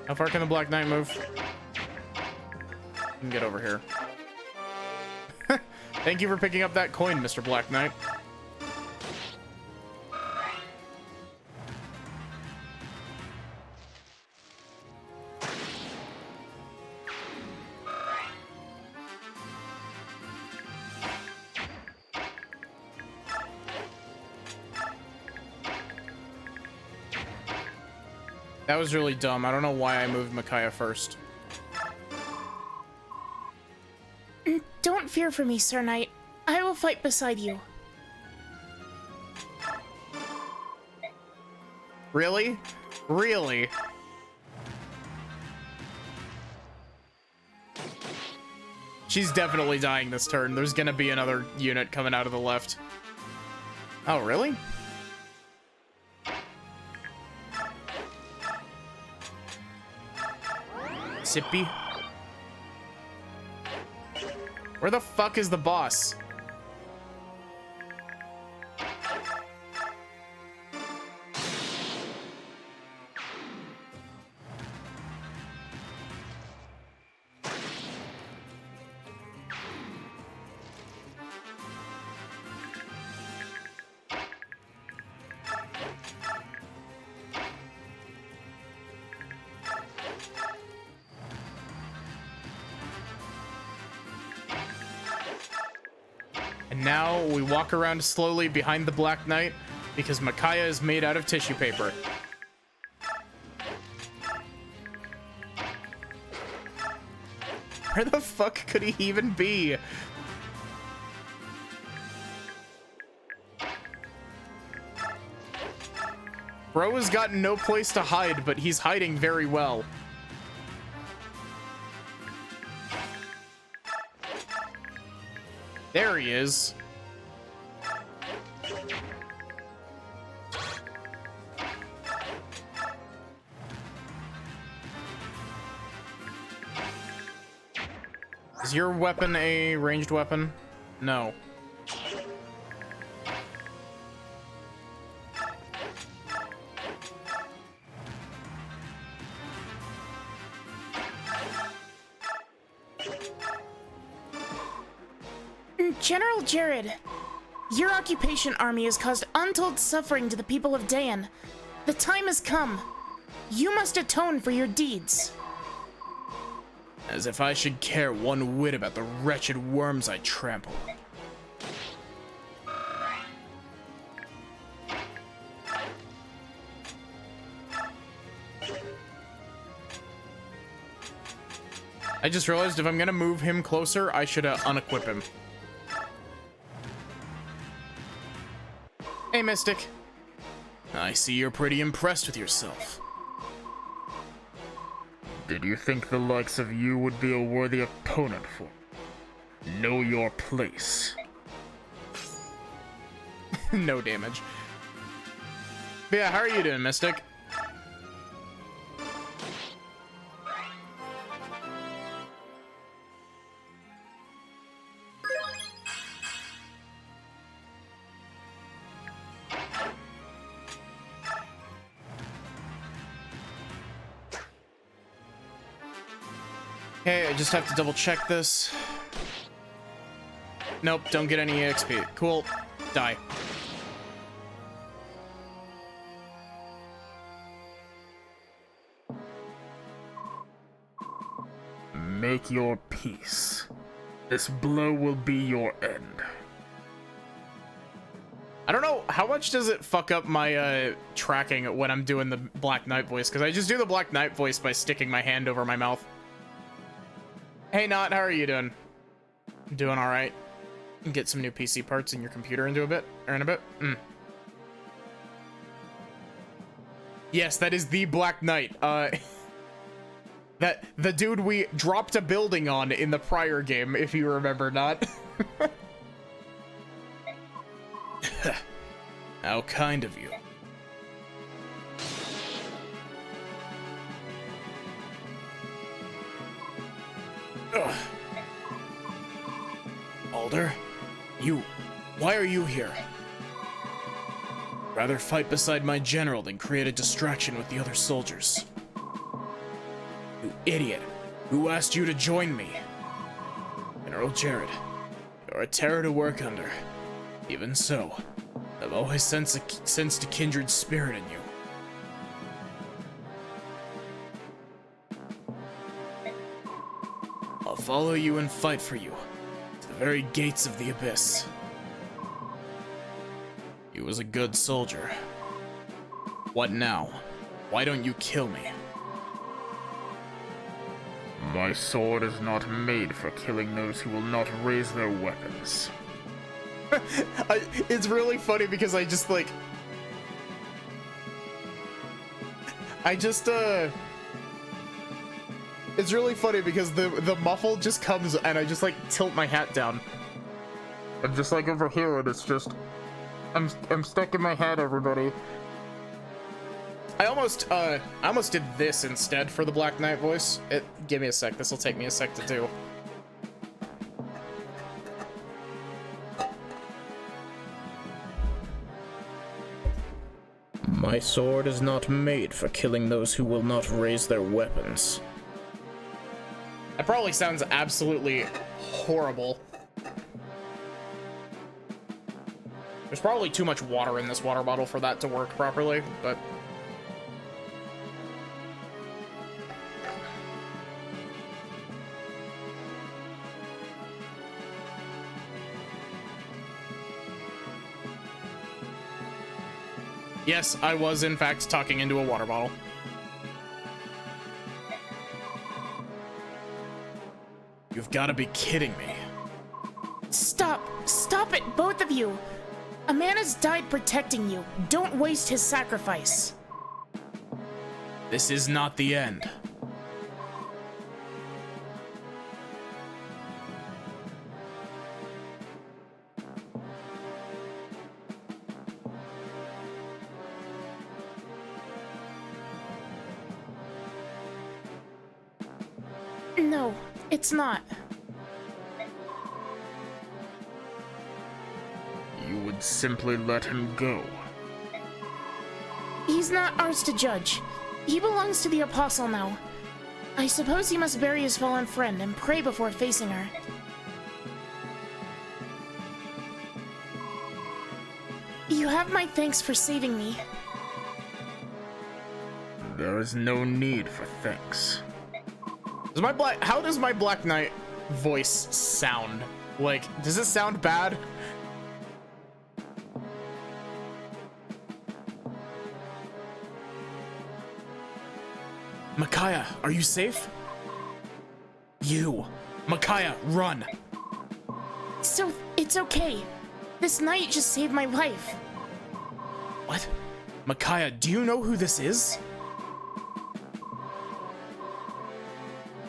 How far can the Black Knight move? You can get over here. Thank you for picking up that coin, Mr. Black Knight. That was really dumb. I don't know why I moved Micaiah first. Don't fear for me, Sir Knight. I will fight beside you. Really? Really? She's definitely dying this turn. There's gonna be another unit coming out of the left. Oh, really? Sippy. Where the fuck is the boss? And now we walk around slowly behind the Black Knight because Micaiah is made out of tissue paper. Where the fuck could he even be? Bro has got no place to hide, but he's hiding very well. There he is. Is your weapon a ranged weapon? No. General Jared, your occupation army has caused untold suffering to the people of Dayan. The time has come. You must atone for your deeds. As if I should care one whit about the wretched worms I trample. I just realized if I'm gonna move him closer, I should unequip him. Hey, Mystic. I see you're pretty impressed with yourself. Did you think the likes of you would be a worthy opponent for? Know your place. No damage. But yeah, how are you doing, Mystic? Okay, I just have to double check this. Nope, don't get any XP. Cool. Die. Make your peace. This blow will be your end. I don't know, how much does it fuck up my tracking when I'm doing the Black Knight voice? Because I just do the Black Knight voice by sticking my hand over my mouth. Hey, Not, how are you doing? Doing all right. Get some new PC parts in your computer in a bit. Yes, that is the Black Knight. That the dude we dropped a building on in the prior game, if you remember, Not. How kind of you. Ugh. Alder, why are you here? Rather fight beside my general than create a distraction with the other soldiers. You idiot, who asked you to join me? General Jared, you're a terror to work under. Even so, I've always sensed a kindred spirit in you. I'll follow you and fight for you, to the very gates of the abyss. You was a good soldier. What now? Why don't you kill me? My sword is not made for killing those who will not raise their weapons. It's really funny because it's really funny because the muffle just comes and I just like tilt my hat down. And just like over here, and it's just... I'm stuck in my head, everybody. I almost did this instead for the Black Knight voice. Give me a sec. This will take me a sec to do. My sword is not made for killing those who will not raise their weapons. That probably sounds absolutely horrible. There's probably too much water in this water bottle for that to work properly, but... Yes, I was in fact talking into a water bottle. You've got to be kidding me. Stop! Stop it, both of you! A man has died protecting you. Don't waste his sacrifice. This is not the end. No, it's not. You would simply let him go. He's not ours to judge. He belongs to the Apostle now. I suppose he must bury his fallen friend and pray before facing her. You have my thanks for saving me. There is no need for thanks. How does my Black Knight voice sound? Like, does it sound bad? Micaiah, are you safe? You. Micaiah, run. So, it's okay. This knight just saved my life. What? Micaiah, do you know who this is?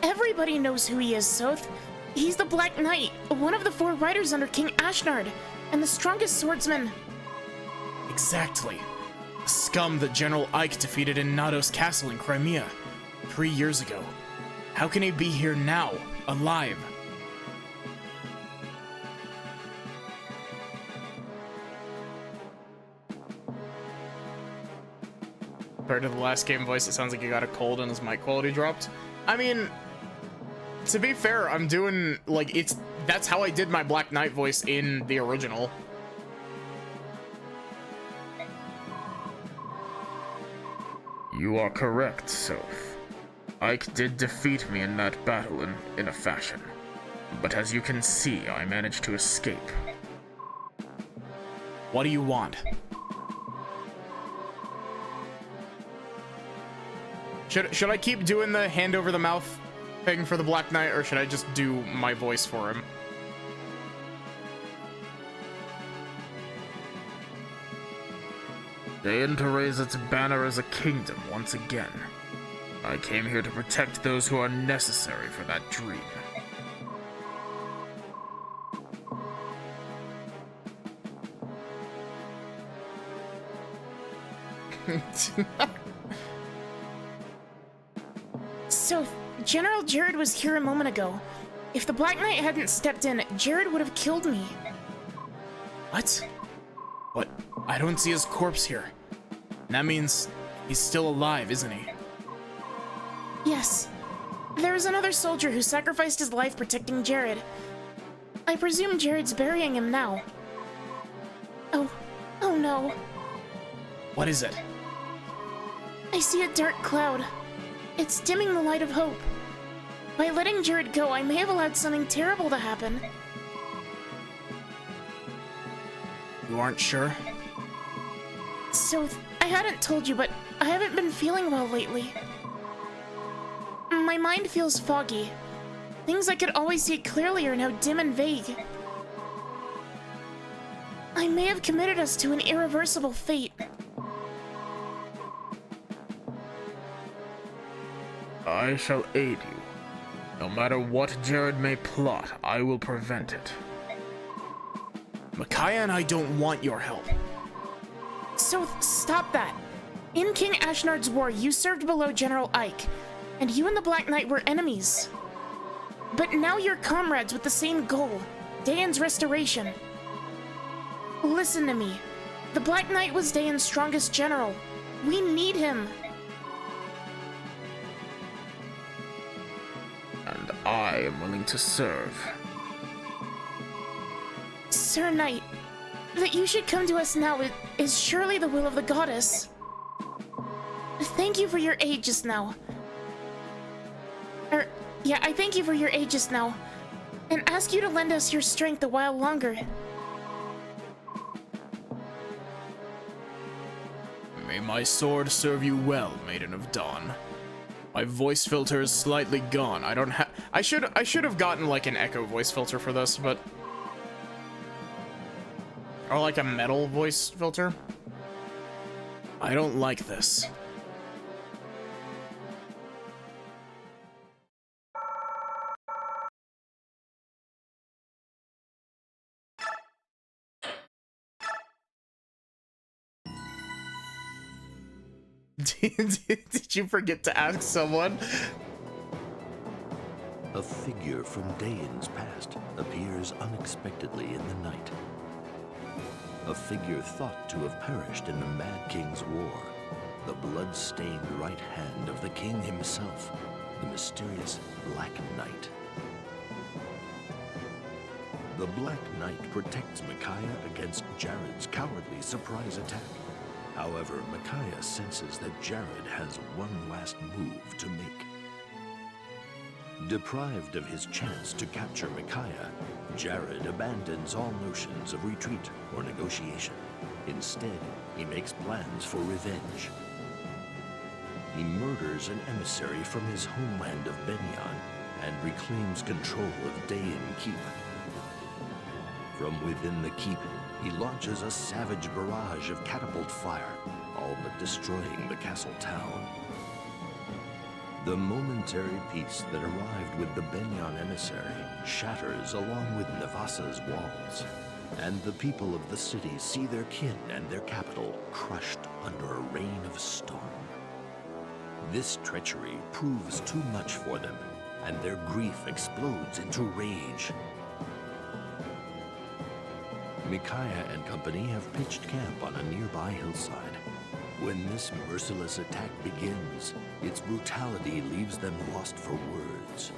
Everybody knows who he is, Soth. He's the Black Knight, one of the 4 riders under King Ashnard, and the strongest swordsman. Exactly. The scum that General Ike defeated in Nados Castle in Crimea 3 years ago. How can he be here now, alive? Compared to the last game voice, it sounds like he got a cold and his mic quality dropped. I mean, to be fair, I'm doing, like, that's how I did my Black Knight voice in the original. You are correct, Soph. Ike did defeat me in that battle in a fashion. But as you can see, I managed to escape. What do you want? Should I keep doing the hand over the mouth thing for the Black Knight, or should I just do my voice for him? Dayan to raise its banner as a kingdom once again. I came here to protect those who are necessary for that dream. So, General Jared was here a moment ago. If the Black Knight hadn't stepped in, Jared would have killed me. What? What? I don't see his corpse here. That means he's still alive, isn't he? Yes. There is another soldier who sacrificed his life protecting Jared. I presume Jared's burying him now. Oh no. What is it? I see a dark cloud. It's dimming the light of hope. By letting Jared go, I may have allowed something terrible to happen. You aren't sure? So, I hadn't told you, but I haven't been feeling well lately. My mind feels foggy. Things I could always see clearly are now dim and vague. I may have committed us to an irreversible fate. I shall aid you. No matter what Jared may plot, I will prevent it. Micaiah and I don't want your help. So stop that. In King Ashnard's war, you served below General Ike, and you and the Black Knight were enemies. But now you're comrades with the same goal, Dayan's restoration. Listen to me. The Black Knight was Dayan's strongest general. We need him. And I am willing to serve. Sir Knight, that you should come to us now is surely the will of the goddess. Thank you for your aid just now. I thank you for your aid just now, and ask you to lend us your strength a while longer. May my sword serve you well, Maiden of Dawn. My voice filter is slightly gone. I should have gotten like an echo voice filter for this, but or like a metal voice filter. I don't like this. Did you forget to ask someone? A figure from Dayan's past appears unexpectedly in the night. A figure thought to have perished in the Mad King's war. The blood-stained right hand of the king himself, the mysterious Black Knight. The Black Knight protects Micaiah against Jared's cowardly surprise attack. However, Micaiah senses that Jared has one last move to make. Deprived of his chance to capture Micaiah, Jared abandons all notions of retreat or negotiation. Instead, he makes plans for revenge. He murders an emissary from his homeland of Benyon and reclaims control of Dayan Keep. From within the keep, he launches a savage barrage of catapult fire, all but destroying the castle town. The momentary peace that arrived with the Benyon emissary shatters along with Navasa's walls, and the people of the city see their kin and their capital crushed under a rain of storm. This treachery proves too much for them, and their grief explodes into rage. Micaiah and company have pitched camp on a nearby hillside. When this merciless attack begins, its brutality leaves them lost for words.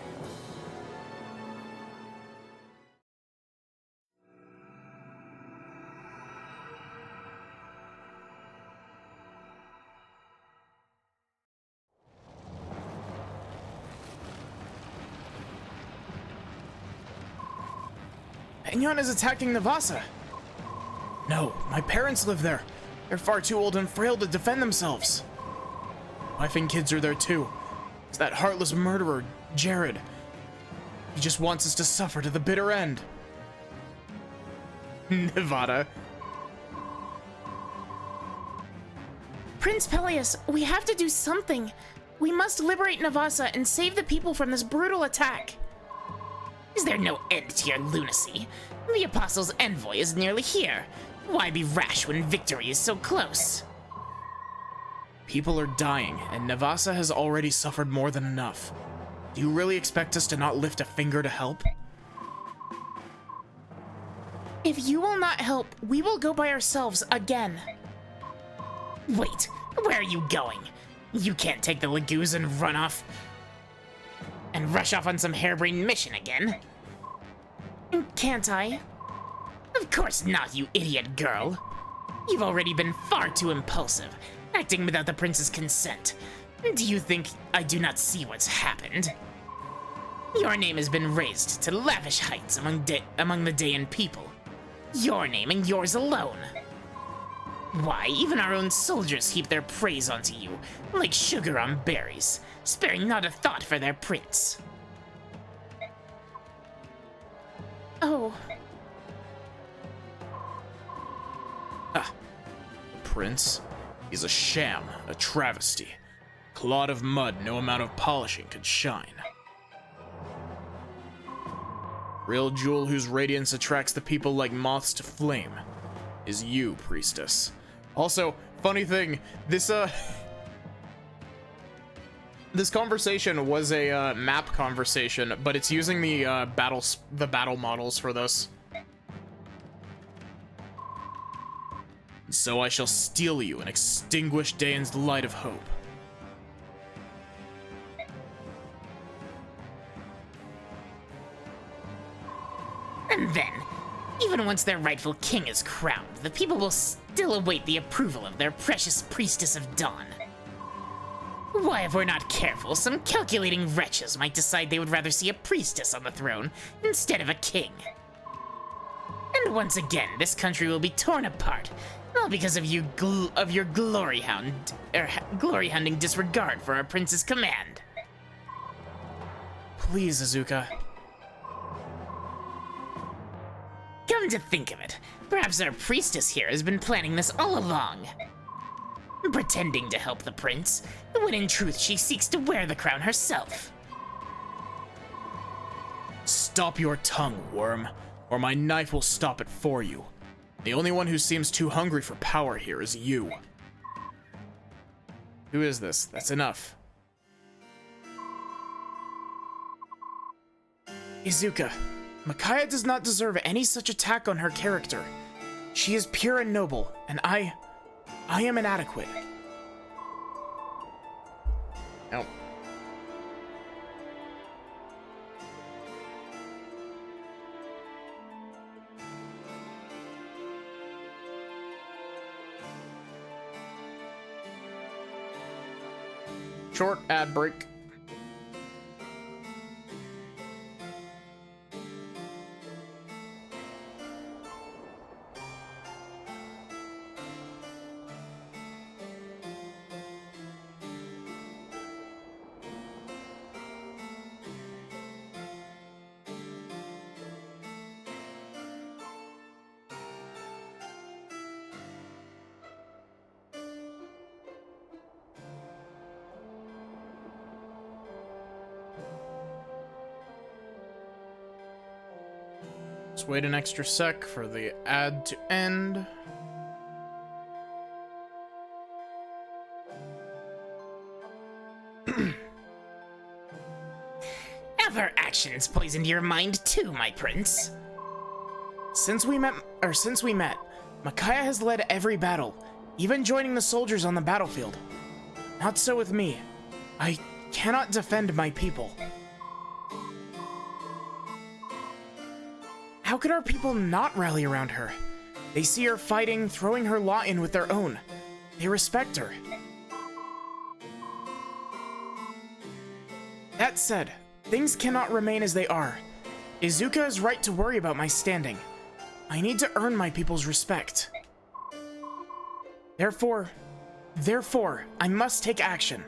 Benyon is attacking Navasa. No, my parents live there. They're far too old and frail to defend themselves. Wife and kids are there too. It's that heartless murderer, Jared. He just wants us to suffer to the bitter end. Nevada. Prince Peleus, we have to do something. We must liberate Navasa and save the people from this brutal attack. Is there no end to your lunacy? The Apostle's envoy is nearly here. Why be rash when victory is so close? People are dying, and Navasa has already suffered more than enough. Do you really expect us to not lift a finger to help? If you will not help, we will go by ourselves again. Wait, where are you going? You can't take the Laguz and run off and rush off on some harebrained mission again. Can't I? Of course not, you idiot girl. You've already been far too impulsive, acting without the prince's consent. Do you think I do not see what's happened? Your name has been raised to lavish heights among the Dayan people. Your name and yours alone. Why, even our own soldiers heap their praise onto you, like sugar on berries, sparing not a thought for their prince. Oh. Prince? He's a sham, a travesty. Clod of mud no amount of polishing could shine. Real jewel whose radiance attracts the people like moths to flame is you, priestess. Also, funny thing, this this conversation was a map conversation, but it's using the battle models for this. So I shall steal you and extinguish Daeon's light of hope. And then, even once their rightful king is crowned, the people will still await the approval of their precious priestess of dawn. Why, if we're not careful, some calculating wretches might decide they would rather see a priestess on the throne instead of a king. And once again, this country will be torn apart, all because of you of your glory hounding disregard for our prince's command. Please, Izuka. Come to think of it, perhaps our priestess here has been planning this all along. Pretending to help the prince, when in truth she seeks to wear the crown herself. Stop your tongue, worm, or my knife will stop it for you. The only one who seems too hungry for power here is you. Who is this? That's enough. Izuka, Micaiah does not deserve any such attack on her character. She is pure and noble, and I am inadequate. Ow. Short ad break. Let's wait an extra sec for the ad to end. Have our actions poisoned your mind too, my prince? Since we met, Micaiah has led every battle, even joining the soldiers on the battlefield. Not so with me. I cannot defend my people. How could our people not rally around her? They see her fighting, throwing her lot in with their own. They respect her. That said, things cannot remain as they are. Izuka is right to worry about my standing. I need to earn my people's respect. Therefore, I must take action.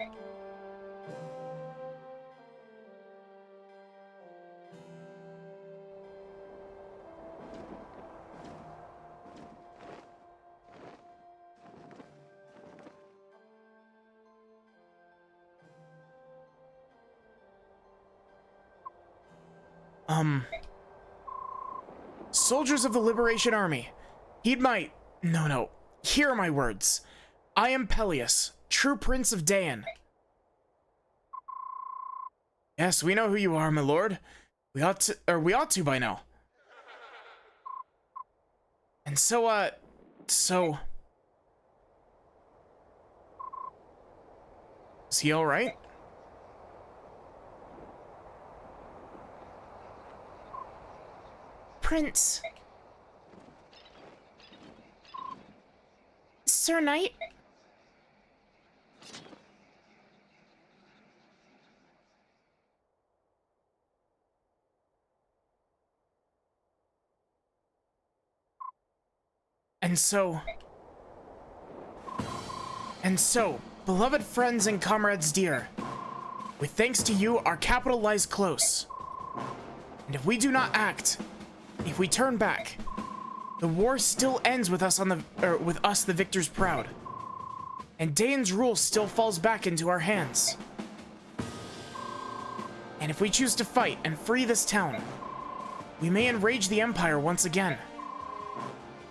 Soldiers of the Liberation Army, hear my words. I am Peleus, true Prince of Daeon. Yes, we know who you are, my lord. We ought to by now. And so, is he all right? Prince. Sir Knight? And so, beloved friends and comrades dear, with thanks to you, our capital lies close. And if we do not act, if we turn back, the war still ends with us the victors proud. And Daeon's rule still falls back into our hands. And if we choose to fight and free this town, we may enrage the Empire once again.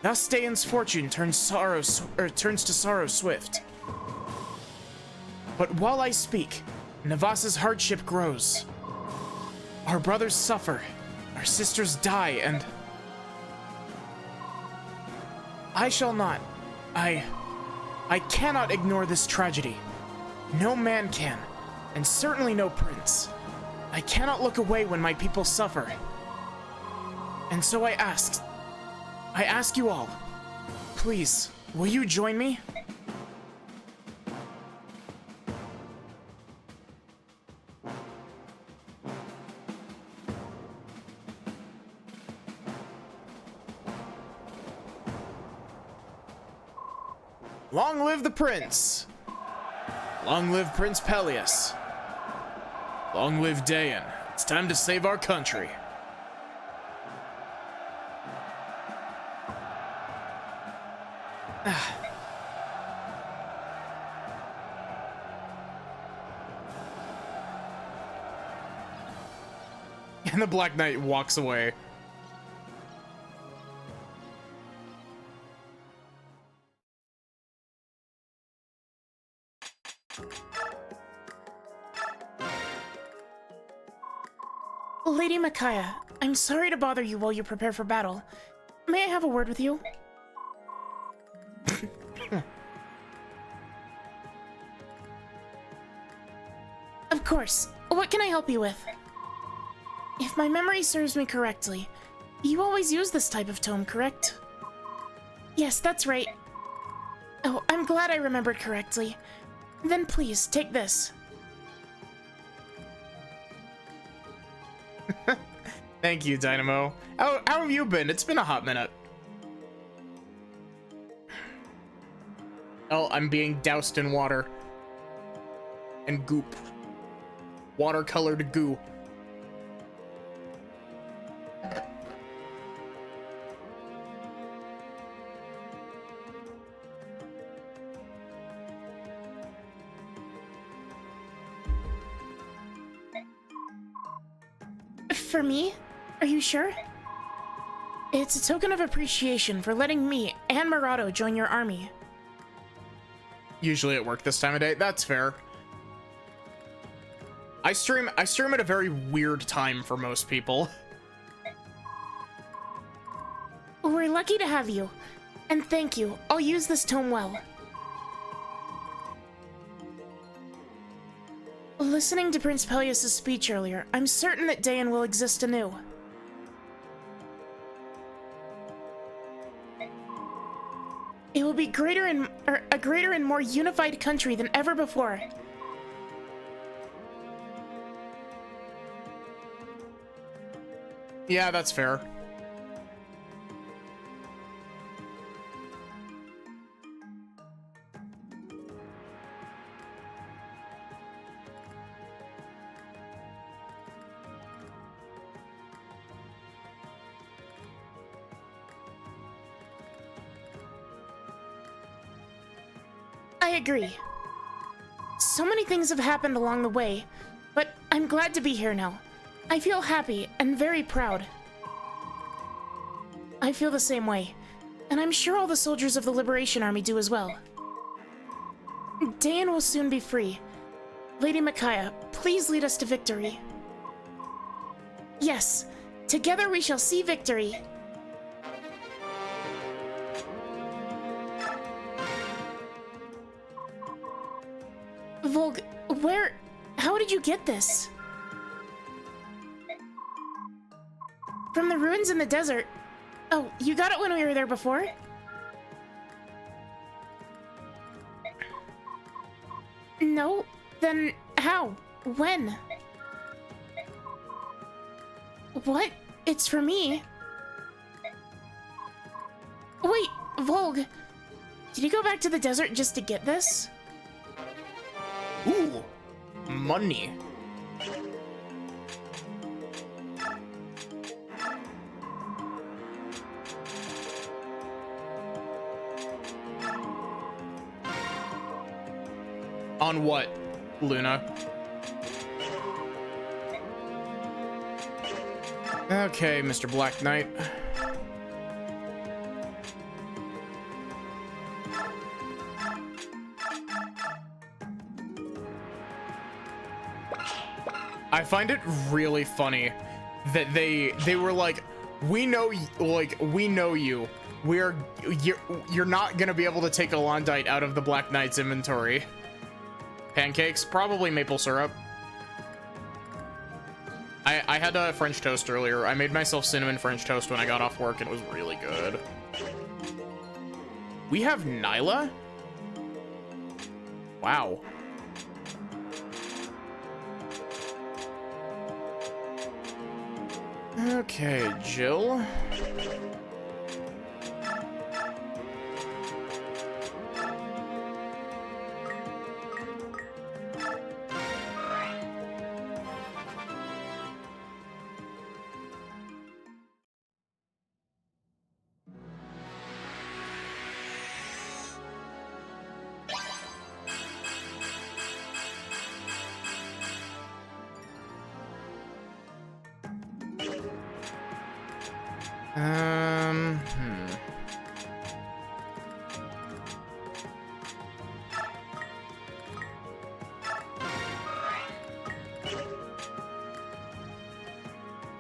Thus Dayan's fortune turns to sorrow swift. But while I speak, Navas's hardship grows. Our brothers suffer, our sisters die, and I shall not. I cannot ignore this tragedy. No man can, and certainly no prince. I cannot look away when my people suffer. And so I ask you all, please, will you join me? Long live the prince! Long live Prince Peleus! Long live Dayan! It's time to save our country! And the Black Knight walks away. Lady Micaiah, I'm sorry to bother you while you prepare for battle. May I have a word with you? Of course. What can I help you with? If my memory serves me correctly, you always use this type of tome, correct? Yes, that's right. Oh, I'm glad I remembered correctly. Then please, take this. Thank you, Dynamo. How have you been? It's been a hot minute. Oh, I'm being doused in water. And goop. Watercolored goo. For me? Are you sure? It's a token of appreciation for letting me and Murado join your army. Usually at work this time of day. That's fair. I stream at a very weird time for most people. We're lucky to have you. And thank you. I'll use this tome well. Listening to Prince Peleus' speech earlier, I'm certain that Dayan will exist anew. It will be a greater and more unified country than ever before. Yeah, that's fair. I agree. So many things have happened along the way, but I'm glad to be here now. I feel happy and very proud. I feel the same way, and I'm sure all the soldiers of the Liberation Army do as well. Dayan will soon be free. Lady Micaiah, please lead us to victory. Yes, together we shall see victory. Volg, how did you get this? From the ruins in the desert. Oh, you got it when we were there before? No? Then how? When? What? It's for me? Wait, Volg. Did you go back to the desert just to get this? Ooh, money. On what, Luna? Okay, Mr. Black Knight. I find it really funny that they were like, we know you. You're not gonna be able to take a Londite out of the Black Knight's inventory. Pancakes, probably maple syrup. I had a French toast earlier. I made myself cinnamon French toast when I got off work, and it was really good. We have Nyla? Wow. Okay, Jill.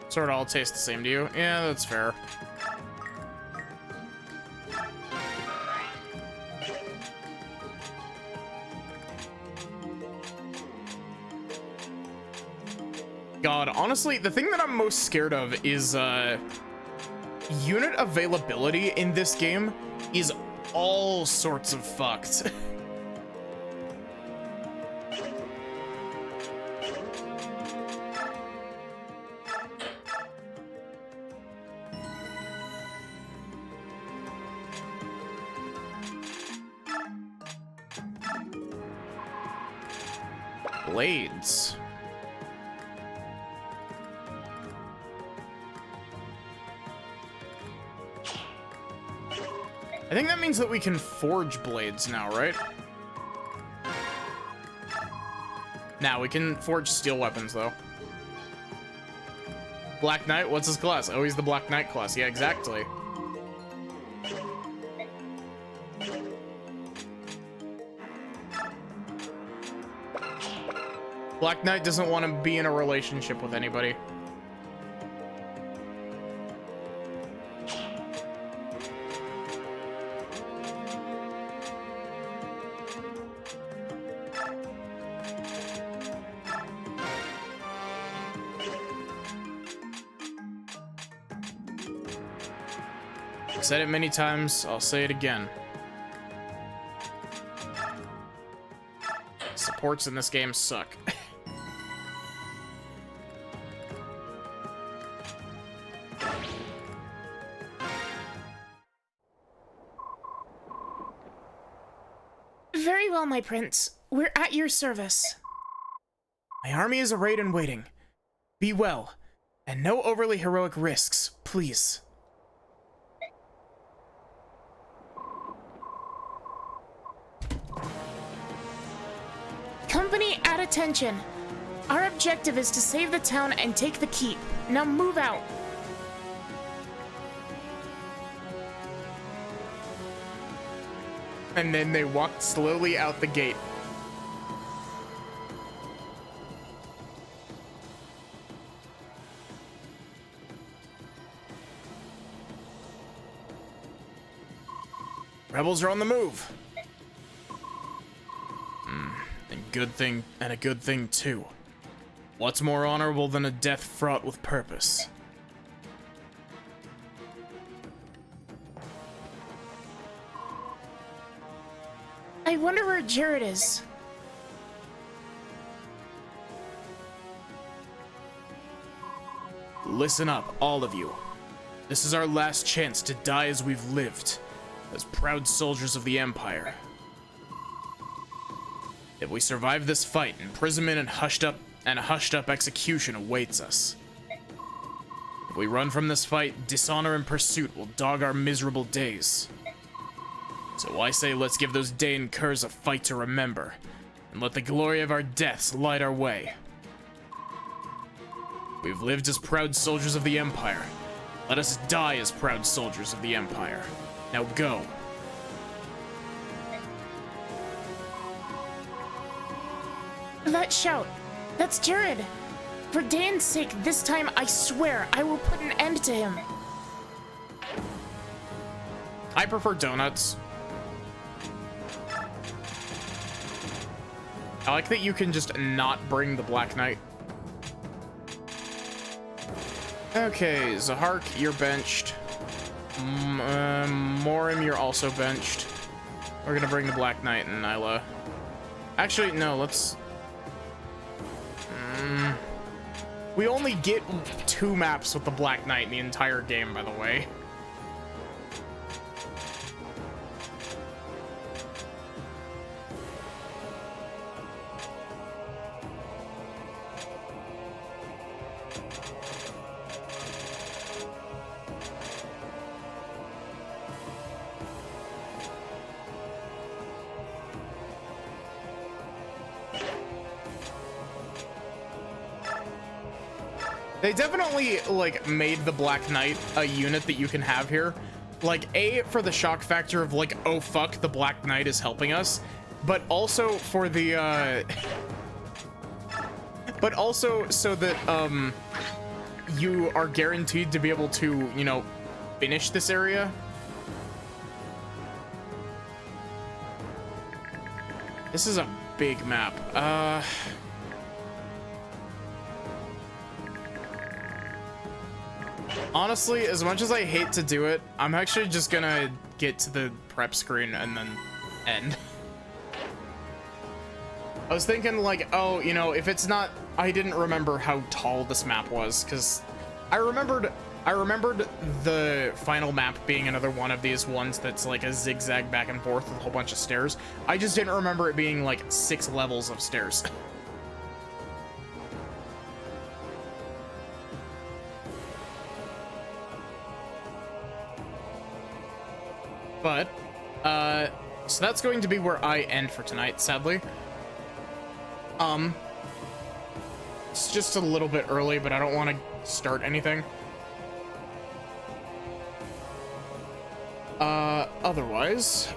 Sort of all taste the same to you. Yeah, that's fair. God, honestly, the thing that I'm most scared of is unit availability in this game is all sorts of fucked. Blades. I think that means that we can forge blades now, right? Now we can forge steel weapons, though. Black Knight, what's his class? Oh, he's the Black Knight class. Yeah, exactly. Black Knight doesn't want to be in a relationship with anybody. I've said it many times, I'll say it again. Supports in this game suck. Very well, my prince. We're at your service. My army is arrayed and waiting. Be well, and no overly heroic risks, please. Company at attention. Our objective is to save the town and take the keep. Now move out. And then they walked slowly out the gate. Rebels are on the move. And a good thing too. What's more honorable than a death fraught with purpose? I wonder where Jared is. Listen up, all of you. This is our last chance to die as we've lived, as proud soldiers of the Empire. If we survive this fight, imprisonment and a hushed up execution awaits us. If we run from this fight, dishonor and pursuit will dog our miserable days. So I say let's give those Dayan curs a fight to remember, and let the glory of our deaths light our way. We've lived as proud soldiers of the Empire. Let us die as proud soldiers of the Empire. Now go. That shout. That's Jared. For Dane's sake, this time I swear I will put an end to him. I prefer donuts. I like that you can just not bring the Black Knight. Okay, Zahark, you're benched. Morim, you're also benched. We're gonna bring the Black Knight and Nyla. Actually, no, let's... We only get 2 maps with the Black Knight in the entire game, by the way. They definitely, like, made the Black Knight a unit that you can have here. Like, A, for the shock factor of, like, oh fuck, the Black Knight is helping us. But also for the, but also so that, you are guaranteed to be able to, you know, finish this area. This is a big map. Honestly, as much as I hate to do it, I'm actually just gonna get to the prep screen and then end. I was thinking like, oh, you know, if it's not, I didn't remember how tall this map was, because I remembered the final map being another one of these ones that's like a zigzag back and forth with a whole bunch of stairs. I just didn't remember it being like 6 levels of stairs. But, so that's going to be where I end for tonight, sadly. It's just a little bit early, but I don't want to start anything. Otherwise,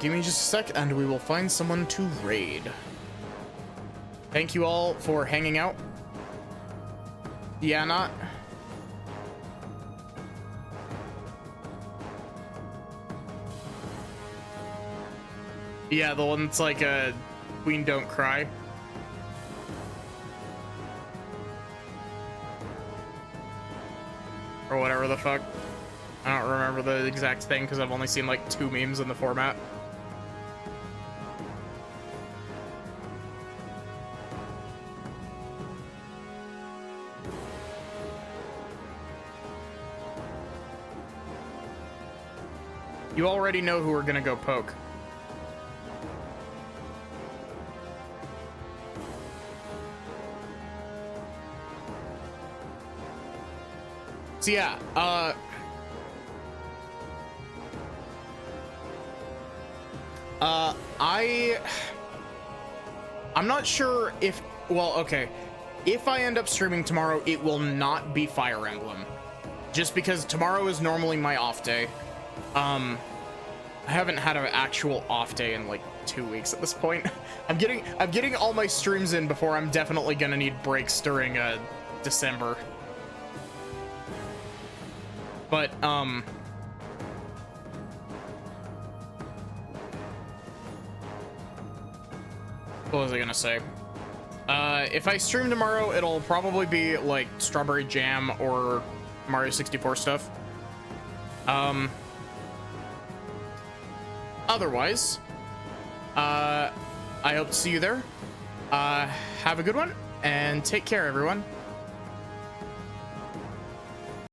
give me just a sec and we will find someone to raid. Thank you all for hanging out. Yeah, not... Yeah, the one that's like a Queen Don't Cry. Or whatever the fuck. I don't remember the exact thing because I've only seen like 2 memes in the format. You already know who we're gonna go poke. So yeah, I'm not sure if, well, okay, if I end up streaming tomorrow, it will not be Fire Emblem, just because tomorrow is normally my off day. I haven't had an actual off day in like 2 weeks at this point. I'm getting all my streams in before I'm definitely gonna need breaks during December. But, what was I gonna say? If I stream tomorrow, it'll probably be, like, Strawberry Jam or Mario 64 stuff. Otherwise, I hope to see you there. Have a good one, and take care, everyone.